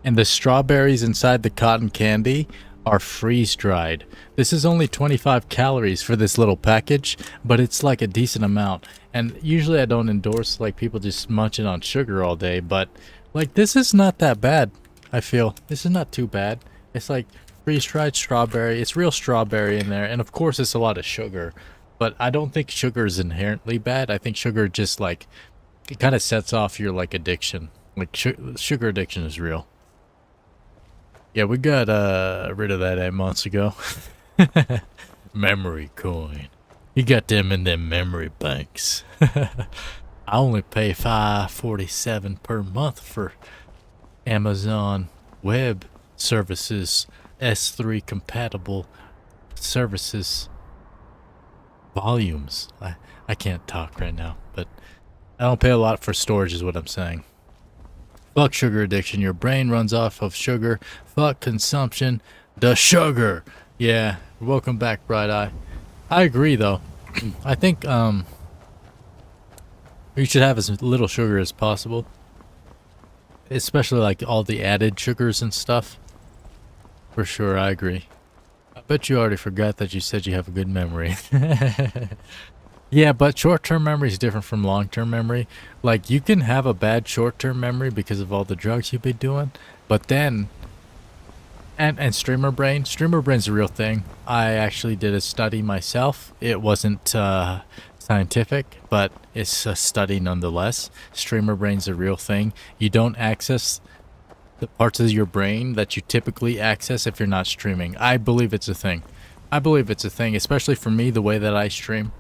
and the strawberries inside the cotton candy are freeze-dried. This is only 25 calories for this little package, but it's like a decent amount. And usually I don't endorse like people just munching on sugar all day, but like this is not that bad. I feel this is not too bad. It's like freeze-dried strawberry. It's real strawberry in there, and of course it's a lot of sugar, but I don't think sugar is inherently bad. I think sugar just like it kind of sets off your like addiction. Like sugar addiction is real. Yeah, we got rid of that 8 months ago. Memory coin. You got them in them memory banks. I only pay $5.47 per month for Amazon Web Services S3 compatible services volumes. I can't talk right now, but I don't pay a lot for storage is what I'm saying. Fuck sugar addiction. Your brain runs off of sugar. Fuck consumption. The sugar. Yeah. Welcome back, Bright Eye. I agree, though. I think you should have as little sugar as possible. Especially like all the added sugars and stuff. For sure, I agree. I bet you already forgot that you said you have a good memory. Yeah, but short-term memory is different from long-term memory. Like, you can have a bad short-term memory because of all the drugs you've been doing, but then... And streamer brain. Streamer brain's a real thing. I actually did a study myself. It wasn't scientific, but it's a study nonetheless. Streamer brain's a real thing. You don't access the parts of your brain that you typically access if you're not streaming. I believe it's a thing. I believe it's a thing, especially for me, the way that I stream.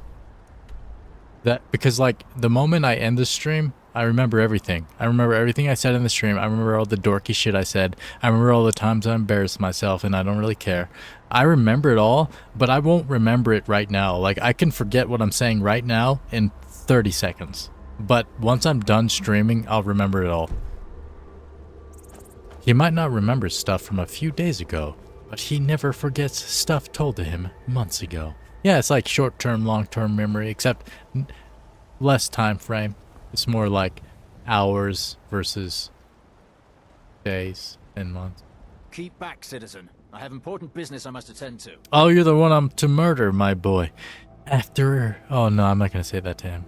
Because like the moment I end the stream, I remember everything. I remember everything I said in the stream. I remember all the dorky shit I said. I remember all the times I embarrassed myself, and I don't really care. I remember it all, but I won't remember it right now. Like, I can forget what I'm saying right now in 30 seconds. But once I'm done streaming, I'll remember it all. He might not remember stuff from a few days ago, but he never forgets stuff told to him months ago. Yeah, it's like short-term, long-term memory, except less time frame. It's more like hours versus days and months. Keep back, citizen. I have important business I must attend to. Oh, you're the one I'm to murder, my boy. After... Oh, no, I'm not going to say that to him.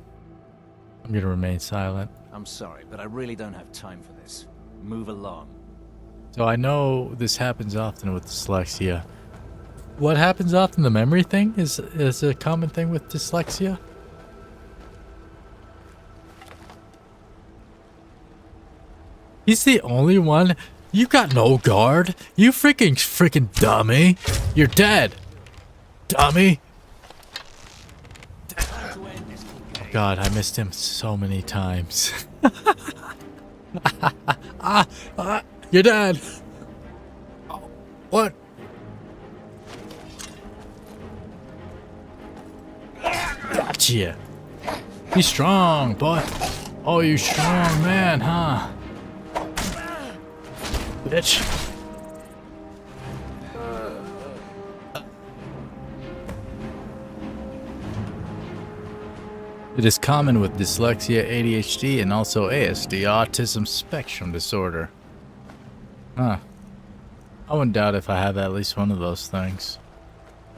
I'm going to remain silent. I'm sorry, but I really don't have time for this. Move along. So I know this happens often with dyslexia. What happens often? The memory thing is a common thing with dyslexia? He's the only one. You got no guard. You freaking dummy. You're dead. Dummy. Oh God, I missed him so many times. You're dead. Oh, what? Gotcha. Be strong, boy. Oh, you strong man, huh? Bitch. It is common with dyslexia, ADHD, and also ASD, autism spectrum disorder. Huh. I wouldn't doubt if I have at least one of those things.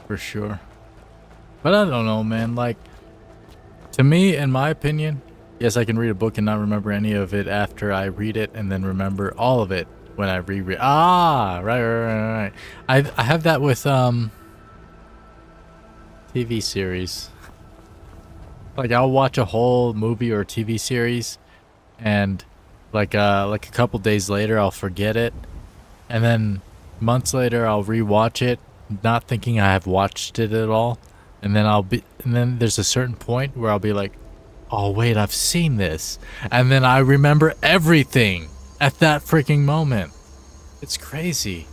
For sure. But I don't know, man. Like, to me, in my opinion, yes, I can read a book and not remember any of it after I read it, and then remember all of it when I reread. Ah, right. I have that with TV series. Like, I'll watch a whole movie or TV series, and like a couple days later, I'll forget it, and then months later, I'll rewatch it, not thinking I have watched it at all, and then there's a certain point where I'll be like, oh wait, I've seen this, and then I remember everything at that freaking moment. It's crazy.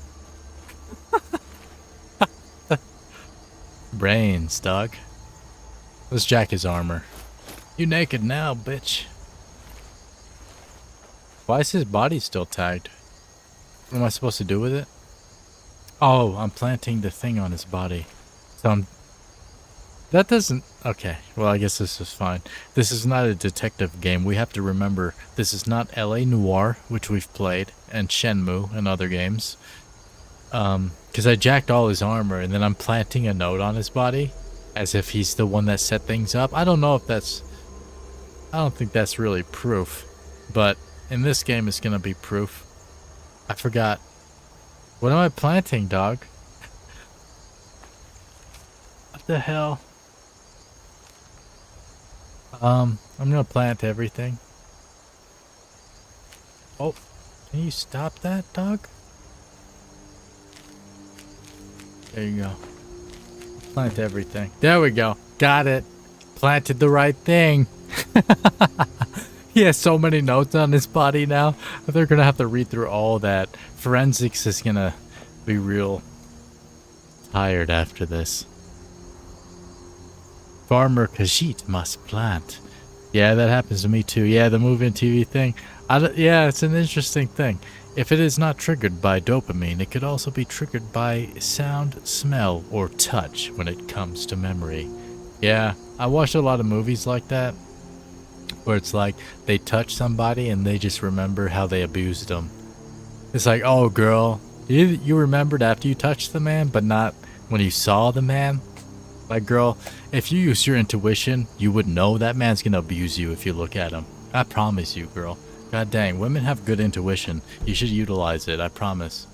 Brains, dog. Let's jack his armor. You naked now, bitch. Why is his body still tagged? What am I supposed to do with it? Oh, I'm planting the thing on his body. So that doesn't... Okay, well, I guess this is fine. This is not a detective game. We have to remember, this is not LA Noire, which we've played, and Shenmue and other games. Because I jacked all his armor, and then I'm planting a note on his body, as if he's the one that set things up. I don't know if that's... I don't think that's really proof. But in this game, it's going to be proof. I forgot. What am I planting, dog? What the hell? I'm gonna plant everything. Oh, can you stop that, dog? There you go. Plant everything. There we go. Got it. Planted the right thing. He has so many notes on his body now. They're gonna have to read through all that. Forensics is gonna be real tired after this. Farmer khajiiti must plant. Yeah, that happens to me too. Yeah, the movie and TV thing. Yeah, it's an interesting thing. If it is not triggered by dopamine, it could also be triggered by sound, smell, or touch when it comes to memory. Yeah, I watched a lot of movies like that, where it's like they touch somebody and they just remember how they abused them. It's like, oh girl, you remembered after you touched the man, but not when you saw the man? Like, girl, if you use your intuition, you would know that man's gonna abuse you if you look at him. I promise you, girl. God dang, women have good intuition. You should utilize it, I promise.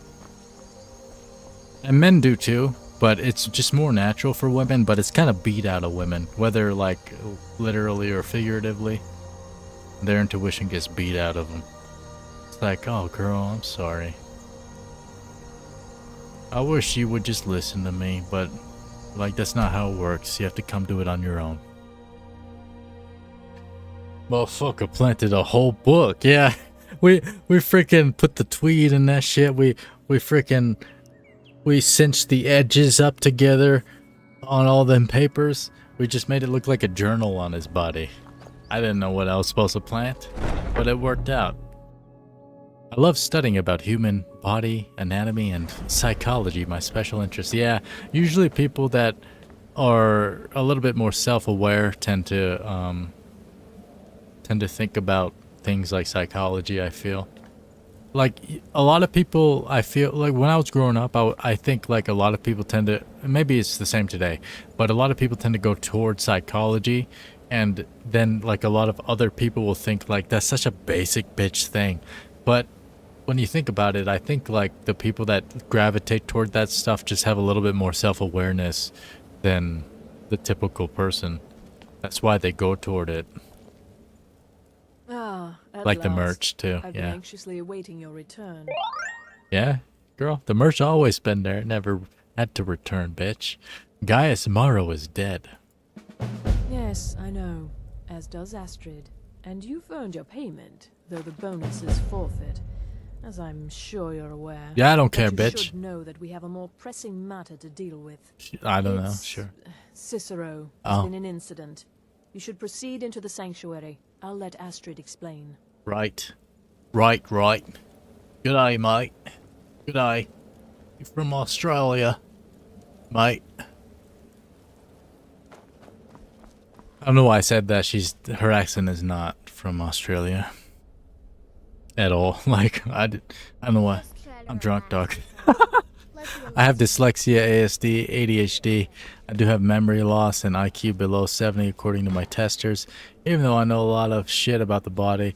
And men do too, but it's just more natural for women, but it's kind of beat out of women. Whether, like, literally or figuratively, their intuition gets beat out of them. It's like, oh, girl, I'm sorry. I wish you would just listen to me, but... like, that's not how it works. You have to come to it on your own. Motherfucker planted a whole book. Yeah, we freaking put the tweed in that shit. We cinched the edges up together on all them papers. We just made it look like a journal on his body. I didn't know what I was supposed to plant, but it worked out. I love studying about human body, anatomy, and psychology, my special interest. Yeah, usually people that are a little bit more self-aware tend to think about things like psychology, I feel. like a lot of people, I feel like when I was growing up, I think like a lot of people tend to, maybe it's the same today, but a lot of people tend to go towards psychology, and then like a lot of other people will think like that's such a basic bitch thing. But when you think about it, I think like the people that gravitate toward that stuff just have a little bit more self-awareness than the typical person. That's why they go toward it. Ah, at Like the last. merch too. I've been anxiously awaiting your return. Yeah, girl, the merch always been there, never had to return, bitch. Gaius Morrow is dead. Yes, I know. As does Astrid. And you've earned your payment, though the bonus is forfeit. As I'm sure you're aware. Yeah, I don't care, but you bitch. should know that we have a more pressing matter to deal with. I don't know, sure. Cicero, there's Oh. been an incident. You should proceed into the sanctuary. I'll let Astrid explain. Right. Right. Good day, mate. Good day. You from Australia, mate? I don't know why I said that. Her accent is not from Australia at all. Like I don't know why. I'm drunk, dog. I have dyslexia, ASD, ADHD. I do have memory loss and IQ below 70 according to my testers. Even though I know a lot of shit about the body.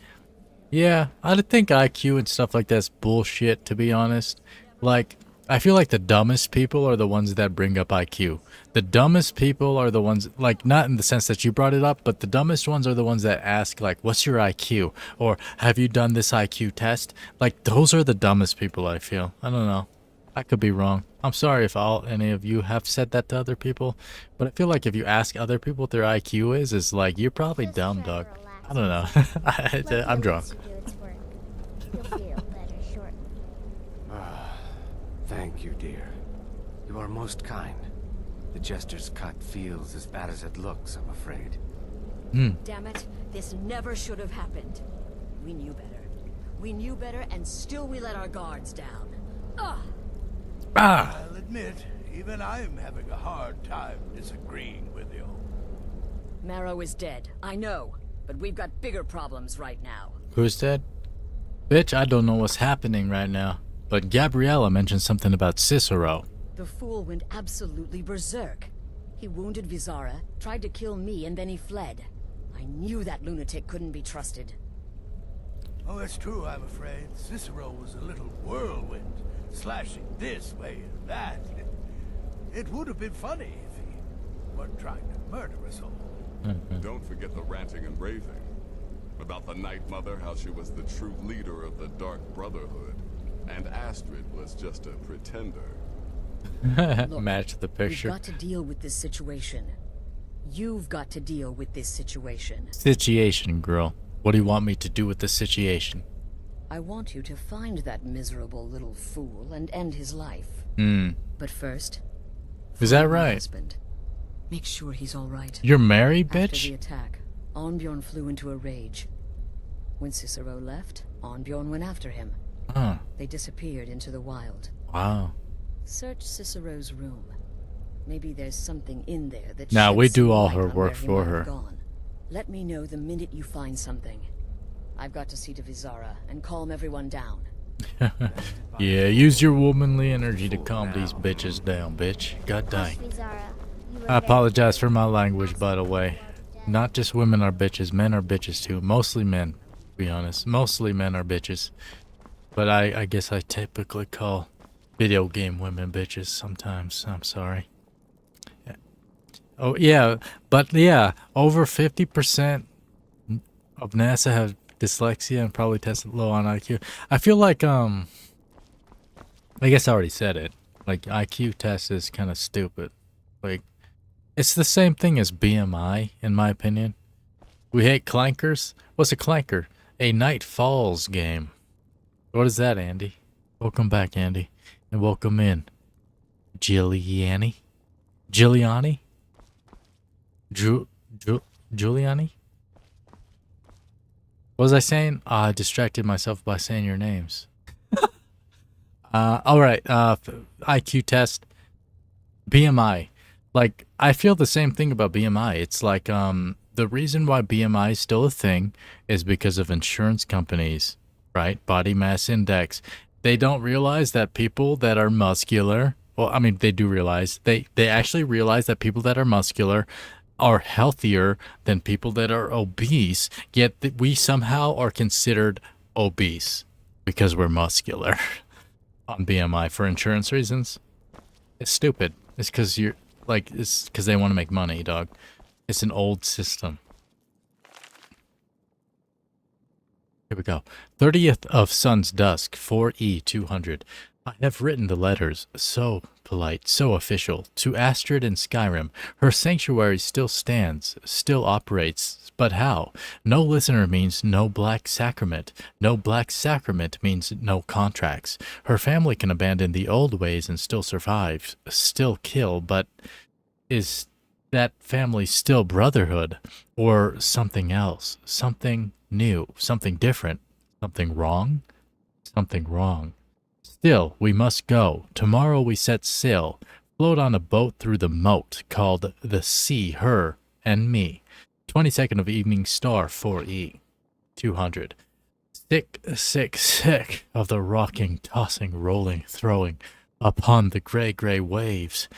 Yeah, I think IQ and stuff like that's bullshit, to be honest. Like, I feel like the dumbest people are the ones that bring up IQ. The dumbest people are the ones, like, not in the sense that you brought it up, but the dumbest ones are the ones that ask, like, what's your IQ? Or, have you done this IQ test? Like, those are the dumbest people, I feel. I don't know. I could be wrong. I'm sorry if any of you have said that to other people, but I feel like if you ask other people what their IQ is like, you're probably dumb, dog. I don't know. I'm drunk. Thank you, dear. You are most kind. The jester's cut feels as bad as it looks, I'm afraid. Damn it, this never should have happened. We knew better. We knew better, and still we let our guards down. Ugh! I'll admit, even I'm having a hard time disagreeing with you. Marrow is dead, I know, but we've got bigger problems right now. Who's dead? Bitch, I don't know what's happening right now. But Gabriella mentioned something about Cicero. The fool went absolutely berserk. He wounded Vizara, tried to kill me, and then he fled. I knew that lunatic couldn't be trusted. Oh, that's true, I'm afraid. Cicero was a little whirlwind, slashing this way and that. It would have been funny if he weren't trying to murder us all. Don't forget the ranting and raving. About the Night Mother, how she was the true leader of the Dark Brotherhood. And Astrid was just a pretender. Look, match the picture. We've got to deal with this situation. You've got to deal with this situation. Situation, girl. What do you want me to do with the situation? I want you to find that miserable little fool and end his life. But first, is that find my right? husband. Make sure he's all right. You're married, After bitch? the attack, Arnbjorn flew into a rage. When Cicero left, Arnbjorn went after him. Huh. They disappeared into the wild. Wow. Search Cicero's room. Maybe there's something in there that Now sheds we do some all light her on work where he for might have her. gone. Let me know the minute you find something. I've got to see to Vizara and calm everyone down. Yeah, use your womanly energy to calm these bitches down, bitch. God dang. I apologize for my language, by the way. Not just women are bitches, men are bitches too. Mostly men, to be honest. Mostly men are bitches. But I guess I typically call video game women bitches sometimes. I'm sorry. Yeah. Oh, yeah. But, yeah, over 50% of NASA have dyslexia and probably tested low on IQ. I feel like, I guess I already said it. Like, IQ test is kind of stupid. Like, it's the same thing as BMI, in my opinion. We hate clankers. What's a clanker? A Night Falls game. What is that, Andy? Welcome back, Andy. And welcome in, Giuliani? Giuliani? Giuliani? What was I saying? I distracted myself by saying your names. Alright, IQ test. BMI. Like, I feel the same thing about BMI. It's like, the reason why BMI is still a thing is because of insurance companies right? Body mass index. They don't realize that people that are muscular, well, I mean, they do realize, they actually realize that people that are muscular are healthier than people that are obese, yet we somehow are considered obese because we're muscular on BMI for insurance reasons. It's stupid. It's because you're, like, it's because they want to make money, dog. It's an old system. Here we go. 30th of Sun's Dusk, 4E200. I have written the letters, so polite, so official, to Astrid in Skyrim. Her sanctuary still stands, still operates, but how? No listener means no black sacrament. No black sacrament means no contracts. Her family can abandon the old ways and still survive, still kill, but is that family still brotherhood? Or something else? Something new? Something different? Something wrong? Something wrong. Still, we must go. Tomorrow we set sail, float on a boat through the moat called the Sea, Her, and Me. 22nd of Evening Star, 4E. 200. Sick, sick, sick of the rocking, tossing, rolling, throwing upon the gray waves.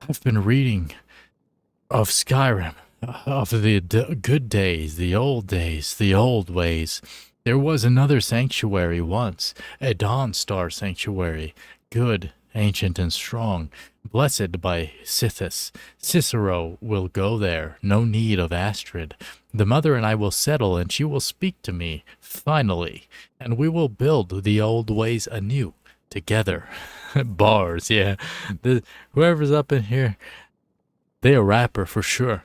I've been reading of Skyrim, of the good days, the old ways. There was another sanctuary once, a Dawn Star sanctuary, good, ancient, and strong, blessed by Sithis. Cicero will go there, no need of Astrid. The mother and I will settle, and she will speak to me, finally, and we will build the old ways anew, together. Bars, yeah. Whoever's up in here, they a rapper for sure.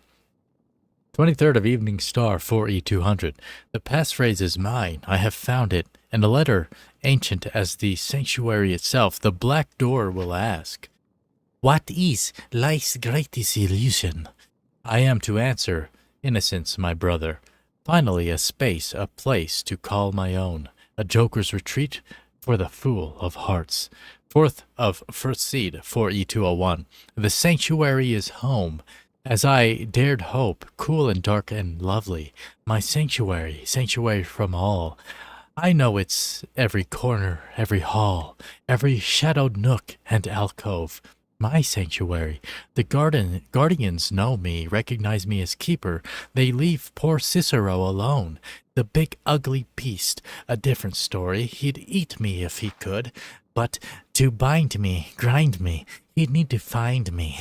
23rd of Evening Star, 4E200. The passphrase is mine. I have found it. And a letter, ancient as the sanctuary itself, the black door will ask, what is life's greatest illusion? I am to answer, innocence, my brother. Finally, a space, a place to call my own. A joker's retreat for the fool of hearts. 4th of First Seed, 4E201. The sanctuary is home. As I dared hope, cool and dark and lovely, my sanctuary, sanctuary from all. I know it's every corner, every hall, every shadowed nook and alcove. My sanctuary. The guardians know me, recognize me as keeper. They leave poor Cicero alone. The big ugly beast, a different story. He'd eat me if he could. But to bind me, grind me, he'd need to find me.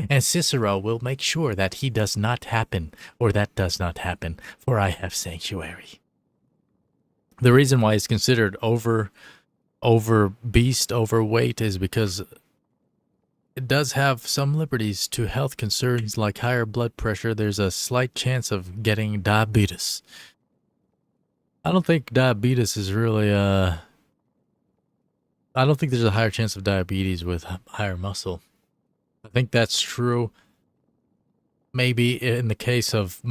And Cicero will make sure that he does not happen, or that does not happen, for I have sanctuary. The reason why it's considered over beast, overweight, is because it does have some liberties to health concerns like higher blood pressure. There's a slight chance of getting diabetes. I don't think diabetes is really I don't think there's a higher chance of diabetes with higher muscle. I think that's true. Maybe in the case of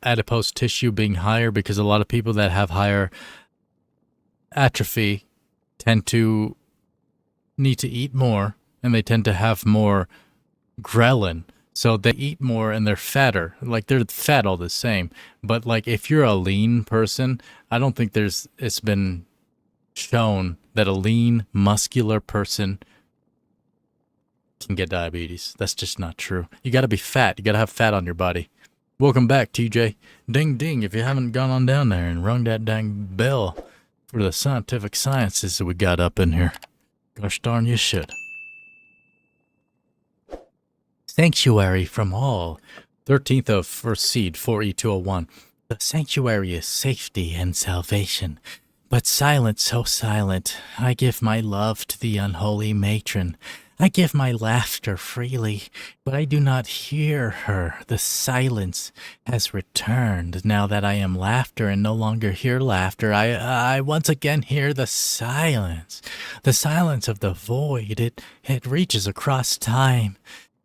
adipose tissue being higher, because a lot of people that have higher atrophy tend to need to eat more, and they tend to have more ghrelin. So they eat more and they're fatter. Like, they're fat all the same. But like, if you're a lean person, I don't think it's been shown that a lean, muscular person can get diabetes. That's just not true. You gotta be fat. You gotta have fat on your body. Welcome back, TJ. Ding ding, if you haven't gone on down there and rung that dang bell for the scientific sciences that we got up in here. Gosh darn, you should. Sanctuary from all. 13th of First Seed, 4E201. The sanctuary is safety and salvation. But silent, so silent, I give my love to the unholy matron. I give my laughter freely, but I do not hear her. The silence has returned. Now that I am laughter and no longer hear laughter, I once again hear the silence. The silence of the void. It reaches across time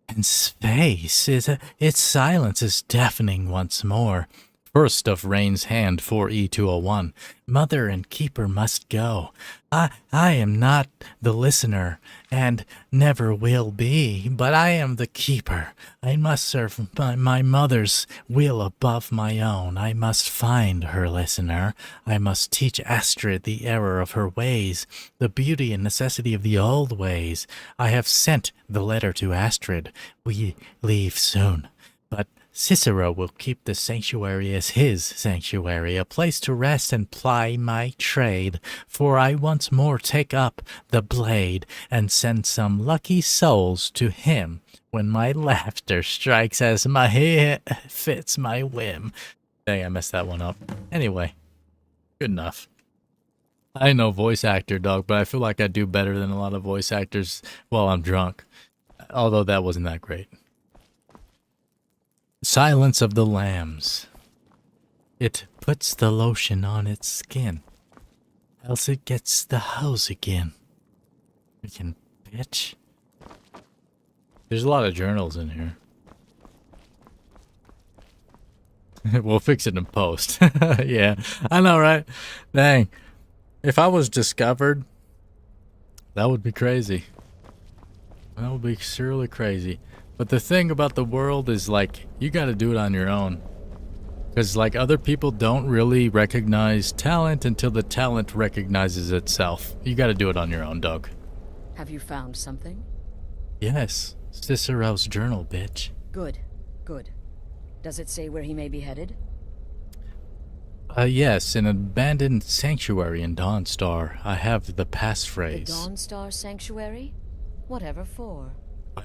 and space. Its silence is deafening once more. First of Rain's hand 4E201. Mother and keeper must go. I am not the listener, and never will be, but I am the keeper. I must serve my mother's will above my own. I must find her listener. I must teach Astrid the error of her ways, the beauty and necessity of the old ways. I have sent the letter to Astrid. We leave soon, but Cicero will keep the sanctuary as his sanctuary, a place to rest and ply my trade, for I once more take up the blade and send some lucky souls to him when my laughter strikes as my hit fits my whim. Dang, I messed that one up. Anyway, good enough. I ain't no voice actor, dog, but I feel like I do better than a lot of voice actors while I'm drunk, although that wasn't that great. Silence of the Lambs. It puts the lotion on its skin, else it gets the hose again. Freaking bitch. There's a lot of journals in here. We'll fix it in post. Yeah, I know, right? Dang. If I was discovered, that would be crazy. That would be surely crazy. But the thing about the world is, like, you gotta do it on your own. Because, like, other people don't really recognize talent until the talent recognizes itself. You gotta do it on your own, dog. Have you found something? Yes. Cicero's journal, bitch. Good. Good. Does it say where he may be headed? Yes, an abandoned sanctuary in Dawnstar. I have the passphrase. The Dawnstar Sanctuary? Whatever for.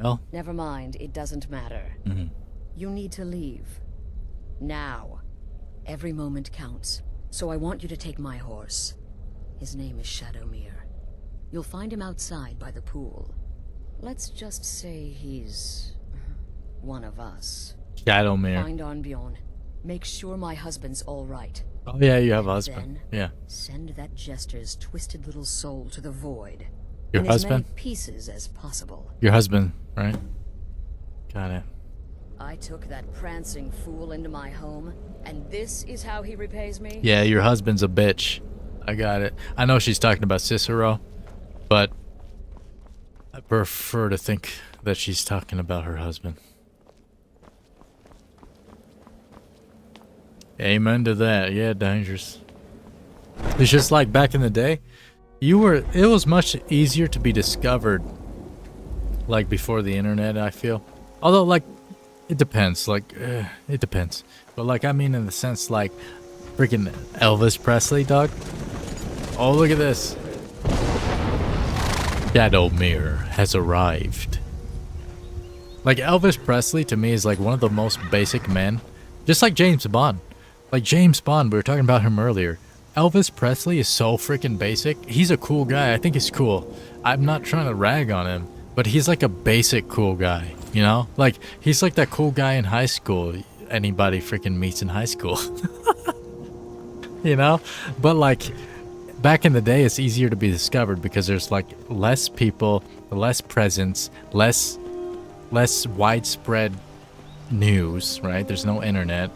Well? Never mind, it doesn't matter. You need to leave. Now. Every moment counts, so I want you to take my horse. His name is Shadowmere. You'll find him outside by the pool. Let's just say he's one of us. Shadowmere. Find Arnbjorn. Make sure my husband's all right. Oh yeah, you have a husband. Then, yeah. Send that jester's twisted little soul to the void. Your in husband? as many pieces as possible. Your husband, right? Got it. I took that prancing fool into my home, and this is how he repays me? Yeah, your husband's a bitch. I got it. I know she's talking about Cicero, but I prefer to think that she's talking about her husband. Amen to that. Yeah, dangerous. It's just like back in the day, it was much easier to be discovered, like, before the internet, I feel. Although, like, it depends, like, it depends. But, like, I mean in the sense, like, freaking Elvis Presley, dog. Oh, look at this. Shadowmere has arrived. Like, Elvis Presley, to me, is, like, one of the most basic men. Just like James Bond. Like, James Bond, we were talking about him earlier. Elvis Presley is so freaking basic. He's a cool guy. I think he's cool. I'm not trying to rag on him, but he's like a basic cool guy, you know? Like, he's like that cool guy in high school anybody freaking meets in high school. You know? But, like, back in the day, it's easier to be discovered because there's, like, less people, less presence, less widespread news, right? There's no internet.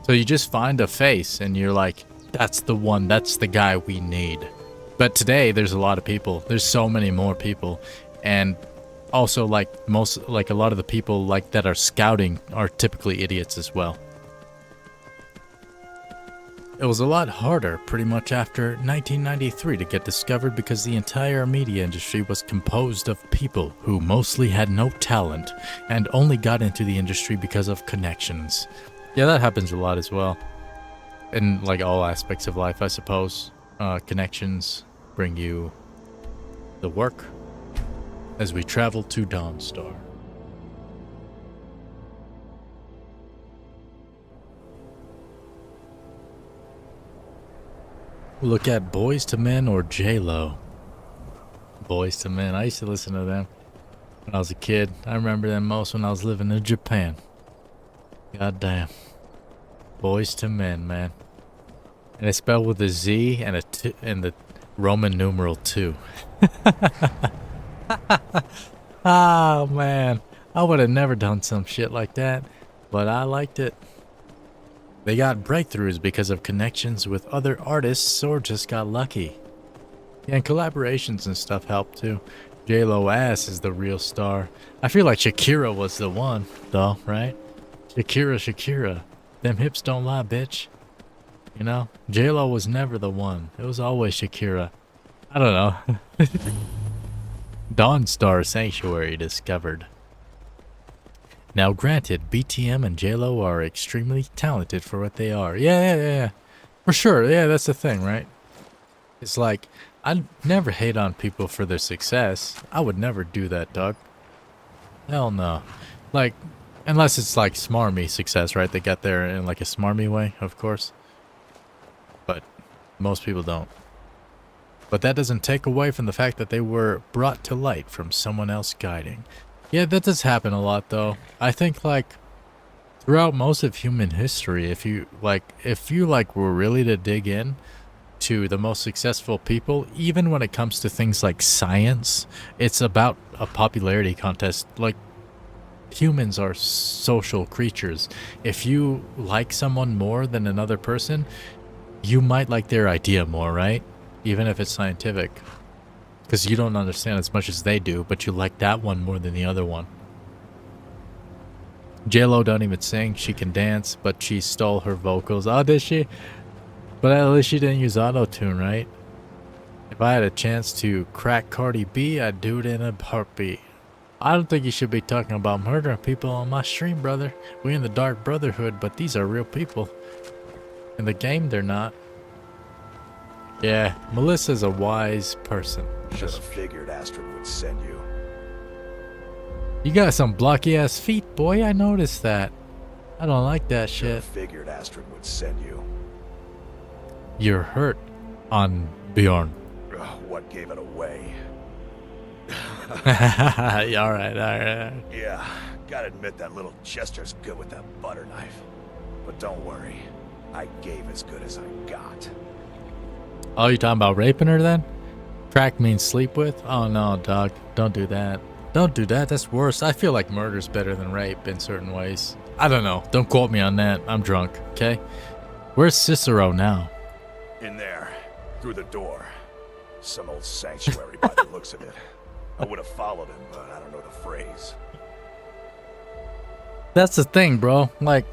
So you just find a face and you're like, that's the one, that's the guy we need. But today there's a lot of people. There's so many more people. And also, like, a lot of the people, like, that are scouting are typically idiots as well. It was a lot harder pretty much after 1993 to get discovered because the entire media industry was composed of people who mostly had no talent and only got into the industry because of connections. Yeah, that happens a lot as well. In, like, all aspects of life, I suppose. Connections bring you the work as we travel to Dawnstar. Look at Boys to Men or J-Lo. Boys to Men. I used to listen to them when I was a kid. I remember them most when I was living in Japan. God damn. Boys to Men, man. And it's spelled with a Z and and the Roman numeral 2. Oh, man. I would have never done some shit like that, but I liked it. They got breakthroughs because of connections with other artists or just got lucky. Yeah, and collaborations and stuff help too. J-Lo ass is the real star. I feel like Shakira was the one, though, right? Shakira. Them hips don't lie, bitch. You know? J-Lo was never the one. It was always Shakira. I don't know. Dawnstar Sanctuary discovered. Now granted, BTM and J-Lo are extremely talented for what they are. Yeah. For sure, yeah, that's the thing, right? It's like, I never hate on people for their success. I would never do that, dog. Hell no. Like, unless it's like smarmy success, right? They got there in like a smarmy way, of course. But most people don't. But that doesn't take away from the fact that they were brought to light from someone else guiding. Yeah, that does happen a lot, though. I think, like, throughout most of human history, if you were really to dig in to the most successful people, even when it comes to things like science, it's about a popularity contest. Like, humans are social creatures. If you like someone more than another person, you might like their idea more, right? Even if it's scientific. Because you don't understand as much as they do, but you like that one more than the other one. J-Lo don't even sing. She can dance, but she stole her vocals. Oh, did she? But at least she didn't use auto-tune, right? If I had a chance to crack Cardi B, I'd do it in a heartbeat. I don't think you should be talking about murdering people on my stream, brother. We're in the Dark Brotherhood, but these are real people. In the game, they're not. Yeah, Melissa's a wise person. Should have figured Astrid would send you. You got some blocky ass feet, boy. I noticed that. I don't like that shit. Figured Astrid would send you. You're hurt on Bjorn. What gave it away? Yeah, all right. Yeah, gotta admit that little Chester's good with that butter knife. But don't worry, I gave as good as I got. Oh, you talking about raping her then? Crack means sleep with? Oh no, dog. Don't do that. Don't do that. That's worse. I feel like murder's better than rape in certain ways. I don't know. Don't quote me on that. I'm drunk, okay? Where's Cicero now? In there, through the door. Some old sanctuary by the looks of it. I would have followed him, but I don't know the phrase. That's the thing, bro. Like,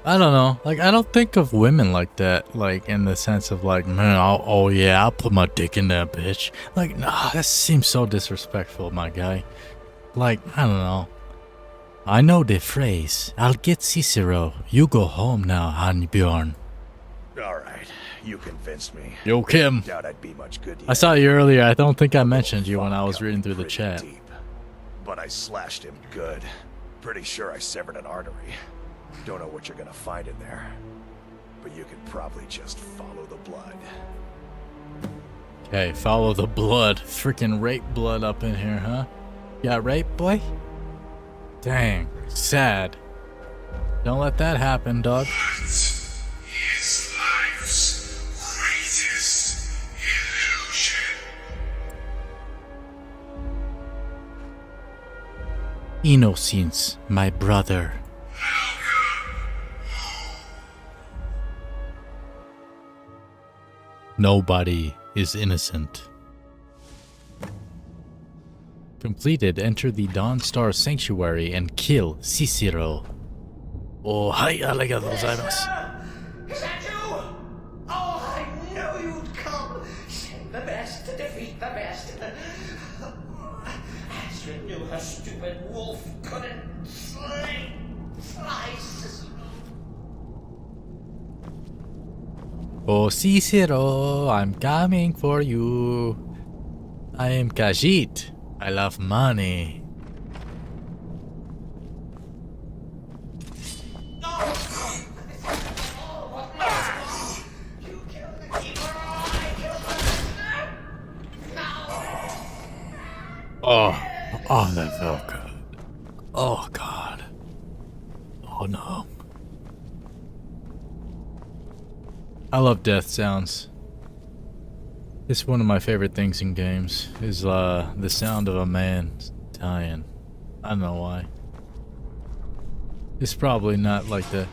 I don't know. Like, I don't think of women like that. Like, in the sense of like, man, I'll put my dick in that bitch. Like, nah, that seems so disrespectful, my guy. Like, I don't know. I know the phrase. I'll get Cicero. You go home now, Bjorn. Alright, you convinced me. Yo, Kim. Doubt I'd be much good to you. I saw you earlier. I don't think I mentioned you when I was reading through the chat. Deep. But I slashed him good. Pretty sure I severed an artery. Don't know what you're gonna find in there. But you could probably just follow the blood. Okay, follow the blood. Freaking rape blood up in here, huh? You got rape, boy? Dang, sad. Don't let that happen, dog. Is life's greatest illusion. Innocence, my brother. Nobody is innocent. Completed, enter the Dawnstar Sanctuary and kill Cicero. Oh, hi, arigatou gozaimasu. Is that you? Oh, I knew you'd come. Send the best to defeat the best. Astrid knew her stupid wolf couldn't slice. Oh, Cicero, I'm coming for you. I am Khajiit. I love money. Oh, that felt good. Oh, God. Oh, no. I love death sounds. It's one of my favorite things in games, is the sound of a man dying. I don't know why. It's probably not like the...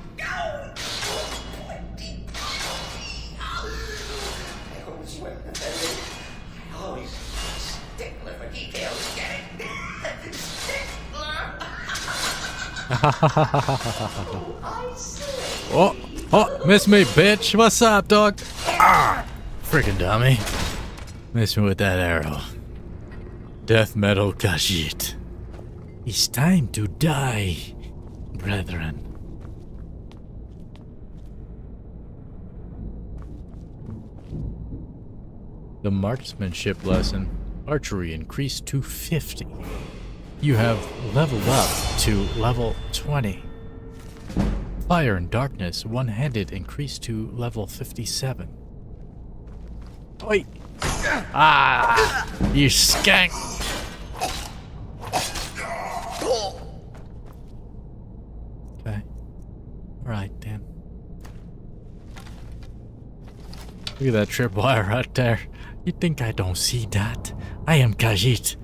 Oh, oh, miss me, bitch. What's up, dog? Ah, freaking dummy. Miss me with that arrow. Death metal khajiiti. It's time to die, brethren. The marksmanship lesson. Archery increased to 50. You have leveled up to level 20. Fire and darkness one-handed increased to level 57. Oi! Ah! You skank! Okay. Alright then. Look at that tripwire right there. You think I don't see that? I am khajiiti.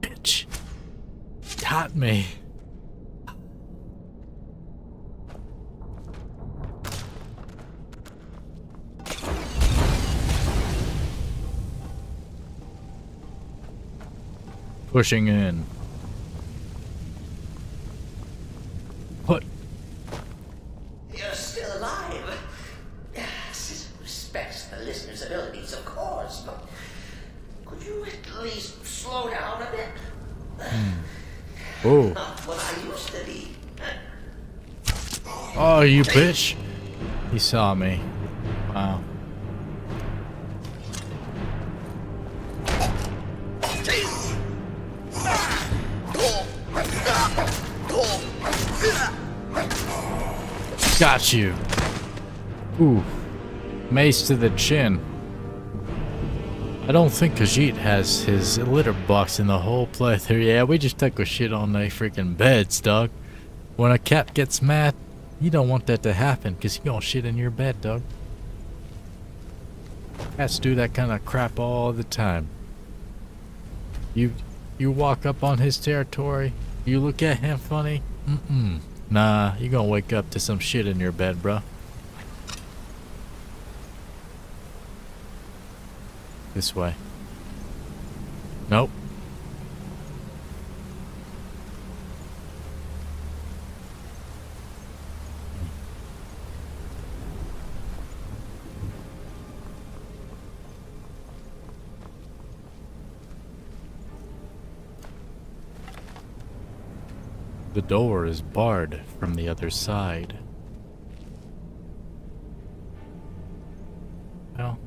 Bitch. Got me. Pushing in. What? You're still alive. Cicero respects the listener's abilities, of course, but could you at least slow down a bit? Oh. Not what I used to be. Oh, you bitch. He saw me. Wow. Got you. Ooh. Mace to the chin. I don't think khajiiti has his litter box in the whole playthrough. Yeah, we just took a shit on the freaking beds, dog. When a cat gets mad, you don't want that to happen, because he gonna shit in your bed, dog. Cats do that kind of crap all the time. You walk up on his territory, you look at him funny, nah, you gonna wake up to some shit in your bed, bro. This way. Nope. The door is barred from the other side. Well,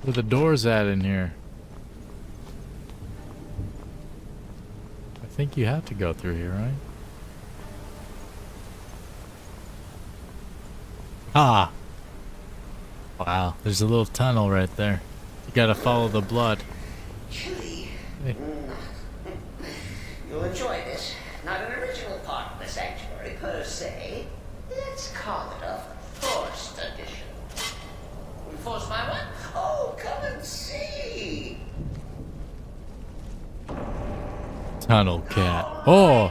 where the door's at in here? I think you have to go through here, right? Ah! Wow, there's a little tunnel right there. You gotta follow the blood. Chilly. Hey. You'll enjoy this. Not an original part of the sanctuary per se. Let's call it a forced addition. Forced by what? Oh, come and see. Tunnel cat. Oh!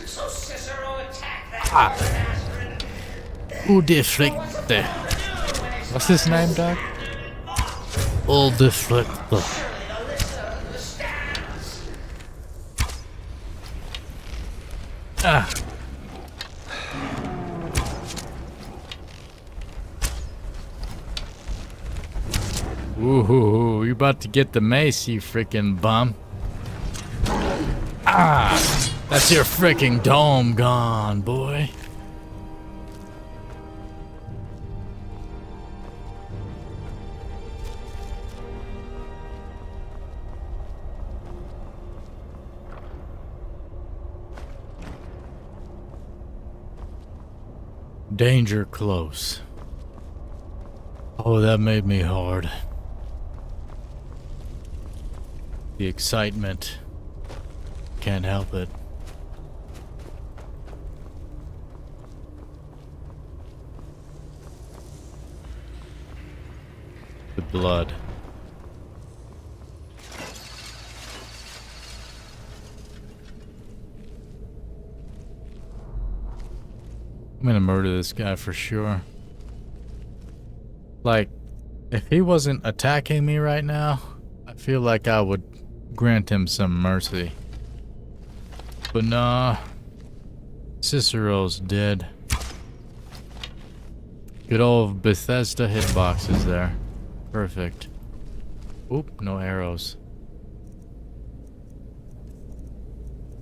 So Cicero attacked that Who deflected? What's his name, dog? All deflector. Ah. Ooh, you about to get the mace, you freaking bum. Ah, that's your freaking dome gone, boy. Danger close. Oh, that made me hard. The excitement. Can't help it. The blood. I'm gonna murder this guy for sure. Like, If he wasn't attacking me right now, I feel like I would grant him some mercy. But nah, Cicero's dead. Good old Bethesda hitboxes there. Perfect. Oop, no arrows.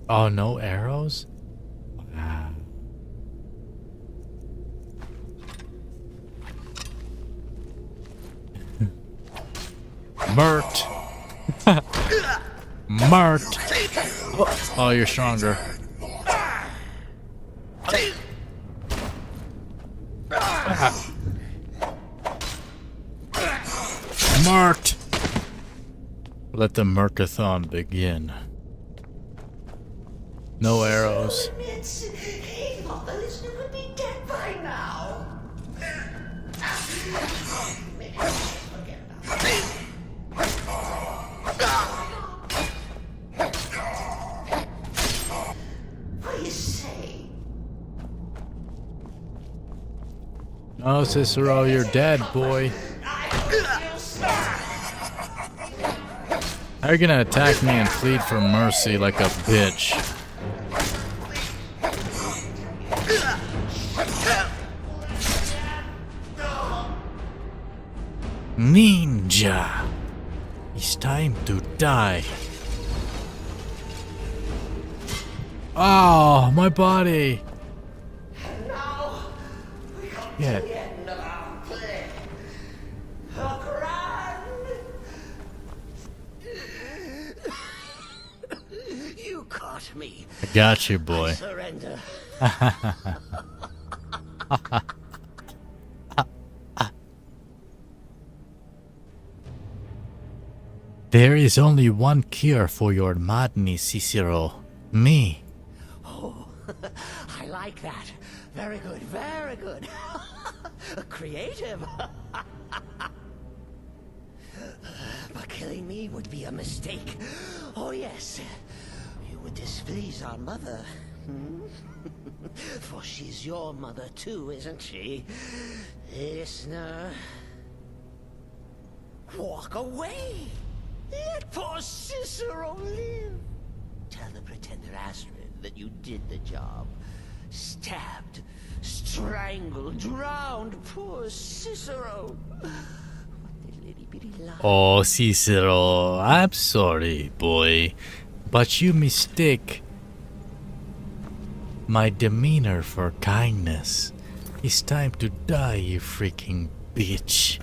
Oh, no arrows? Wow. Murked. Murked. Oh, you're stronger. Marked. Let the Murkathon begin. No arrows. He thought the listener would be dead by now. What do you say? No, Cicero, you're dead, boy. How are you gonna attack me and plead for mercy like a bitch? Ninja! It's time to die. Oh, my body! Yeah. You caught me. I got you, boy. I surrender. There is only one cure for your madness, Cicero. Me. Oh, I like that. Very good, very good. Creative. But killing me would be a mistake. Oh yes, you would displease our mother. For she's your mother too, isn't she? Listener. Walk away. Let poor Cicero live. Tell the pretender Astrid that you did the job. Stabbed, strangled, drowned poor Cicero. Oh, Cicero, I'm sorry, boy, but you mistake my demeanor for kindness. It's time to die, you freaking bitch.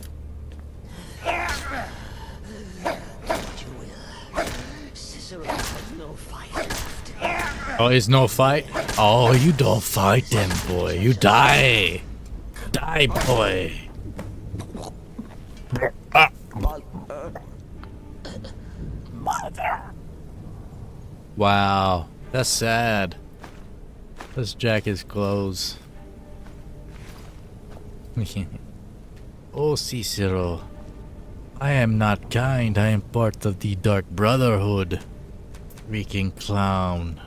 Oh, it's no fight? Oh, you don't fight then, boy. You die. Die, boy. Ah. Mother. Wow, that's sad. Let's jack his clothes. Oh, Cicero. I am not kind. I am part of the Dark Brotherhood. Freaking clown.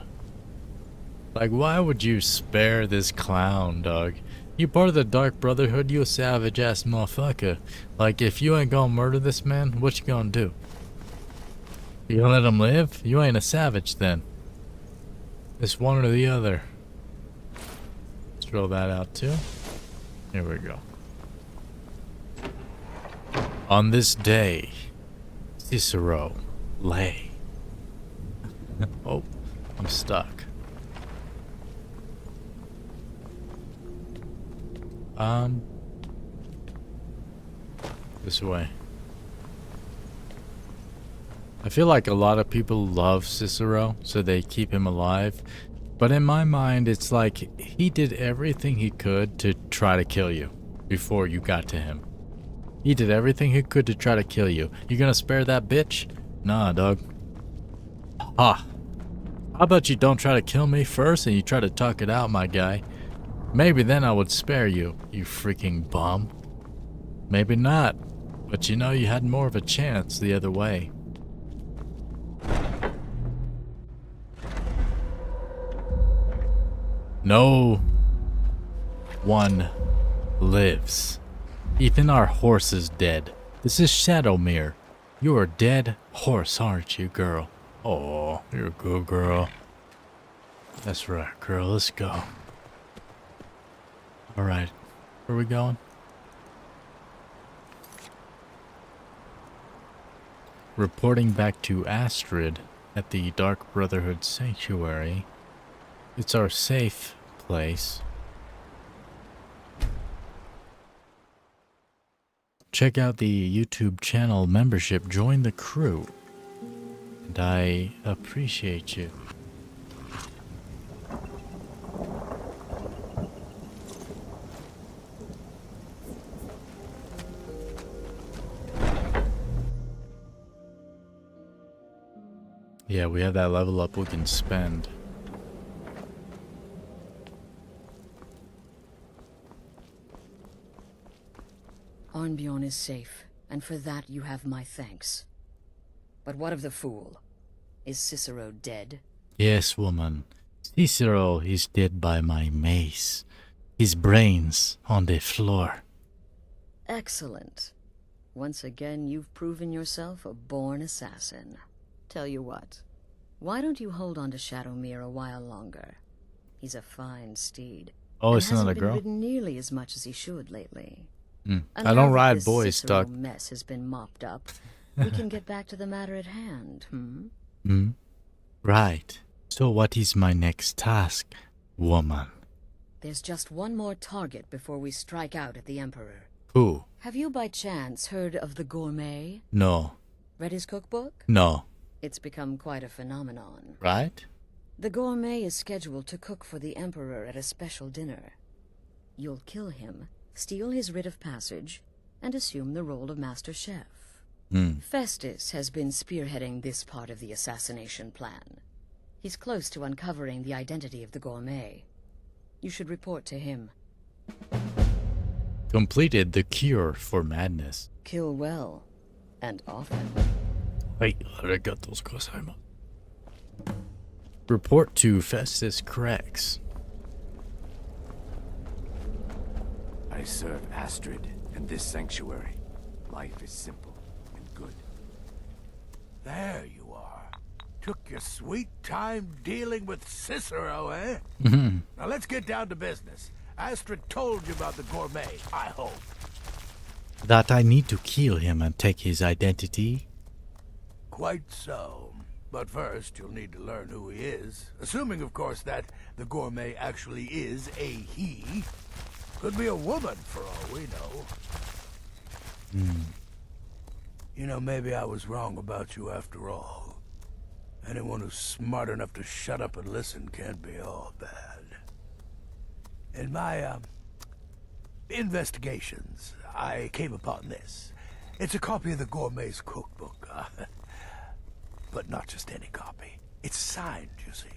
Like, why would you spare this clown, dog? You part of the Dark Brotherhood, you a savage ass motherfucker. Like, if you ain't gonna murder this man, what you gonna do? You gonna let him live? You ain't a savage then. It's one or the other. Let's throw that out too. Here we go. On this day, Cicero lay. Oh, I'm stuck. This way. I feel like a lot of people love Cicero, so they keep him alive. But in my mind, it's like he did everything he could to try to kill you before you got to him. He did everything he could to try to kill you. You gonna spare that bitch? Nah, dog. Ha. How about you don't try to kill me first and you try to talk it out, my guy? Maybe then I would spare you, you freaking bum. Maybe not. But you know, you had more of a chance the other way. No one lives. Even our horse is dead. This is Shadowmere. You're a dead horse, aren't you, girl? Oh, you're a good girl. That's right, girl. Let's go. Alright. Where are we going? Reporting back to Astrid at the Dark Brotherhood Sanctuary. It's our safe place. Check out the YouTube channel membership. Join the crew. And I appreciate you. Yeah, we have that level up we can spend. Arnbjorn is safe, and for that you have my thanks. But what of the fool? Is Cicero dead? Yes, woman. Cicero is dead by my mace. His brains on the floor. Excellent. Once again, you've proven yourself a born assassin. Tell you what, why don't you hold on to Shadowmere a while longer? He's a fine steed. Oh, and it's not a hasn't been girl? ridden nearly as much as he should lately. I And don't now that ride this boys, Cicero Doc. mess has been mopped up. We can get back to the matter at hand, Right. So what is my next task, woman? There's just one more target before we strike out at the Emperor. Who? Have you by chance heard of the gourmet? No. Read his cookbook? No. It's become quite a phenomenon. Right? The gourmet is scheduled to cook for the Emperor at a special dinner. You'll kill him, steal his writ of passage, and assume the role of Master Chef. Festus has been spearheading this part of the assassination plan. He's close to uncovering the identity of the gourmet. You should report to him. Completed the cure for madness. Kill well, and often. Wait, arigatos gozaimasu. Report to Festus Crex. I serve Astrid in this sanctuary. Life is simple and good. There you are. Took your sweet time dealing with Cicero, eh? Now let's get down to business. Astrid told you about the gourmet, I hope. That I need to kill him and take his identity. Quite so. But first, you'll need to learn who he is. Assuming, of course, that the gourmet actually is a he. Could be a woman, for all we know. You know, maybe I was wrong about you after all. Anyone who's smart enough to shut up and listen can't be all bad. In my, investigations, I came upon this. It's a copy of the gourmet's cookbook, but not just any copy. It's signed, you see.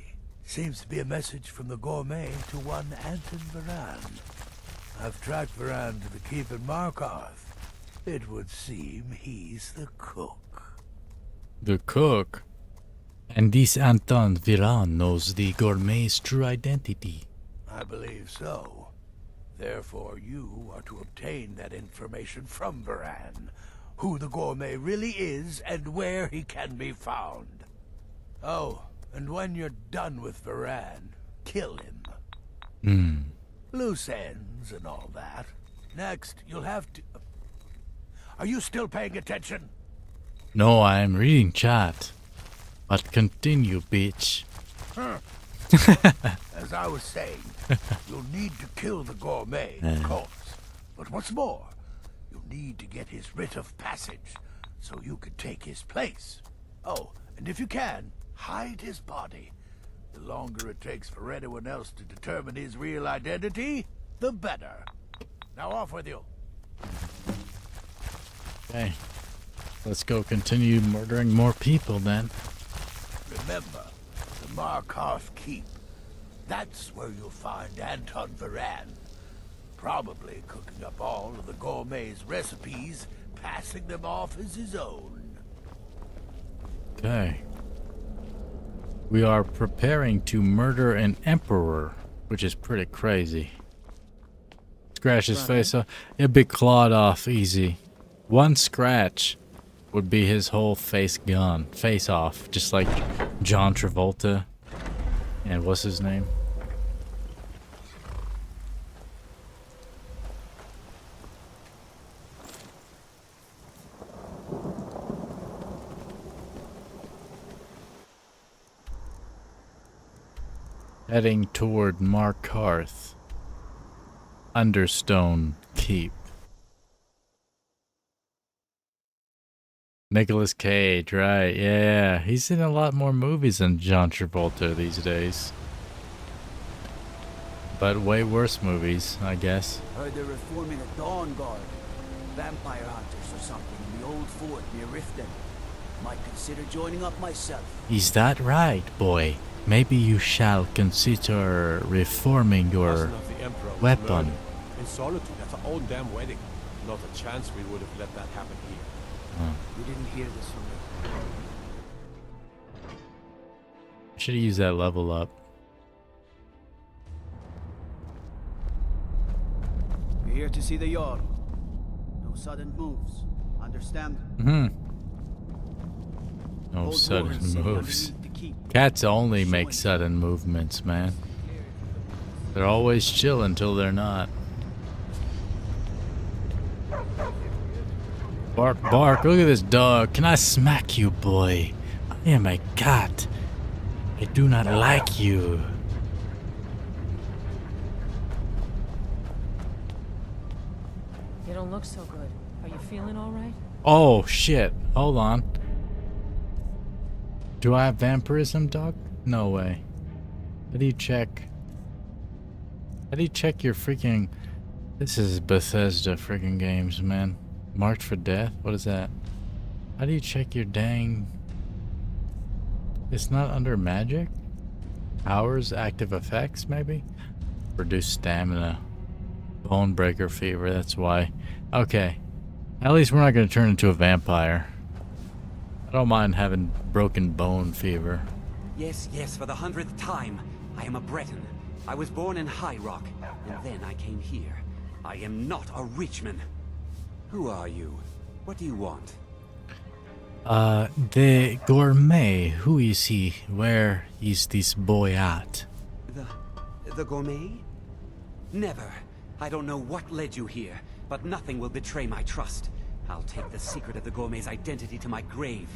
Seems to be a message from the gourmet to one Anton Varan. I've tracked Varan to the keep in Markarth. It would seem he's the cook. The cook? And this Anton Viran knows the gourmet's true identity. I believe so. Therefore, you are to obtain that information from Varan. Who the gourmet really is and where he can be found. Oh, and when you're done with Varan, kill him. Loose ends and all that. Next, you'll have to... Are you still paying attention? No, I'm reading chat. But continue, bitch. As I was saying, you'll need to kill the gourmet, of course. But what's more, you'll need to get his writ of passage, so you can take his place. Oh, and if you can, hide his body. The longer it takes for anyone else to determine his real identity, the better. Now off with you. Okay. Let's go continue murdering more people then. Remember, the Markarth Keep. That's where you'll find Anton Varan. Probably cooking up all of the gourmet's recipes, passing them off as his own. Okay. We are preparing to murder an emperor, which is pretty crazy. Scratch his face off. It'd be clawed off easy. One scratch would be his whole face gone. Face off. Just like John Travolta. And what's his name? Heading toward Markarth. Understone Keep. Nicolas Cage, right, yeah. He's in a lot more movies than John Travolta these days. But way worse movies, I guess. Heard they're reforming a Dawn Guard. Vampire hunters or something in the old fort near Riften. Might consider joining up myself. Is that right, boy? Maybe you shall consider reforming your weapon. In solitude at our own damn wedding. Not a chance we would have let that happen here. You didn't hear this from me. Should have used that level up. We're here to see the Jarl. No sudden moves. Understand? No sudden moves. Cats only make sudden movements, man. They're always chill until they're not. Bark, bark. Look at this dog. Can I smack you, boy? I am a cat. I do not like you. You don't look so good. Are you feeling all right? Oh, shit. Hold on. Do I have vampirism, dog? No way. How do you check? How do you check your freaking... This is Bethesda freaking games, man. Marked for death? What is that? How do you check your dang... It's not under magic? Powers, active effects, maybe? Reduce stamina. Bone breaker fever, that's why. Okay. At least we're not going to turn into a vampire. I don't mind having broken bone fever. Yes, yes, for the 100th time. I am a Breton. I was born in High Rock, and then I came here. I am not a Richman. Who are you? What do you want? The gourmet. Who is he? Where is this boy at? The gourmet? Never. I don't know what led you here, but nothing will betray my trust. I'll take the secret of the gourmet's identity to my grave.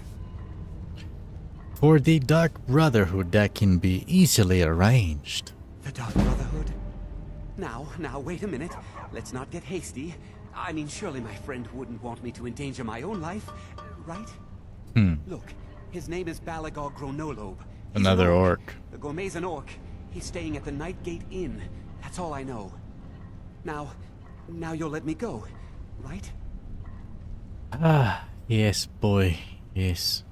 For the Dark Brotherhood, that can be easily arranged. The Dark Brotherhood? Now, wait a minute. Let's not get hasty. I mean, surely my friend wouldn't want me to endanger my own life, right? Look, his name is Balagog Gronolobe. Another orc. The gourmet's an orc. He's staying at the Nightgate Inn. That's all I know. Now you'll let me go, right? Ah, yes, boy. Yes.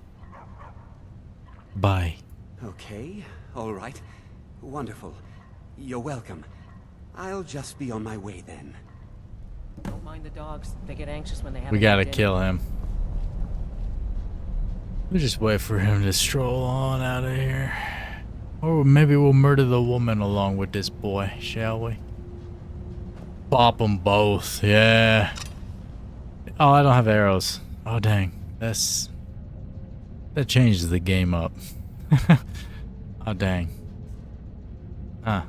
Bye. Okay, all right. Wonderful. You're welcome. I'll just be on my way then. Don't mind the dogs. They get anxious when they have. We gotta kill him. We'll just wait for him to stroll on out of here. Or maybe we'll murder the woman along with this boy, shall we? Pop them both, yeah. Oh, I don't have arrows. Oh, dang. That changes the game up. Oh, dang. Huh.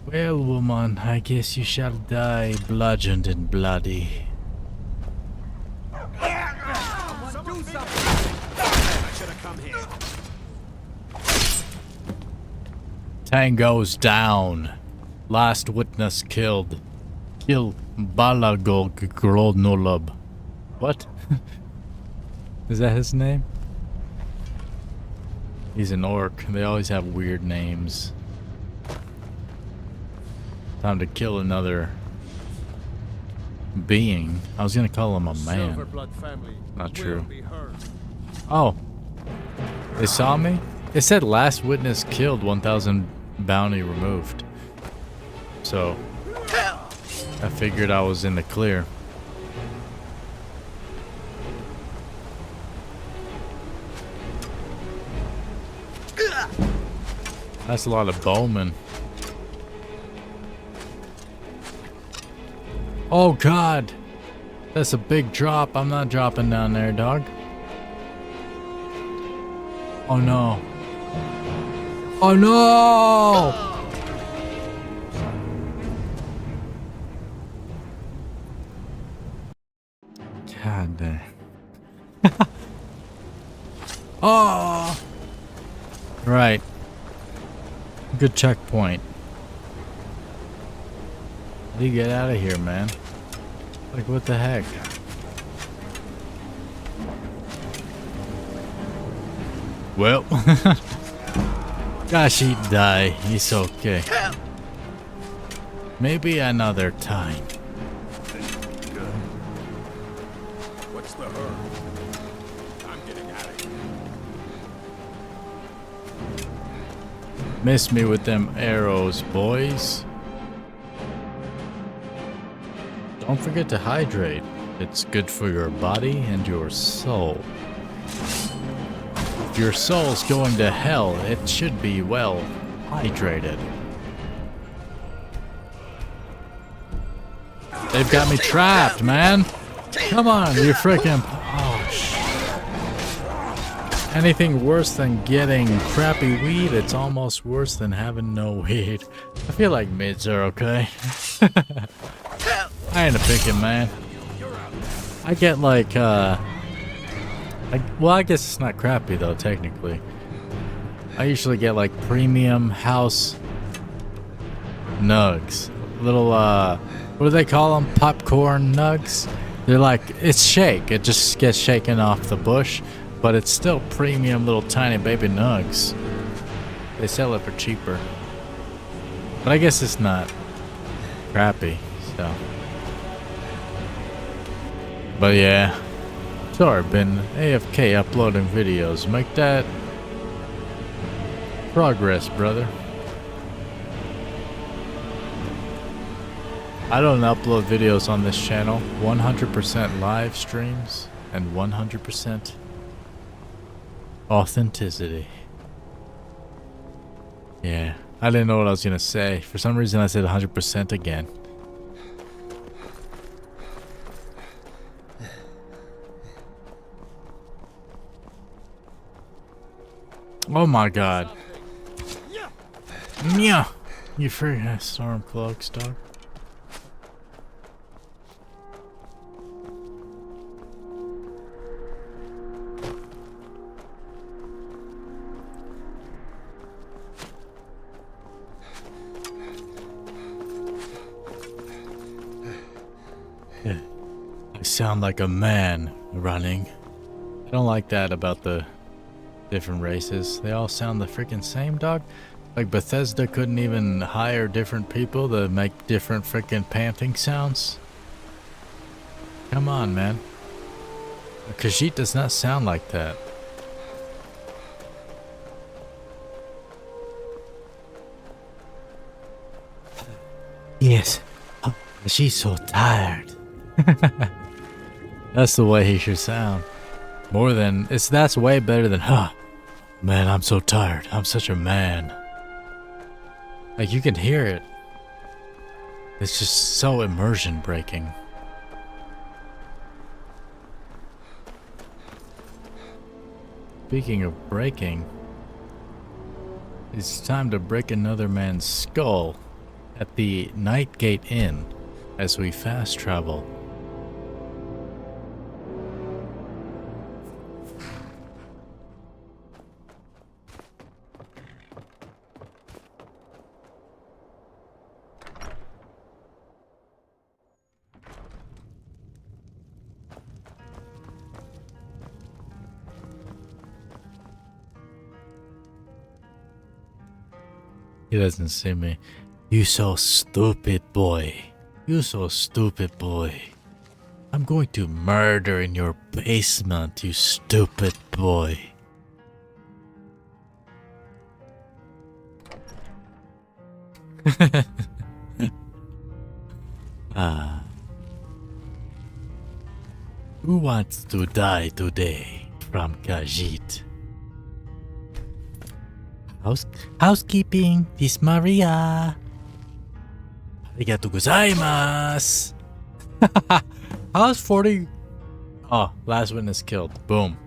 Well, woman, I guess you shall die bludgeoned and bloody. Tango's down. Last witness killed. Kill Balagog Gronolob. What? Is that his name? He's an orc. They always have weird names. Time to kill another being. I was gonna call him a man. Not true. Oh. They saw me? It said last witness killed, 1,000 bounty removed. So I figured I was in the clear. That's a lot of bowmen. Oh god. That's a big drop. I'm not dropping down there, dog. Oh no. Oh no! God damn. Oh! Right. Good checkpoint. How do you get out of here, man? Like, what the heck? Well, gosh, he'd die. He's okay. Maybe another time. What's the hurry? I'm getting out of here. Miss me with them arrows, boys. Don't forget to hydrate. It's good for your body and your soul. If your soul's going to hell, it should be well hydrated. They've got me trapped, man. Come on, you freaking... Oh, shit. Anything worse than getting crappy weed, it's almost worse than having no weed. I feel like mids are okay. I ain't a picking, man. I get like, well, I guess it's not crappy though, technically. I usually get like premium house nugs. Little, what do they call them? Popcorn nugs? They're like, it's shake. It just gets shaken off the bush, but it's still premium little tiny baby nugs. They sell it for cheaper. But I guess it's not crappy, so. But yeah. Sorry, been AFK uploading videos. Make that progress, brother. I don't upload videos on this channel. 100% live streams and 100% authenticity. Yeah, I didn't know what I was gonna say. For some reason I said 100% again. Oh my god. Yeah. You freaking storm cloaks, dog. Yeah. I sound like a man running. I don't like that about the different races. They all sound the freaking same, dog. Like Bethesda couldn't even hire different people to make different freaking panting sounds. Come on, man. A khajiit does not sound like that. Yes. Oh, she's so tired. That's the way he should sound. More than that's way better than man, I'm so tired. I'm such a man. Like, you can hear it. It's just so immersion breaking. Speaking of breaking, it's time to break another man's skull at the Nightgate Inn as we fast travel. He doesn't see me. You so stupid boy. You so stupid boy. I'm going to murder in your basement, you stupid boy. Who wants to die today from Khajiit? Housekeeping, this Maria. Arigatou gozaimasu. How's 40? Oh, last witness killed. Boom.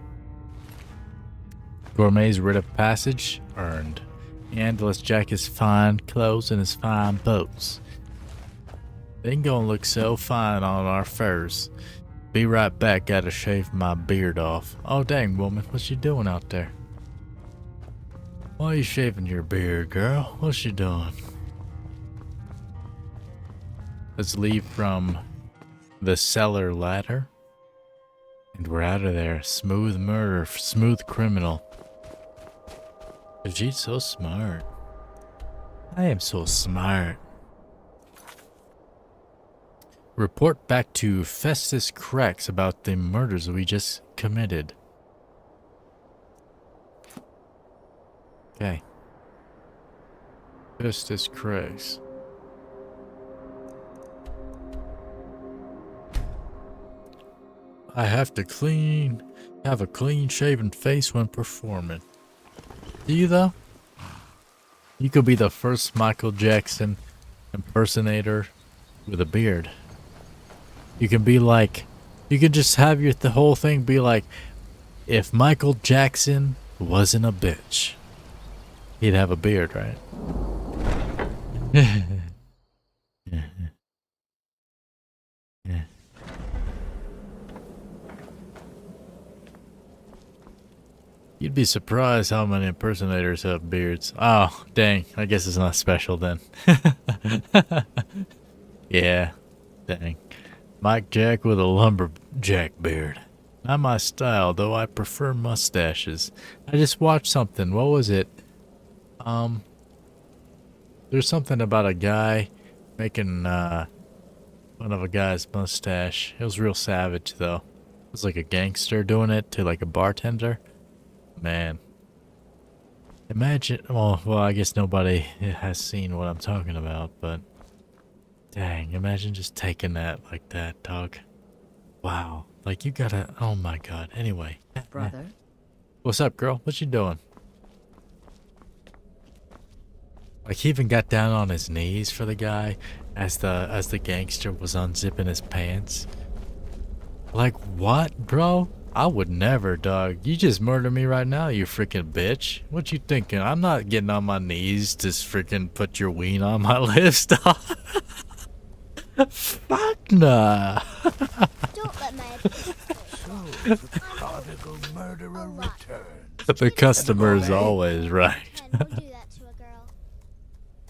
Gourmet's writ of passage earned. And let's jack his fine clothes and his fine boots. They ain't gonna look so fine on our furs. Be right back, gotta shave my beard off. Oh dang, woman, what you doing out there? Why are you shaving your beard, girl? What you doing? Let's leave from the cellar ladder. And we're out of there. Smooth murder, smooth criminal. She's so smart. I am so smart. Report back to Festus Crex about the murders we just committed. Okay. Festus Crex. I have to have a clean shaven face when performing. Do you though? You could be the first Michael Jackson impersonator with a beard. You can be like, you could just have the whole thing be like, if Michael Jackson wasn't a bitch, he'd have a beard, right? You'd be surprised how many impersonators have beards. Oh, dang. I guess it's not special then. Yeah, dang. Mike Jack with a lumberjack beard. Not my style, though I prefer mustaches. I just watched something. What was it? There's something about a guy making fun of a guy's mustache. It was real savage, though. It was like a gangster doing it to like a bartender. Man. Imagine, well, I guess nobody has seen what I'm talking about, but dang, imagine just taking that like that, dog. Wow. Like you gotta, oh my god. Anyway. Brother? What's up, girl? What you doing? Like he even got down on his knees for the guy as the gangster was unzipping his pants. Like what, bro? I would never, dog. You just murdered me right now, you freaking bitch. What you thinking? I'm not getting on my knees to freaking put your ween on my lips, dog. Fuck nah. Don't let my So the prodigal murderer returns. The customer is always right.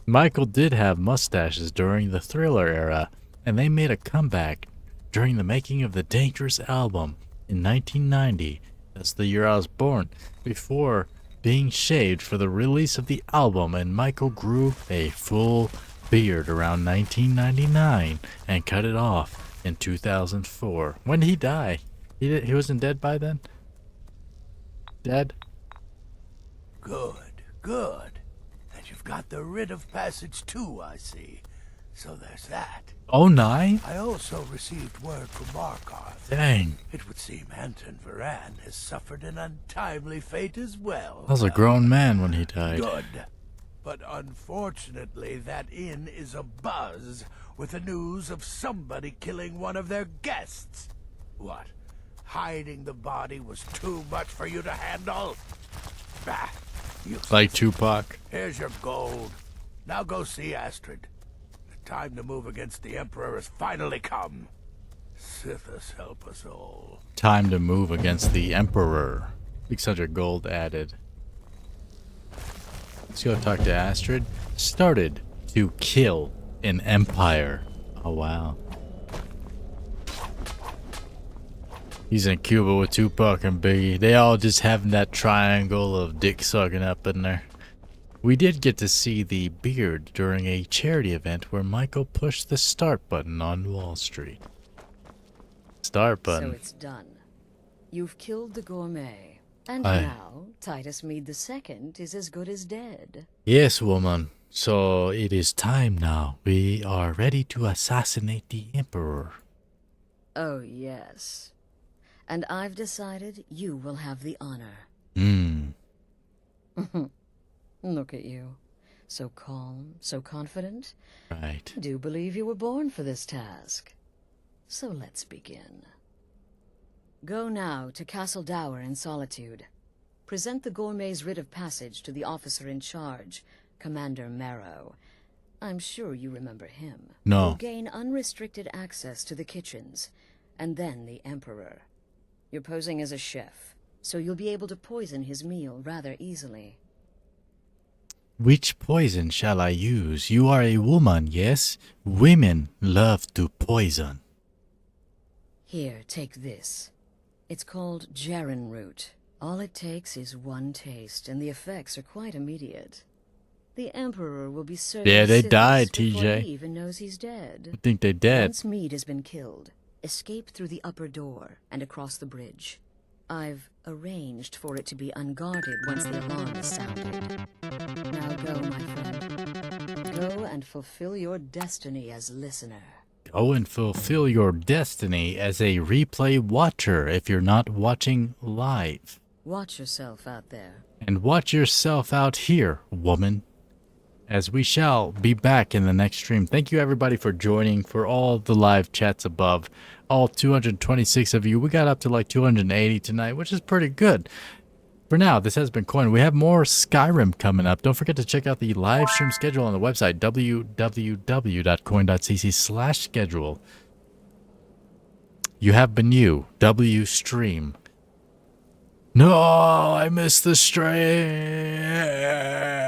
Michael did have mustaches during the Thriller era, and they made a comeback during the making of the Dangerous album in 1990. That's the year I was born. Before being shaved for the release of the album, and Michael grew a full beard around 1999 and cut it off in 2004. When did he die? He wasn't dead by then? Dead? Good, good. And you've got the writ of passage too, I see. So there's that. Oh, 9? I also received word from Markarth. Dang. It would seem Anton Varan has suffered an untimely fate as well. I was a grown man when he died. Good. But unfortunately, that inn is abuzz with the news of somebody killing one of their guests. What? Hiding the body was too much for you to handle? Bah, like Tupac. Here's your gold. Now go see Astrid. The time to move against the Emperor has finally come. Sithis help us all. Time to move against the Emperor. 600 gold added. Let's go talk to Astrid. Started to kill an empire. Oh, wow. He's in Cuba with Tupac and Biggie. They all just having that triangle of dick sucking up in there. We did get to see the beard during a charity event where Michael pushed the start button on Wall Street. Start button. So it's done. You've killed the gourmet. And now, Titus Mead II is as good as dead. Yes, woman. So it is time now. We are ready to assassinate the Emperor. Oh, yes. And I've decided you will have the honor. Look at you. So calm, so confident. Right. Do believe you were born for this task. So let's begin. Go now to Castle Dower in Solitude. Present the gourmet's writ of passage to the officer in charge, Commander Marrow. I'm sure you remember him. No. You'll gain unrestricted access to the kitchens, and then the Emperor. You're posing as a chef, so you'll be able to poison his meal rather easily. Which poison shall I use? You are a woman, yes? Women love to poison. Here, take this. It's called Jarren root. All it takes is one taste, and the effects are quite immediate. The Emperor will be certain. Yeah, they died, TJ. He even knows he's dead. I think they're dead. Once Meade has been killed, escape through the upper door and across the bridge. I've arranged for it to be unguarded once the alarm is sounded. Now go, my friend. Go and fulfill your destiny as listener. Go and fulfill your destiny as a replay watcher if you're not watching live. Watch yourself out there. And watch yourself out here, woman. As we shall be back in the next stream. Thank you everybody for joining, for all the live chats above. All 226 of you. We got up to like 280 tonight, which is pretty good. For now, this has been Coin. We have more Skyrim coming up. Don't forget to check out the live stream schedule on the website, www.coin.cc/schedule. You have been you, W stream. No, I missed the stream.